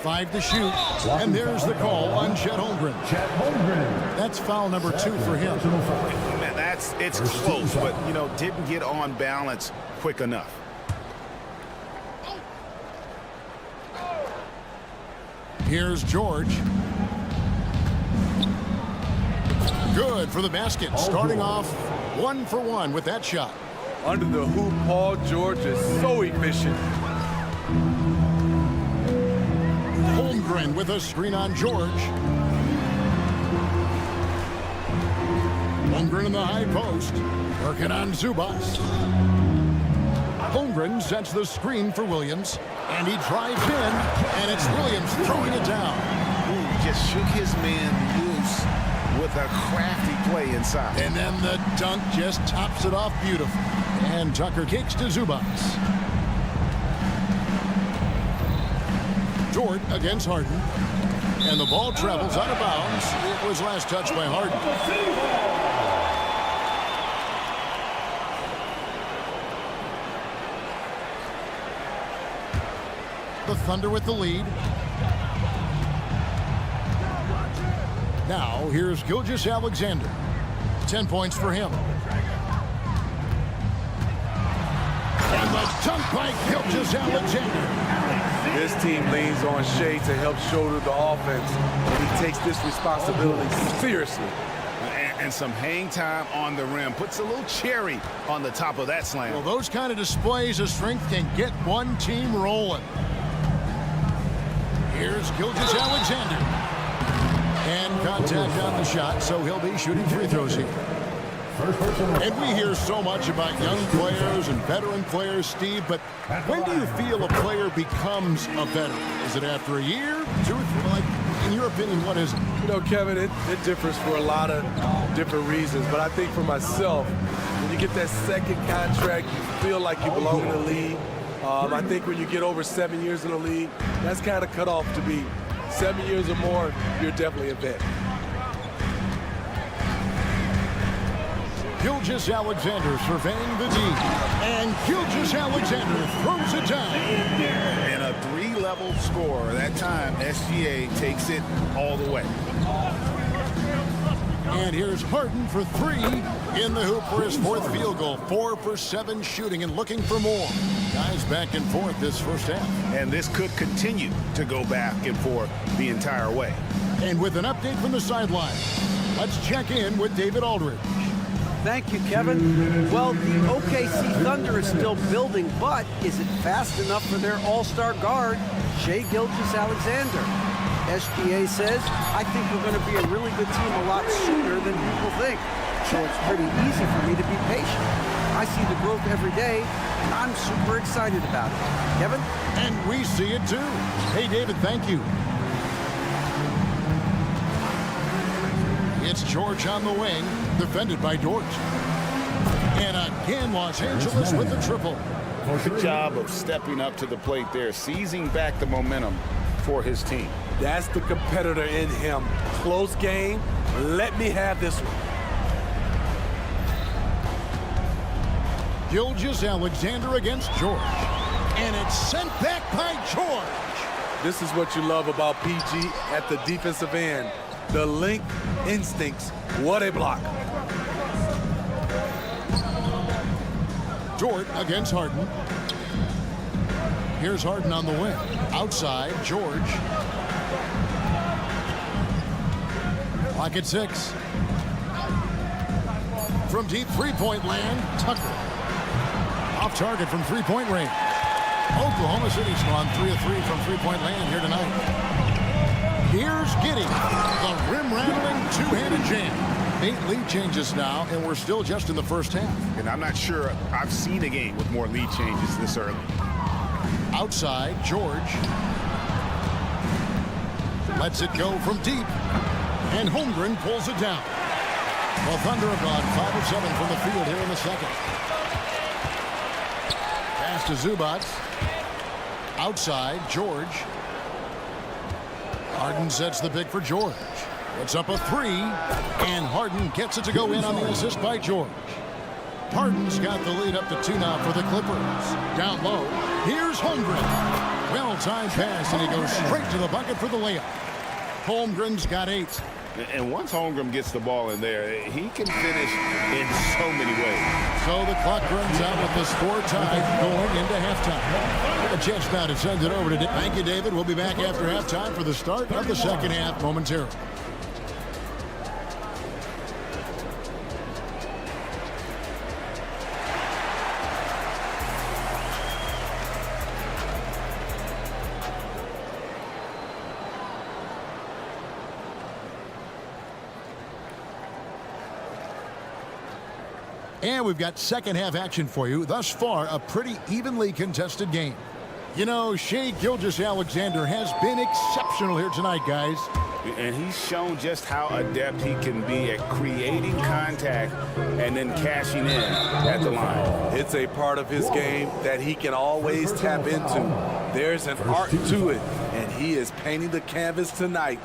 5 to shoot. And there's the call on Chet Holmgren. That's foul number 2 for him. Man, it's close, but, you know, didn't get on balance quick enough. Here's George. Good for the basket. Starting off 1 for 1 with that shot. Under the hoop, Paul George is so efficient. Holmgren with a screen on George. Holmgren in the high post. Working on Zubac. Holmgren sets the screen for Williams. And he drives in. And it's Williams throwing it down. Ooh, just shook his man loose with a crafty play inside. And then the dunk just tops it off beautifully. And Tucker kicks to Zubac. George against Harden. And the ball travels out of bounds. It was last touched by Harden. The Thunder with the lead. Now, here's Gilgeous-Alexander. 10 points for him. And the dunk by Gilgeous-Alexander. This team leans on Shea to help shoulder the offense, and he takes this responsibility seriously. And some hang time on the rim. Puts a little cherry on the top of that slam. Well, those kind of displays of strength can get one team rolling. Here's Gilgeous-Alexander. And contact on the shot, so he'll be shooting free throws here. And we hear so much about young players and veteran players, Steve, but when do you feel a player becomes a veteran? Is it after a year, 2 or 3? Like, in your opinion, what is it? You know, Kevin, it differs for a lot of different reasons, but I think for myself, when you get that second contract, you feel like you belong in the league. I think when you get over 7 years in the league, that's kind of cut off to be 7 years or more, you're definitely a vet. Gilgeous-Alexander surveying the D. And Gilgeous-Alexander throws it down. And a 3-level score. That time, SGA takes it all the way. And here's Harden for 3 in the hoop for his 4th field goal. 4 for 7 shooting and looking for more. Guys back and forth this first half. And this could continue to go back and forth the entire way. And with an update from the sideline, let's check in with David Aldridge. Thank you, Kevin. Well, the OKC Thunder is still building, but is it fast enough for their all-star guard, Shai Gilgeous-Alexander? SGA says, I think we're going to be a really good team a lot sooner than people think. So it's pretty easy for me to be patient. I see the growth every day, and I'm super excited about it. Kevin? And we see it too. Hey, David, thank you. It's George on the wing, defended by Dort. And again, Los Angeles with the triple. Good job of stepping up to the plate there, seizing back the momentum for his team. That's the competitor in him. Close game. Let me have this one. Gilgeous-Alexander against George. And it's sent back by George. This is what you love about PG at the defensive end. The link instincts. What a block. Dort against Harden. Here's Harden on the wing. Outside, George. Clock at 6. From deep three-point land, Tucker. Off target from three-point range. Oklahoma City's gone 3 of 3 from three-point land here tonight. Here's Giddey. The rim-rattling two-handed jam. 8 lead changes now, and we're still just in the first half. And I'm not sure I've seen a game with more lead changes this early. Outside, George. Lets it go from deep. And Holmgren pulls it down. The Thunder have gone 5 of 7 from the field here in the second. Pass to Zubac. Outside, George. Harden sets the pick for George. It's up a 3, and Harden gets it to go in on the assist by George. Harden's got the lead up to 2 now for the Clippers. Down low, here's Holmgren. Well-timed pass, and he goes straight to the bucket for the layup. Holmgren's got 8. And once Holmgren gets the ball in there, he can finish in so many ways. So the clock runs out with the score tied going into halftime. A chance now to send it over to David. Thank you, David. We'll be back after halftime for the start of the second half momentarily. And we've got second half action for you. Thus far, a pretty evenly contested game. You know, Shai Gilgeous-Alexander has been exceptional here tonight, guys. And he's shown just how adept he can be at creating contact and then cashing in at the line. It's a part of his game that he can always tap into. There's an art to it, and he is painting the canvas tonight.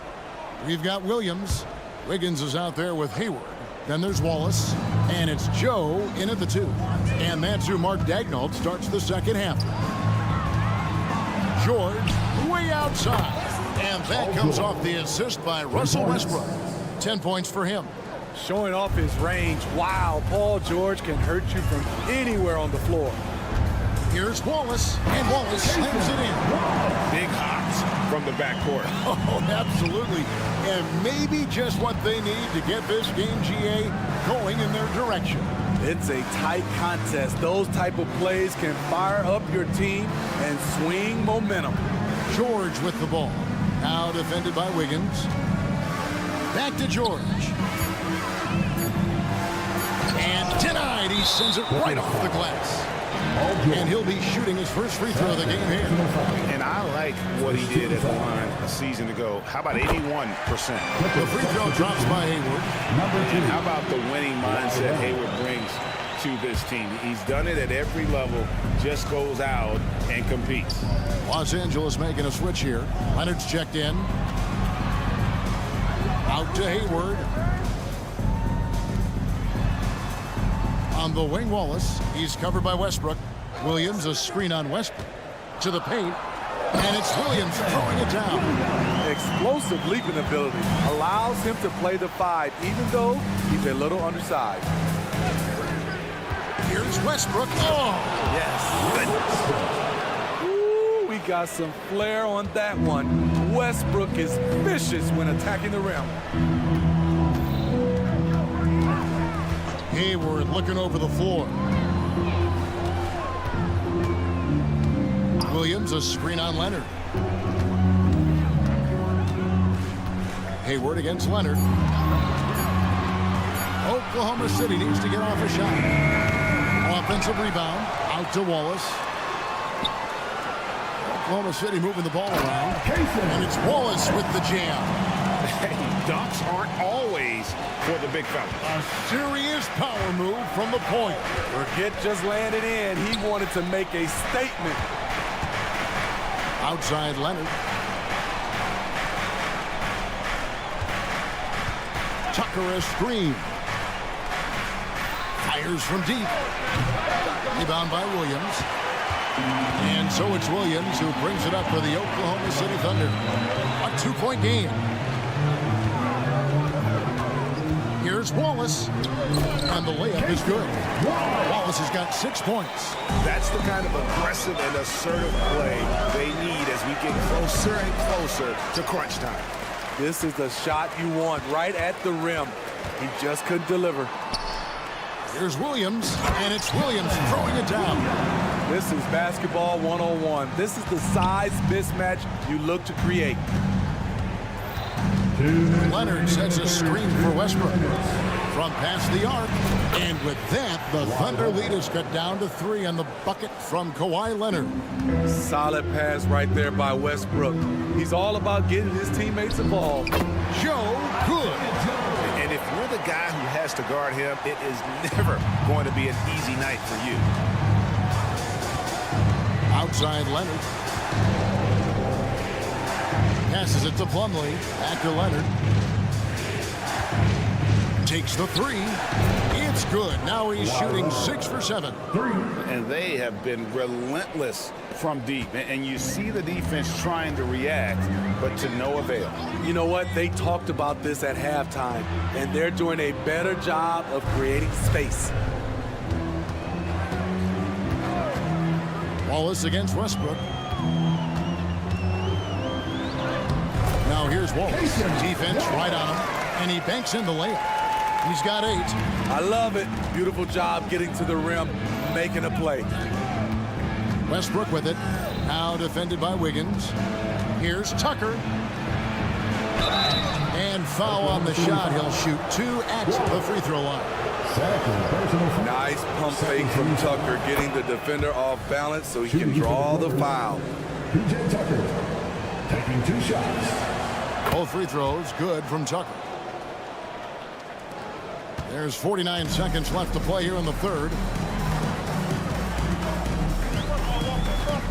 We've got Williams. Wiggins is out there with Hayward. Then there's Wallace, and it's Joe in at the 2. And that's who Mark Daigneault starts the second half. George way outside. And that comes off the assist by Russell Westbrook. 10 points for him. Showing off his range. Wow, Paul George can hurt you from anywhere on the floor. Here's Wallace, and Wallace slams it in. Big hops from the backcourt. Oh, absolutely. And maybe just what they need to get this game, GA, going in their direction. It's a tight contest. Those type of plays can fire up your team and swing momentum. George with the ball. Now defended by Wiggins. Back to George. And denied. He sends it right off the glass. And he'll be shooting his first free throw of the game here. And I like what he did at the line a season ago. How about 81%? The free throw drops by Hayward. And how about the winning mindset Hayward brings to this team? He's done it at every level, just goes out and competes. Los Angeles making a switch here. Leonard's checked in. Out to Hayward. On the wing, Wallace. He's covered by Westbrook. Williams, a screen on Westbrook. To the paint. And it's Williams throwing it down. Explosive leaping ability allows him to play the 5, even though he's a little undersized. Here's Westbrook. Oh! Yes. Ooh, we got some flair on that one. Westbrook is vicious when attacking the rim. Hayward looking over the floor. Williams, a screen on Leonard. Hayward against Leonard. Oklahoma City needs to get off a shot. Off Offensive rebound. Out to Wallace. Oklahoma City moving the ball around. And it's Wallace with the jam. Dunks aren't always for the big fella. A serious power move from the point. Forget just landed in. He wanted to make a statement. Outside Leonard. Tucker a screen. Fires from deep. Rebound by Williams. And so it's Williams who brings it up for the Oklahoma City Thunder. A 2-point game. Here's Wallace. And the layup is good. Wallace has got 6 points. That's the kind of aggressive and assertive play they need as we get closer and closer to crunch time. This is the shot you want right at the rim. He just couldn't deliver. Here's Williams, and it's Williams throwing it down. This is basketball 101. This is the size mismatch you look to create. Leonard sets a screen for Westbrook. From past the arc. And with that, the Thunder lead is cut down to 3 on the bucket from Kawhi Leonard. Solid pass right there by Westbrook. He's all about getting his teammates involved. Joe Good. And if you're the guy who has to guard him, it is never going to be an easy night for you. Outside Leonard. Passes it to Plumlee. Back to Leonard. Takes the 3. It's good. Now he's shooting 6 for 7. And they have been relentless from deep. And you see the defense trying to react, but to no avail. You know what? They talked about this at halftime, and they're doing a better job of creating space. Wallace against Westbrook. Now here's Wallace. Defense right on him, and he banks in the layup. He's got 8. I love it. Beautiful job getting to the rim, making a play. Westbrook with it. Now defended by Wiggins. Here's Tucker. And foul on the shot. He'll shoot 2 at the free throw line. Nice pump fake from Tucker, getting the defender off balance so he can draw the foul. PJ Tucker taking 2 shots. Both free throws good from Tucker. There's 49 seconds left to play here in the third.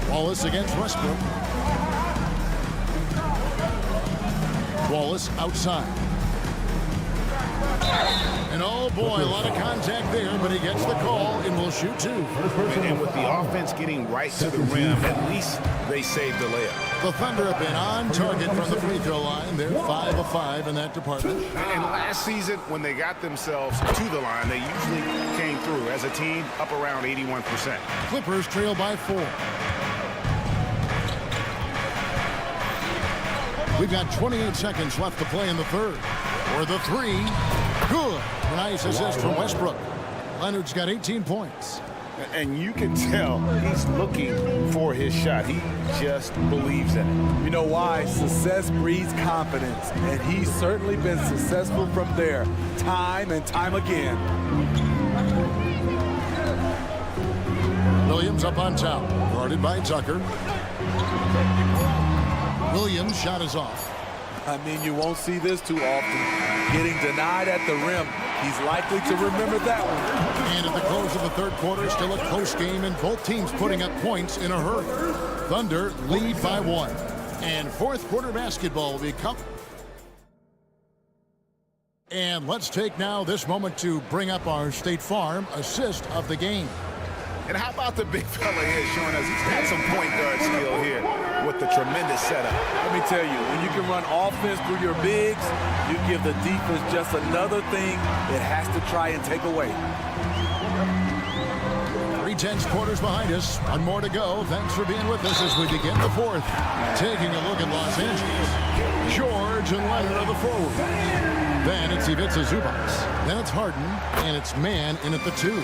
Wallace against Westbrook. Wallace outside. And oh boy, a lot of contact there, but he gets the call and will shoot 2. And with the offense getting right to the rim, at least they saved the layup. The Thunder have been on target from the free throw line. They're 5 of 5 in that department. And last season, when they got themselves to the line, they usually came through as a team up around 81%. Clippers trail by 4. We've got 28 seconds left to play in the third. For the 3, good. Nice assist from Westbrook. Leonard's got 18 points. And you can tell he's looking for his shot. He just believes in it. You know why? Success breeds confidence, and he's certainly been successful from there, time and time again. Williams up on top, guarded by Tucker. Williams' shot is off. I mean, you won't see this too often. Getting denied at the rim. He's likely to remember that one. And at the close of the third quarter, still a close game, and both teams putting up points in a hurry. Thunder lead by 1. And fourth quarter basketball will become. And let's take now this moment to bring up our State Farm assist of the game. And how about the big fella here showing us he's got some point guard skill here with the tremendous setup. Let me tell you, when you can run offense through your bigs, you give the defense just another thing it has to try and take away. 3/10 quarters behind us. 1 more to go. Thanks for being with us as we begin the fourth. Taking a look at Los Angeles. George and Leonard are the forward. Then it's Ivica Zubac. Then it's Harden, and it's Man in at the 2.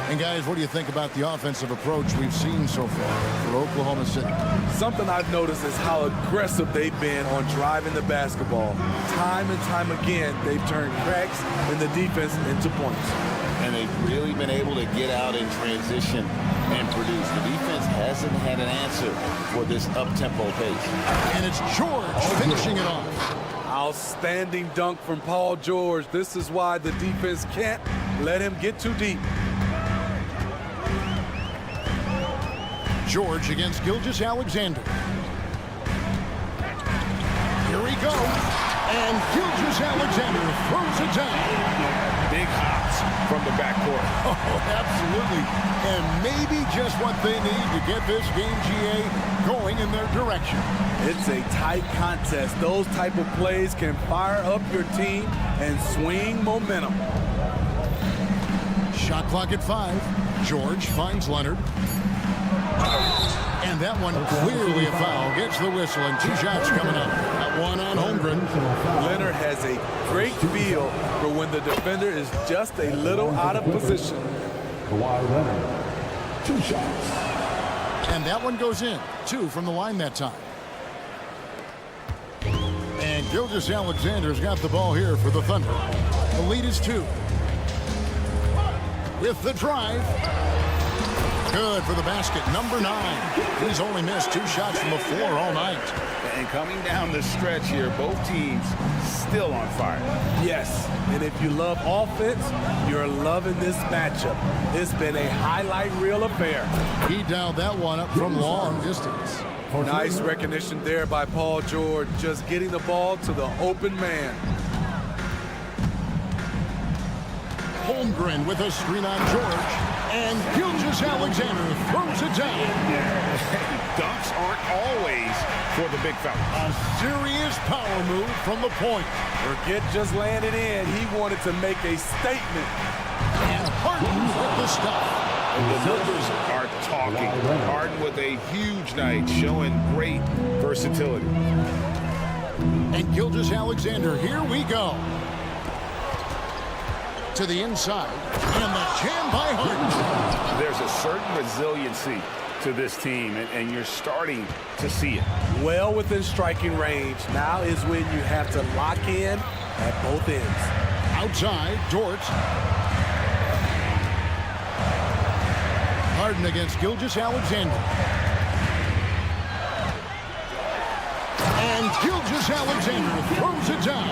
And guys, what do you think about the offensive approach we've seen so far for Oklahoma City? Something I've noticed is how aggressive they've been on driving the basketball. Time and time again, they've turned cracks in the defense into points. and they've really been able to get out in transition and produce. The defense hasn't had an answer for this up-tempo pace. And it's George finishing it off. Outstanding dunk from Paul George. This is why the defense can't let him get too deep. George against Gilgeous-Alexander. Here we go. And Gilgeous-Alexander throws it down. Big hops from the backcourt. Oh, absolutely. And maybe just what they need to get this game, GA, going in their direction. It's a tight contest. Those type of plays can fire up your team and swing momentum. Shot clock at 5. George finds Leonard. And that one clearly a foul. Gets the whistle and 2 shots coming up. That one on Holmgren. Leonard has a great feel for when the defender is just a little out of position. Kawhi Leonard, 2 shots. And that one goes in. 2 from the line that time. And Gilgeous-Alexander's got the ball here for the Thunder. The lead is 2. With the drive. Good for the basket, number 9. He's only missed 2 shots from the floor all night. And coming down the stretch here, both teams still on fire. Yes, and if you love offense, you're loving this matchup. It's been a highlight reel affair. He dialed that one up from long distance. Nice recognition there by Paul George, just getting the ball to the open man. Holmgren with a screen on George. And Gilgeous-Alexander throws it down. Dunks aren't always for the big fella. A serious power move from the point. Forget just landed in. He wanted to make a statement. And Harden with the stop. The numbers are talking. Harden with a huge night, showing great versatility. And Gilgeous-Alexander, here we go. To the inside, and the jam by Harden. There's a certain resiliency to this team, and you're starting to see it. Well within striking range. Now is when you have to lock in at both ends. Outside, Dort. Harden against Gilgeous-Alexander. And Gilgeous-Alexander throws it down.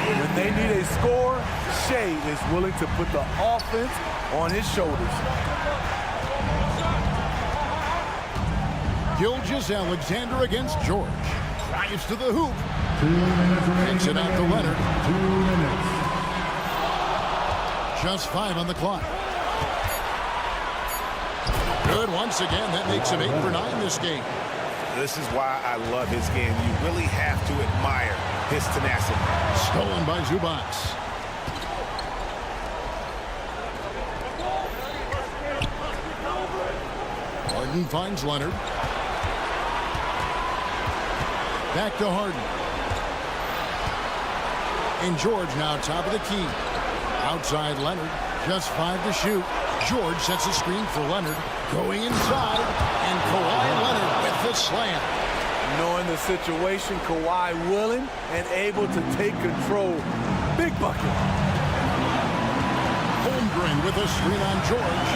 When they need a score, Shea is willing to put the offense on his shoulders. Gilgeous-Alexander against George. Drives to the hoop. 2 minutes. Takes it out to Leonard. 2 minutes. Just 5 on the clock. Good once again. That makes him 8 for 9 this game. This is why I love his game. You really have to admire his tenacity. Stolen by Zubac. Harden finds Leonard. Back to Harden. And George now top of the key. Outside Leonard. Just 5 to shoot. George sets a screen for Leonard. Going inside. And Kawhi Leonard with the slam. Knowing the situation, Kawhi willing and able to take control. Big bucket. Holmgren with a screen on George.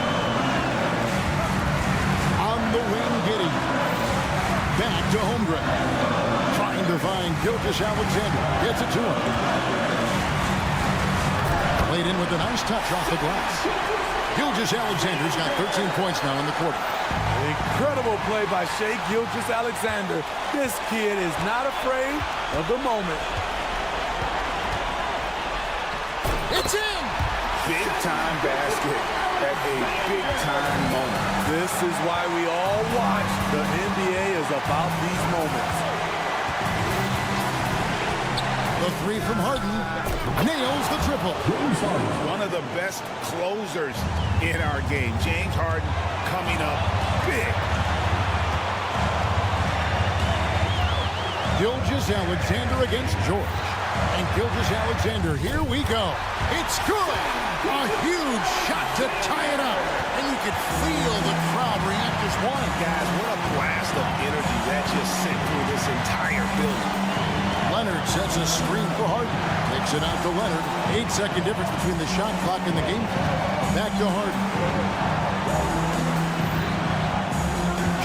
On the wing, Giddey. Back to Holmgren. Trying to find Gilgeous-Alexander. Gets it to him. Played in with a nice touch off the glass. Gilgeous-Alexander's got 13 points now in the quarter. Incredible play by Shea Gilgeous-Alexander. This kid is not afraid of the moment. It's in! Big-time basket at a big-time moment. This is why we all watch. The NBA is about these moments. The 3 from Harden. Nails the triple. One of the best closers in our game. James Harden coming up big. Gilgeous-Alexander against George. And Gilgeous-Alexander, here we go. It's good. A huge shot to tie it up. And you could feel the crowd react as one. Guys, what a blast of energy that just sent through this entire building. Leonard sets a screen for Harden. Takes it out to Leonard. 8-second difference between the shot clock and the game clock. Back to Harden.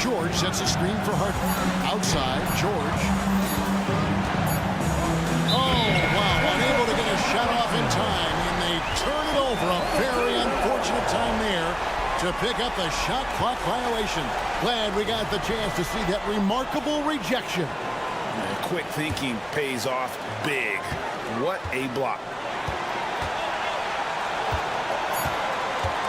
George sets a screen for Harden. Outside, George. Oh, wow, unable to get a shot off in time, and they turn it over. A very unfortunate time there to pick up the shot clock violation. Glad we got the chance to see that remarkable rejection. Quick thinking pays off big. What a block.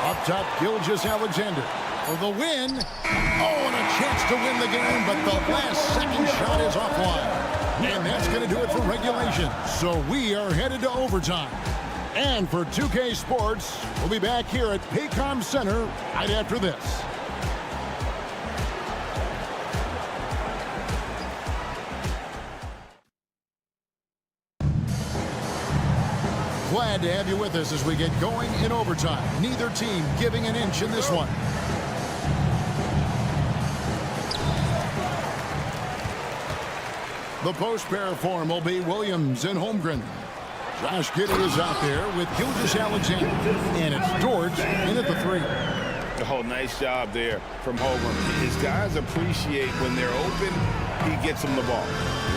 Up top, Gilgeous-Alexander for the win. Oh, and a chance to win the game, but the last second shot is offline. And that's going to do it for regulation. So we are headed to overtime. And for 2K Sports, we'll be back here at Paycom Center right after this. Glad to have you with us as we get going in overtime. Neither team giving an inch in this one. The post pair form will be Williams and Holmgren. Josh Giddey is out there with Gilgeous-Alexander. And it's George in at the 3. Oh, nice job there from Holmgren. His guys appreciate when they're open, he gets them the ball.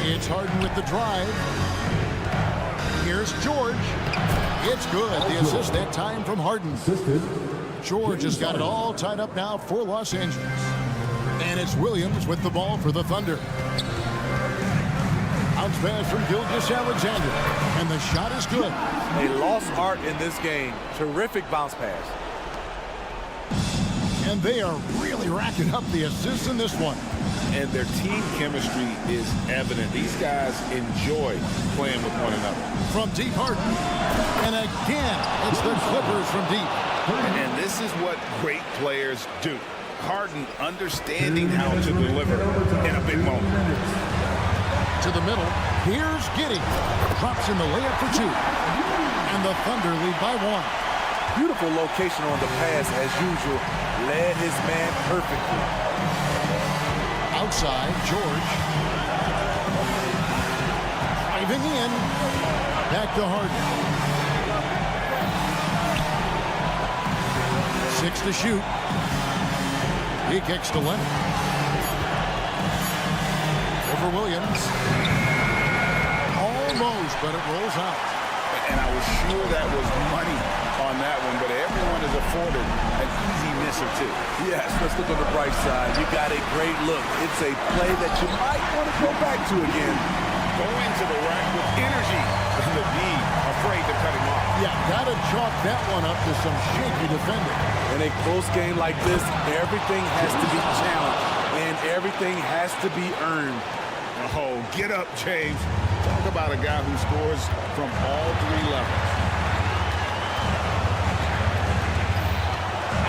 It's Harden with the drive. Here's George. It's good. The assist that time from Harden. George has got it all tied up now for Los Angeles. And it's Williams with the ball for the Thunder. Bounce pass from Gilgeous-Alexander. And the shot is good. A lost art in this game. Terrific bounce pass. And they are really racking up the assists in this one. And their team chemistry is evident. These guys enjoy playing with one another. From deep, Harden. And again, it's the Clippers from deep. And this is what great players do. Harden understanding how to deliver in a big moment. To the middle. Here's Giddey. Drops in the layup for 2. And the Thunder lead by 1. Beautiful location on the pass as usual. Led his man perfectly. Outside, George. Driving in. Back to Harden. 6 to shoot. He kicks to Leonard. Over Williams. Almost, but it rolls out. And I was sure that was money on that one, but everyone is afforded an easy miss or 2. Yes, let's look on the bright side. You got a great look. It's a play that you might want to go back to again. Going to the rack with energy. And the D afraid to cut him off. Yeah, got to chalk that one up to some shaky defending. In a close game like this, everything has to be challenged, and everything has to be earned. Oh, get up, James. Talk about a guy who scores from all 3 levels.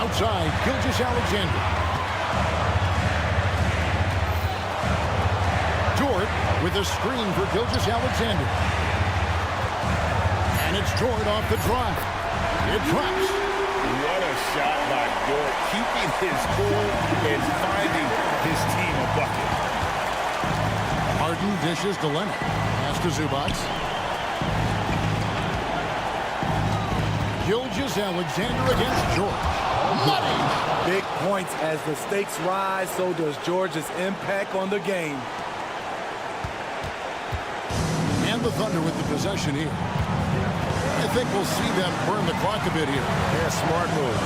Outside, Gilgeous-Alexander. George with a screen for Gilgeous-Alexander. And it's George off the drive. It drops. What a shot by Dort, keeping his cool and finding his team a bucket. Harden dishes to Leonard. Pass to Zubac. Gilgeous-Alexander against George. Money! Big points as the stakes rise, so does George's impact on the game. And the Thunder with the possession here. I think we'll see them burn the clock a bit here. Yeah, smart move.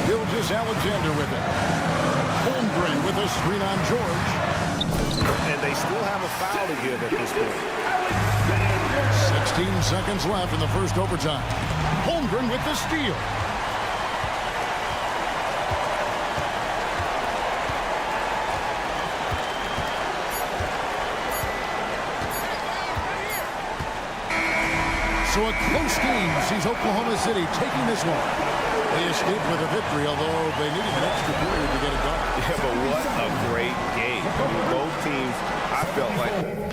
Gilgeous-Alexander with it. Holmgren with a screen on George. And they still have a foul to give at this point. 16 seconds left in the first overtime. Holmgren with the steal. So a close game sees Oklahoma City taking this one. They escaped with a victory, although they needed an extra period to get it done. Yeah, but what a great game. I mean, both teams, I felt like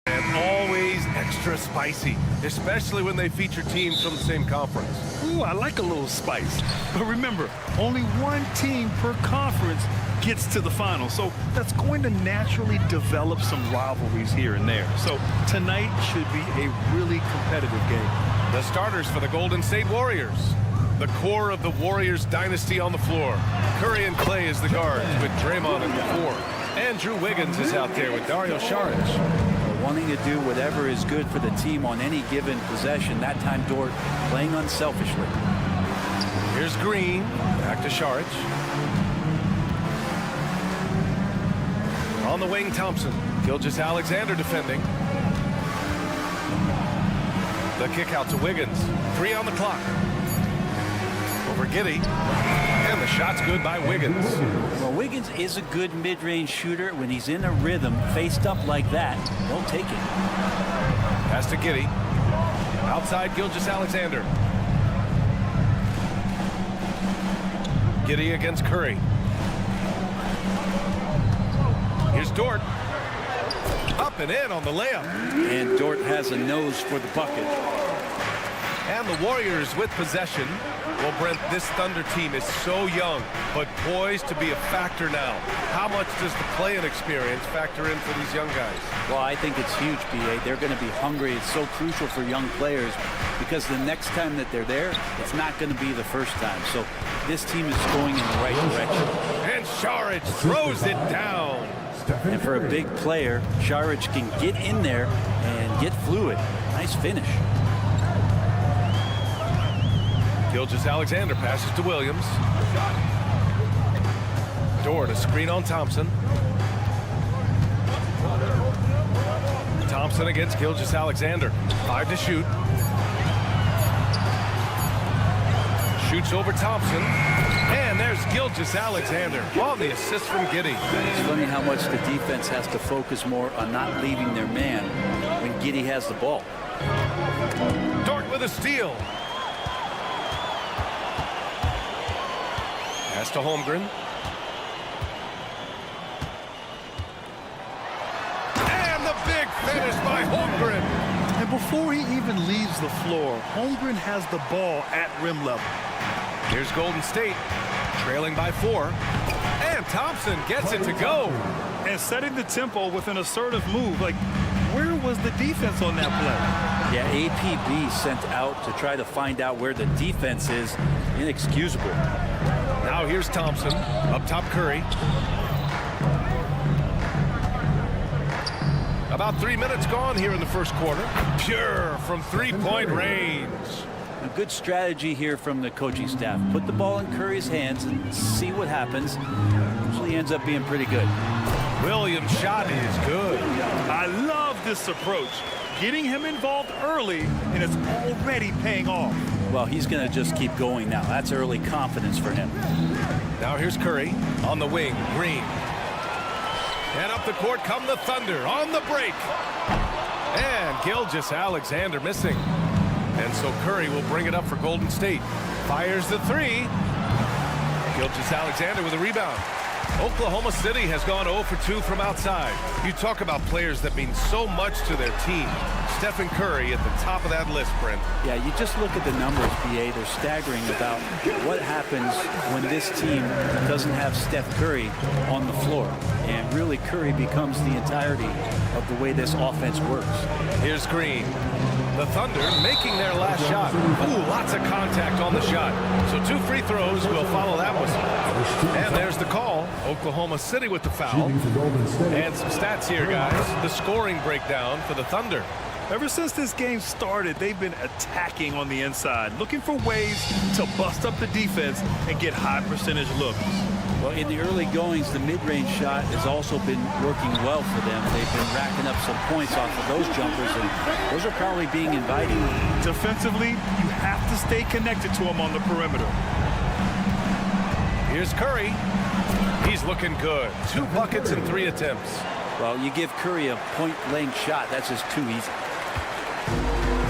And always extra spicy, especially when they feature teams from the same conference. Ooh, I like a little spice. But remember, only one team per conference gets to the final. So that's going to naturally develop some rivalries here and there. So tonight should be a really competitive game. The starters for the Golden State Warriors. The core of the Warriors dynasty on the floor. Curry and Clay as the guards with Draymond at the 4. Andrew Wiggins is out there with Dario Saric. Wanting to do whatever is good for the team on any given possession. That time, Dort playing unselfishly. Here's Green, back to Saric. On the wing, Thompson. Gilgeous-Alexander defending. The kick out to Wiggins. 3 on the clock. Over Giddey. And the shot's good by Wiggins. Well, Wiggins is a good mid-range shooter. When he's in a rhythm, faced up like that, he'll take it. Pass to Giddey. Outside Gilgeous-Alexander. Giddey against Curry. Here's Dort. Up and in on the layup. And Dort has a nose for the bucket. And the Warriors with possession. Well, Brent, this Thunder team is so young, but poised to be a factor now. How much does the play-in experience factor in for these young guys? Well, I think it's huge, B.A. They're going to be hungry. It's so crucial for young players because the next time that they're there, it's not going to be the first time. So this team is going in the right direction. And Saric throws it down. And for a big player, Saric can get in there and get fluid. Nice finish. Gilgeous-Alexander passes to Williams. Dort, a screen on Thompson. Thompson against Gilgeous-Alexander. 5 to shoot. Shoots over Thompson. And there's Gilgeous-Alexander on the assist from Giddey. It's funny how much the defense has to focus more on not leaving their man when Giddey has the ball. Dort with a steal. Pass to Holmgren. And the big finish by Holmgren. And before he even leaves the floor, Holmgren has the ball at rim level. Here's Golden State, trailing by 4. And Thompson gets it to go. And setting the tempo with an assertive move. Like, where was the defense on that play? Yeah, APB sent out to try to find out where the defense is. Inexcusable. Now here's Thompson, up top Curry. About 3 minutes gone here in the first quarter. Pure from three-point range. A good strategy here from the coaching staff. Put the ball in Curry's hands and see what happens. Usually ends up being pretty good. Williams' shot is good. I love this approach. Getting him involved early, and it's already paying off. Well, he's going to just keep going now. That's early confidence for him. Now here's Curry on the wing. Green. And up the court come the Thunder on the break. And Gilgeous-Alexander missing. And so Curry will bring it up for Golden State. Fires the 3. Gilgeous-Alexander with a rebound. Oklahoma City has gone 0 for 2 from outside. You talk about players that mean so much to their team. Stephen Curry at the top of that list, Brent. Yeah, you just look at the numbers, BA. They're staggering about what happens when this team doesn't have Steph Curry on the floor. And really, Curry becomes the entirety of the way this offense works. Here's Green. The Thunder making their last shot. Ooh, lots of contact on the shot. So 2 free throws will follow that whistle. And there's the call. Oklahoma City with the foul. And some stats here, guys. The scoring breakdown for the Thunder. Ever since this game started, they've been attacking on the inside, looking for ways to bust up the defense and get high percentage looks. Well, in the early goings, the mid-range shot has also been working well for them. They've been racking up some points off of those jumpers, and those are probably being inviting. Defensively, you have to stay connected to him on the perimeter. Here's Curry. He's looking good. 2 buckets in 3 attempts. Well, you give Curry a point-blank shot. That's just too easy.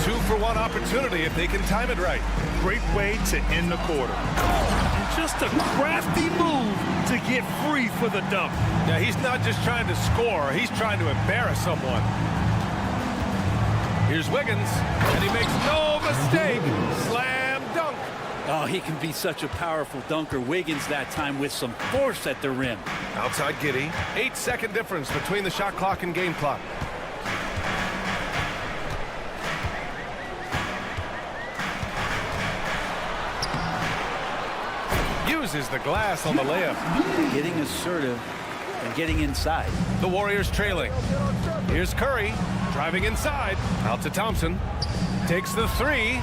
2-for-1 opportunity if they can time it right. Great way to end the quarter. And just a crafty move to get free for the dunk. Yeah, he's not just trying to score. He's trying to embarrass someone. Here's Wiggins, and he makes no mistake. Slam dunk. Oh, he can be such a powerful dunker. Wiggins that time with some force at the rim. Outside Giddey. 8-second difference between the shot clock and game clock. Uses the glass on the layup. Getting assertive and getting inside. The Warriors trailing. Here's Curry driving inside. Out to Thompson. Takes the 3.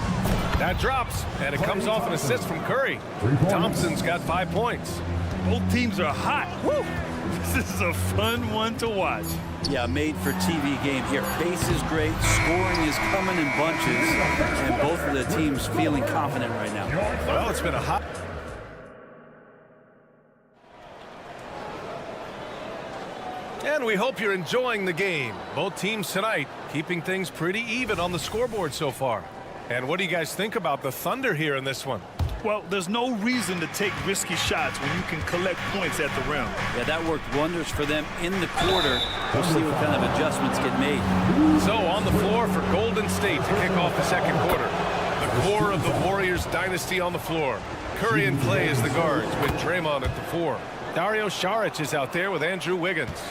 That drops, and it comes off an assist from Curry. Thompson's got 5 points. Both teams are hot. Woo! This is a fun one to watch. Yeah, made for TV game here. Pace is great. Scoring is coming in bunches, and both of the teams feeling confident right now. Well, it's been a hot. And we hope you're enjoying the game. Both teams tonight keeping things pretty even on the scoreboard so far. And what do you guys think about the Thunder here in this one? Well, there's no reason to take risky shots when you can collect points at the rim. Yeah, that worked wonders for them in the quarter. We'll see what kind of adjustments get made. So on the floor for Golden State to kick off the second quarter. The core of the Warriors dynasty on the floor. Curry and Clay as the guards with Draymond at the 4. Dario Saric is out there with Andrew Wiggins.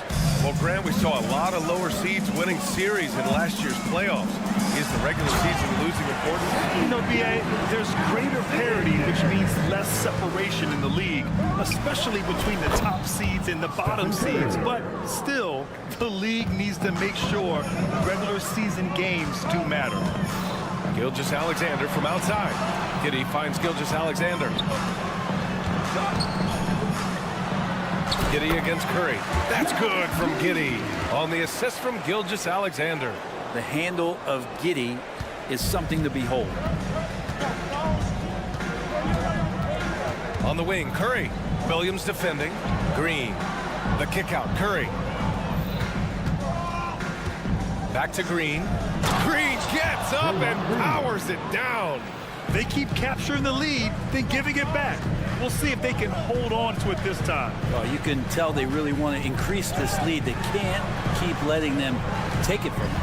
Well, Grant, we saw a lot of lower seeds winning series in last year's playoffs. Is the regular season losing importance? You know, B.A., there's greater parity, which means less separation in the league, especially between the top seeds and the bottom seeds. But still, the league needs to make sure regular season games do matter. Gilgeous-Alexander from outside. Giddey finds Gilgeous-Alexander. Giddey against Curry. That's good from Giddey on the assist from Gilgeous-Alexander. The handle of Giddey is something to behold. On the wing, Curry. Williams defending. Green. The kick out, Curry. Back to Green. Green gets up and powers it down. They keep capturing the lead, then giving it back. We'll see if they can hold on to it this time. Well, you can tell they really want to increase this lead. They can't keep letting them take it from them.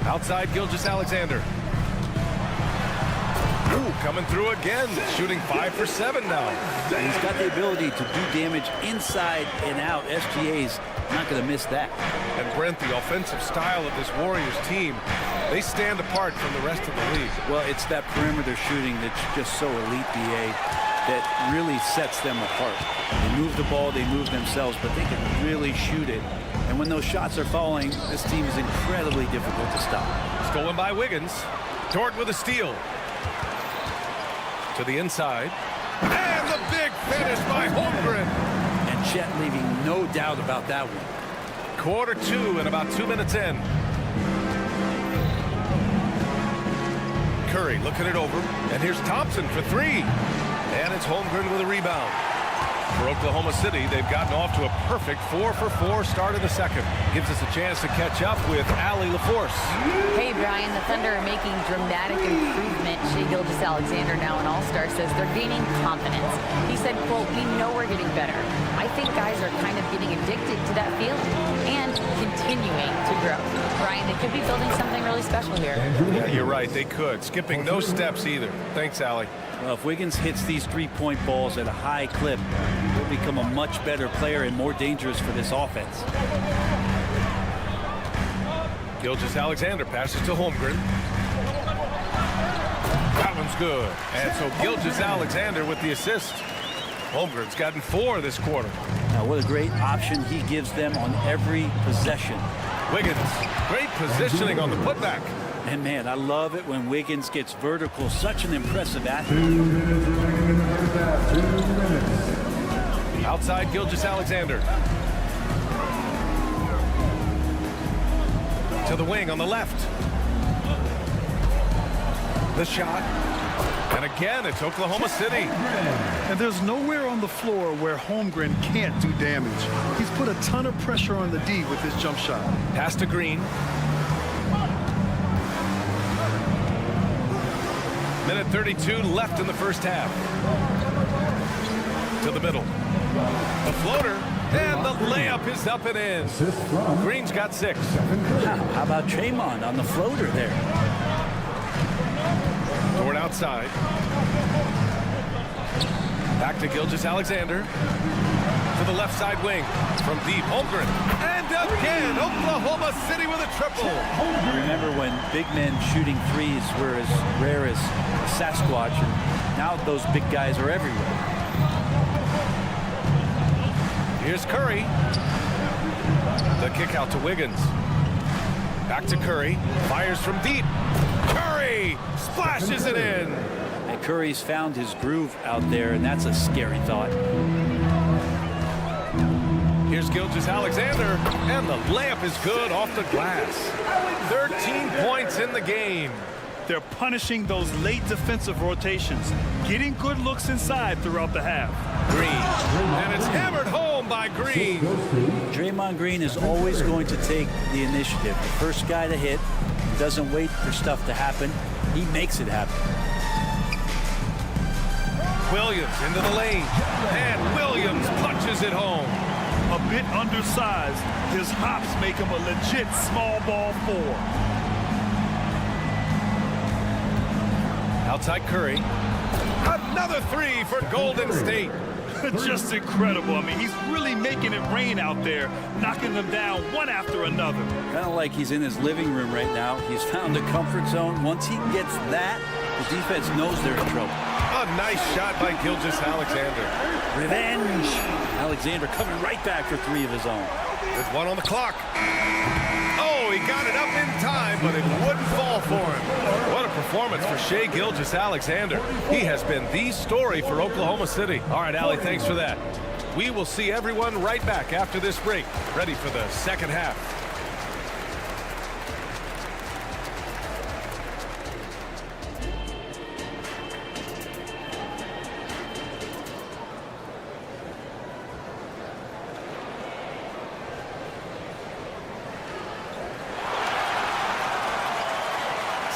Outside Gilgeous-Alexander. Ooh, coming through again, shooting 5 for 7 now. He's got the ability to do damage inside and out. SGA's not going to miss that. And Brent, the offensive style of this Warriors team, they stand apart from the rest of the league. Well, it's that perimeter shooting that's just so elite, BA, that really sets them apart. They move the ball, they move themselves, but they can really shoot it. And when those shots are falling, this team is incredibly difficult to stop. Stolen by Wiggins. Dort with a steal. To the inside. And the big finish by Holmgren. And Chet leaving no doubt about that one. Quarter 2 and about 2 minutes in. Curry looking it over. And here's Thompson for 3. And it's Holmgren with a rebound. For Oklahoma City, they've gotten off to a perfect 4-for-4 start in the second. Gives us a chance to catch up with Allie LaForce. Hey, Brian, the Thunder are making dramatic improvement. Shai Gilgeous-Alexander, now an all-star, says they're gaining confidence. He said, quote, "We know we're getting better. I think guys are kind of getting addicted to that feeling and continuing to grow." Brian, they could be building something really special here. Yeah, you're right. They could. Skipping no steps either. Thanks, Allie. Well, if Wiggins hits these three-point balls at a high clip, he'll become a much better player and more dangerous for this offense. Gilgeous-Alexander passes to Holmgren. That one's good. And so Gilgeous-Alexander with the assist. Holmgren's gotten 4 this quarter. Now, what a great option he gives them on every possession. Wiggins, great positioning on the putback. And man, I love it when Wiggins gets vertical. Such an impressive athlete. 2 minutes remaining in the first half. 2 minutes. Outside Gilgeous-Alexander. To the wing on the left. The shot. And again, it's Oklahoma City. And there's nowhere on the floor where Holmgren can't do damage. He's put a ton of pressure on the D with his jump shot. Pass to Green. Minute 32 left in the first half. To the middle. The floater. And the layup is up and in. Green's got 6. How about Draymond on the floater there? Toward outside. Back to Gilgeous-Alexander. To the left side wing. From deep, Holmgren. And again, Oklahoma City with a triple. Remember when big men shooting threes were as rare as Sasquatch, and now those big guys are everywhere. Here's Curry. The kick out to Wiggins. Back to Curry. Fires from deep. Curry splashes it in. And Curry's found his groove out there, and that's a scary thought. Here's Gilgeous-Alexander, and the layup is good off the glass. 13 points in the game. They're punishing those late defensive rotations, getting good looks inside throughout the half. Green, and it's hammered home by Green. Draymond Green is always going to take the initiative. The first guy to hit, doesn't wait for stuff to happen. He makes it happen. Williams into the lane, and Williams punches it home. A bit undersized, his hops make him a legit small ball 4. Outside Curry. Another 3 for Golden State. Just incredible. I mean, he's really making it rain out there, knocking them down one after another. Kind of like he's in his living room right now. He's found a comfort zone. Once he gets that, the defense knows they're in trouble. A nice shot by Gilgeous-Alexander. Revenge. Alexander coming right back for 3 of his own. With 1 on the clock. Oh, he got it up in time, but it wouldn't fall for him. What a performance for Shai Gilgeous-Alexander. He has been the story for Oklahoma City. All right, Allie, thanks for that. We will see everyone right back after this break, ready for the second half.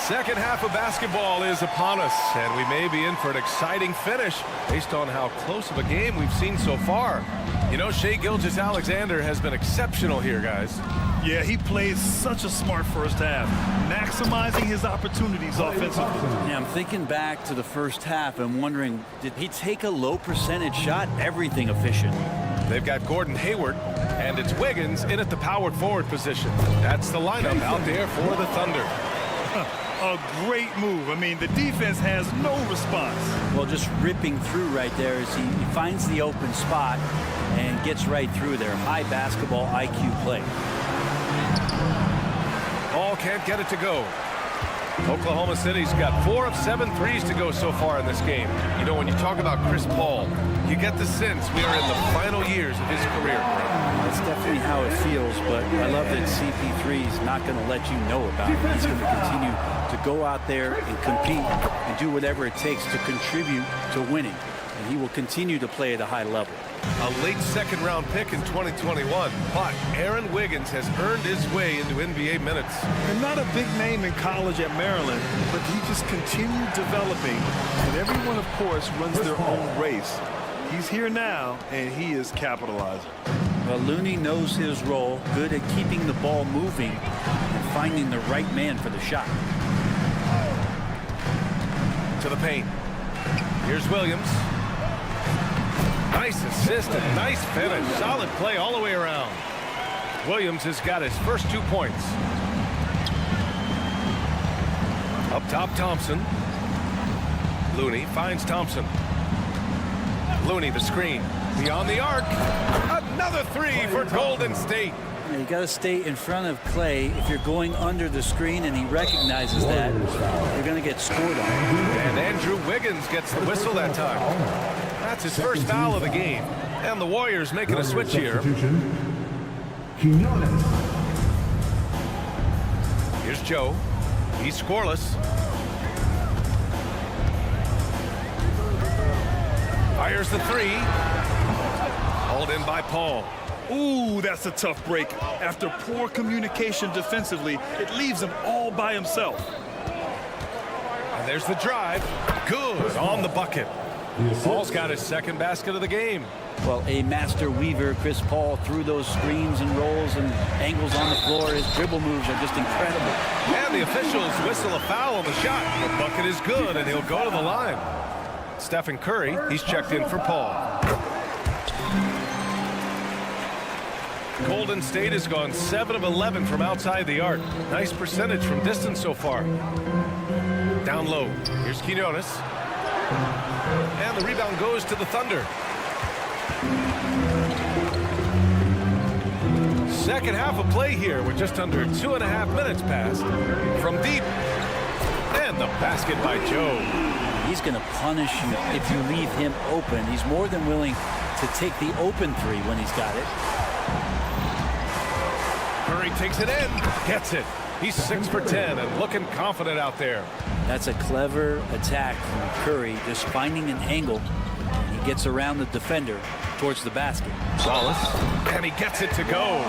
Second half of basketball is upon us, and we may be in for an exciting finish based on how close of a game we've seen so far. You know, Shai Gilgeous-Alexander has been exceptional here, guys. Yeah, he played such a smart first half, maximizing his opportunities offensively. Yeah, I'm thinking back to the first half and wondering, did he take a low percentage shot? Everything efficient. They've got Gordon Hayward, and it's Wiggins in at the powered forward position. That's the lineup out there for the Thunder. A great move. I mean, the defense has no response. Well, just ripping through right there as he finds the open spot and gets right through there. High basketball IQ play. Ball can't get it to go. Oklahoma City's got 4 of 7 threes to go so far in this game. You know, when you talk about Chris Paul, you get the sense we are in the final years of his career. That's definitely how it feels, but I love that CP3 is not going to let you know about it. He's going to continue to go out there and compete and do whatever it takes to contribute to winning. And he will continue to play at a high level. A late second-round pick in 2021, but Aaron Wiggins has earned his way into NBA minutes. And not a big name in college at Maryland, but he just continued developing. And everyone, of course, runs their own race. He's here now, and he is capitalizing. Well, Looney knows his role, good at keeping the ball moving and finding the right man for the shot. To the paint. Here's Williams. Nice assist and nice finish. Solid play all the way around. Williams has got his first 2 points. Up top, Thompson. Looney finds Thompson. Looney, the screen. Beyond the arc. Another 3 for Golden State. You got to stay in front of Clay. If you're going under the screen and he recognizes that, you're going to get scored on. And Andrew Wiggins gets the whistle that time. That's his first foul of the game. And the Warriors making a switch here. Here's Joe. He's scoreless. Fires the three. Hauled in by Paul. Ooh, that's a tough break. After poor communication defensively, it leaves him all by himself. And there's the drive. Good on the bucket. Paul's got his second basket of the game. Well, a master weaver, Chris Paul, through those screens and rolls and angles on the floor. His dribble moves are just incredible. And the officials whistle a foul on the shot. The bucket is good, and he'll go to the line. Stephen Curry, he's checked in for Paul. Golden State has gone 7 of 11 from outside the arc. Nice percentage from distance so far. Down low. Here's Quinones. And the rebound goes to the Thunder. Second half of play here with just under 2.5 minutes passed. From deep. And the basket by Joe. He's going to punish you if you leave him open. He's more than willing to take the open three when he's got it. Curry takes it in. Gets it. He's 6 for 10 and looking confident out there. That's a clever attack from Curry, just finding an angle. He gets around the defender towards the basket. Wallace, and he gets it to go.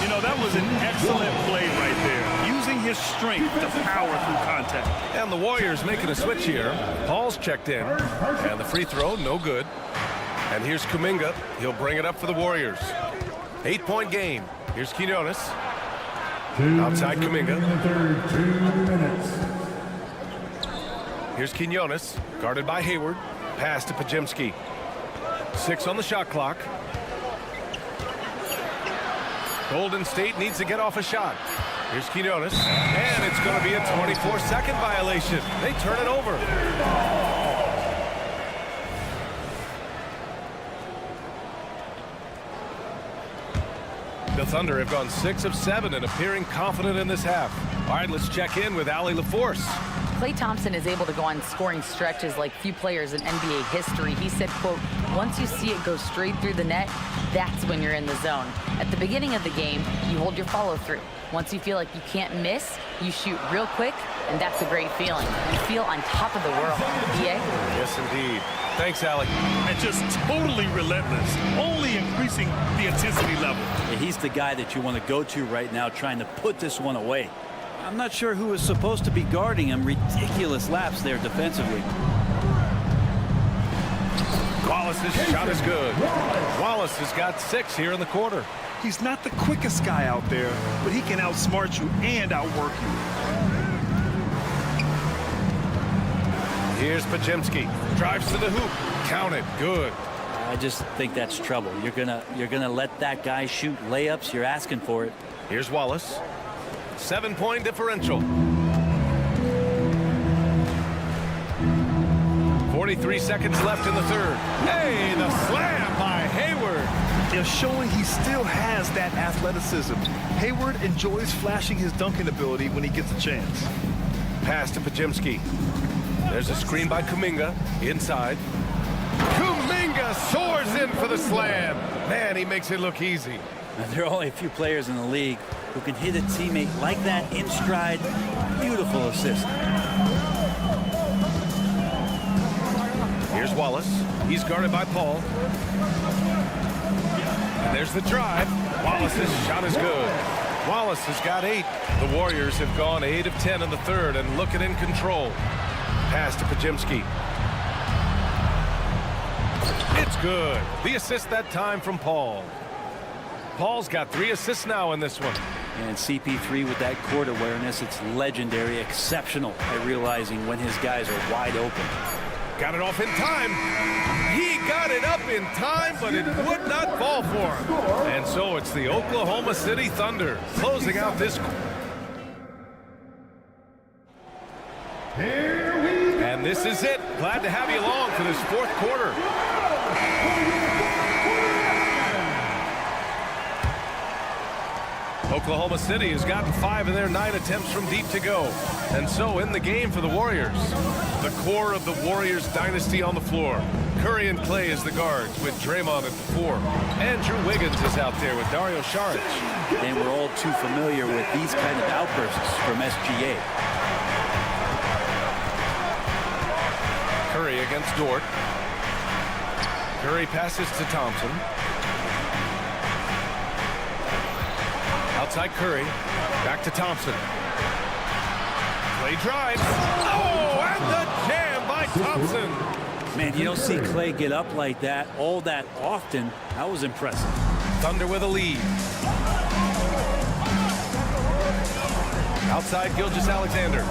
You know, that was an excellent play right there. Using his strength to power through contact. And the Warriors making a switch here. Paul's checked in. And the free throw, no good. And here's Kuminga. He'll bring it up for the Warriors. 8-point game. Here's Quinones. Outside Kuminga. Here's Quinones, guarded by Hayward. Pass to Pajemski. 6 on the shot clock. Golden State needs to get off a shot. Here's Quinones. And it's going to be a 24-second violation. They turn it over. The Thunder have gone 6 of 7 and appearing confident in this half. All right, let's check in with Allie LaForce. Klay Thompson is able to go on scoring stretches like few players in NBA history. He said, quote, once you see it go straight through the net, that's when you're in the zone. At the beginning of the game, you hold your follow through. Once you feel like you can't miss, you shoot real quick, and that's a great feeling. You feel on top of the world. BA? Yes, indeed. Thanks, Allie. And just totally relentless, only increasing the intensity level. Yeah, he's the guy that you want to go to right now, trying to put this one away. I'm not sure who is supposed to be guarding him. Ridiculous laps there defensively. Wallace's shot is good. Wallace has got 6 here in the quarter. He's not the quickest guy out there, but he can outsmart you and outwork you. Here's Pajemski. Drives to the hoop. Count it. Good. I just think that's trouble. You're gonna let that guy shoot layups. You're asking for it. Here's Wallace. 7-point differential. 43 seconds left in the third. Hey, the slam by Hayward. They're showing he still has that athleticism. Hayward enjoys flashing his dunking ability when he gets a chance. Pass to Pajemski. There's a screen by Kuminga. Inside. Kuminga soars in for the slam. Man, he makes it look easy. Now, there are only a few players in the league who can hit a teammate like that in stride. Beautiful assist. Here's Wallace. He's guarded by Paul. And there's the drive. Wallace's shot is good. Wallace has got 8. The Warriors have gone 8 of 10 in the third and looking in control. Pass to Pajemski. It's good. The assist that time from Paul. Paul's got 3 assists now in this one. And CP3 with that court awareness, it's legendary, exceptional at realizing when his guys are wide open. Got it off in time. He got it up in time, but it would not fall for him. And so it's the Oklahoma City Thunder closing out this. And this is it. Glad to have you along for this 4th quarter. Oklahoma City has gotten 5 of their 9 attempts from deep to go. And so in the game for the Warriors, the core of the Warriors dynasty on the floor. Curry and Clay as the guards with Draymond at the 4. Andrew Wiggins is out there with Dario Saric. And we're all too familiar with these kind of outbursts from SGA. Curry against Dort. Curry passes to Thompson. Outside Curry. Back to Thompson. Clay drives. Oh, and the jam by Thompson. Man, you don't see Clay get up like that all that often. That was impressive. Thunder with a lead. Outside Gilgeous-Alexander.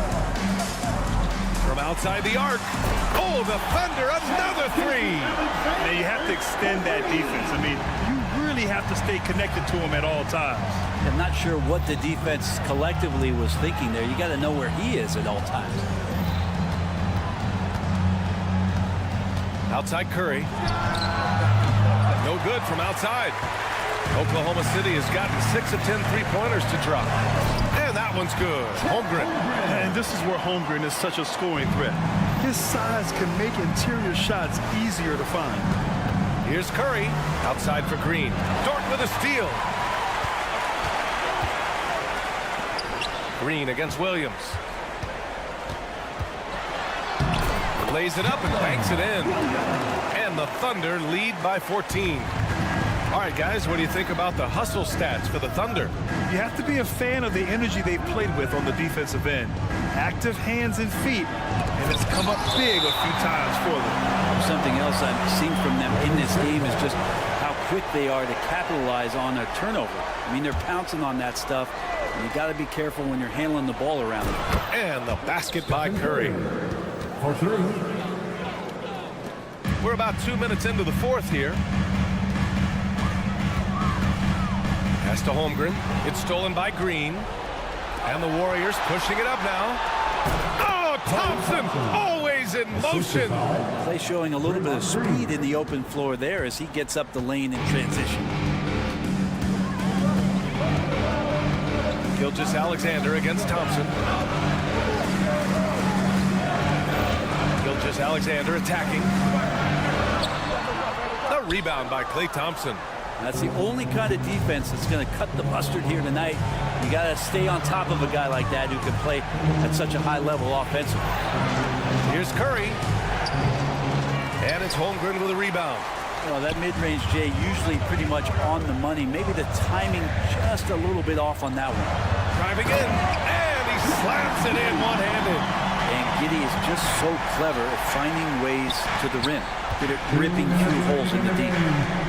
From outside the arc. Oh, the Thunder, another 3. Now you have to extend that defense. I mean, you really have to stay connected to him at all times. I'm not sure what the defense collectively was thinking there. You got to know where he is at all times. Outside Curry. No good from outside. Oklahoma City has gotten 6 of 10 3-pointers to drop. And that one's good. Holmgren. And this is where Holmgren is such a scoring threat. His size can make interior shots easier to find. Here's Curry. Outside for Green. Dort with a steal. Green against Williams. Lays it up and banks it in. And the Thunder lead by 14. All right, guys, what do you think about the hustle stats for the Thunder? You have to be a fan of the energy they've played with on the defensive end. Active hands and feet, and it's come up big a few times for them. Something else I've seen from them in this game is just how quick they are to capitalize on a turnover. I mean, they're pouncing on that stuff, and you got to be careful when you're handling the ball around them. And the basket by Curry. For 3. We're about 2 minutes into the 4th here. Pass to Holmgren. It's stolen by Green. And the Warriors pushing it up now. Oh, Thompson always in motion. Clay showing a little bit of speed in the open floor there as he gets up the lane in transition. Gilgeous-Alexander against Thompson. Gilgeous-Alexander attacking. A rebound by Klay Thompson. That's the only kind of defense that's going to cut the mustard here tonight. You got to stay on top of a guy like that who can play at such a high level offensively. Here's Curry. And it's Holmgren with a rebound. Well, that mid-range, Jay, usually pretty much on the money. Maybe the timing just a little bit off on that one. Driving in, and he slaps it in one-handed. And Giddey is just so clever at finding ways to the rim. Good at ripping through holes in the deep.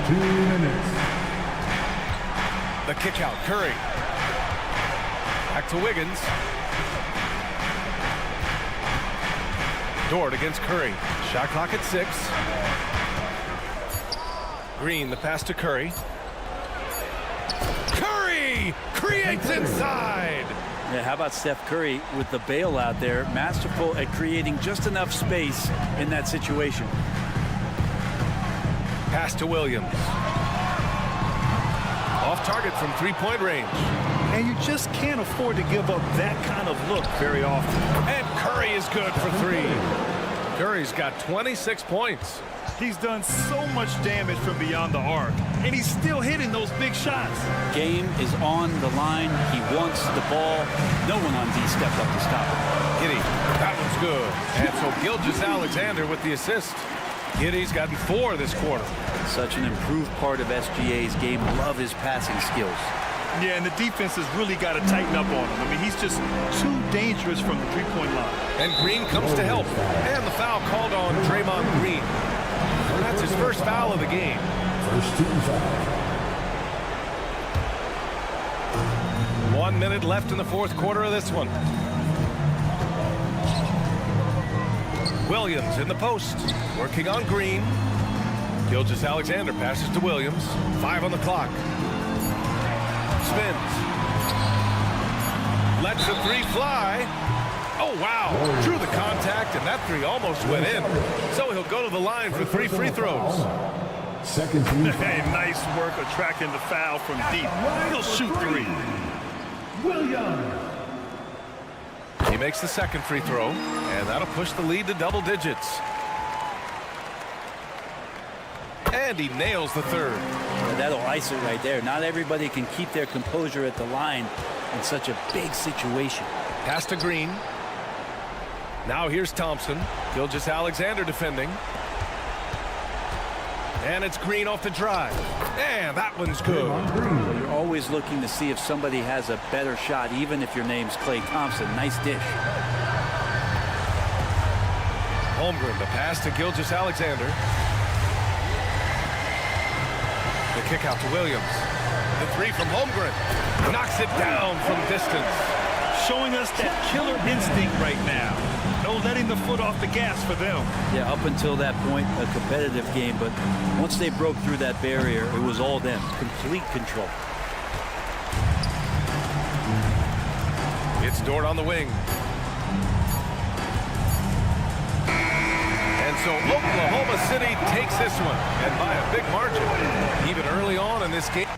2 minutes. The kick out, Curry. Back to Wiggins. Dort against Curry. Shot clock at 6. Green, the pass to Curry. Curry creates inside. Yeah, how about Steph Curry with the bailout there? Masterful at creating just enough space in that situation. Pass to Williams. Off target from 3-point range. And you just can't afford to give up that kind of look very often. And Curry is good for 3. Curry's got 26 points. He's done so much damage from beyond the arc, and he's still hitting those big shots. Game is on the line. He wants the ball. No one on D stepped up to stop him. Giddey, that one's good. And so Gilgeous-Alexander with the assist. Giddey's gotten 4 this quarter. Such an improved part of SGA's game. Love his passing skills. Yeah, and the defense has really got to tighten up on him. I mean, he's just too dangerous from the 3-point line. And Green comes to help. And the foul called on Draymond Green. That's his first foul of the game. First team foul. 1 minute left in the 4th quarter of this one. Williams in the post, working on Green. Gilgeous-Alexander passes to Williams. 5 on the clock. Spins. Lets the 3 fly. Oh, wow. Drew the contact, and that 3 almost went in. So he'll go to the line for 3 free throws. Second team. Hey, nice work attracting the foul from deep. He'll shoot 3. Williams. He makes the second free throw, and that'll push the lead to double digits. And he nails the third. Well, that'll ice it right there. Not everybody can keep their composure at the line in such a big situation. Pass to Green. Now here's Thompson. Gilgeous-Alexander defending. And it's Green off the drive. And that one's good. Well, you're always looking to see if somebody has a better shot, even if your name's Klay Thompson. Nice dish. Holmgren, the pass to Gilgeous-Alexander. The kick out to Williams. The three from Holmgren. Knocks it down from distance. Showing us that killer instinct right now. No letting the foot off the gas for them. Yeah, up until that point, a competitive game, but once they broke through that barrier, it was all them. Complete control. It's Dort on the wing. And so Oklahoma City takes this one, and by a big margin. Even early on in this game.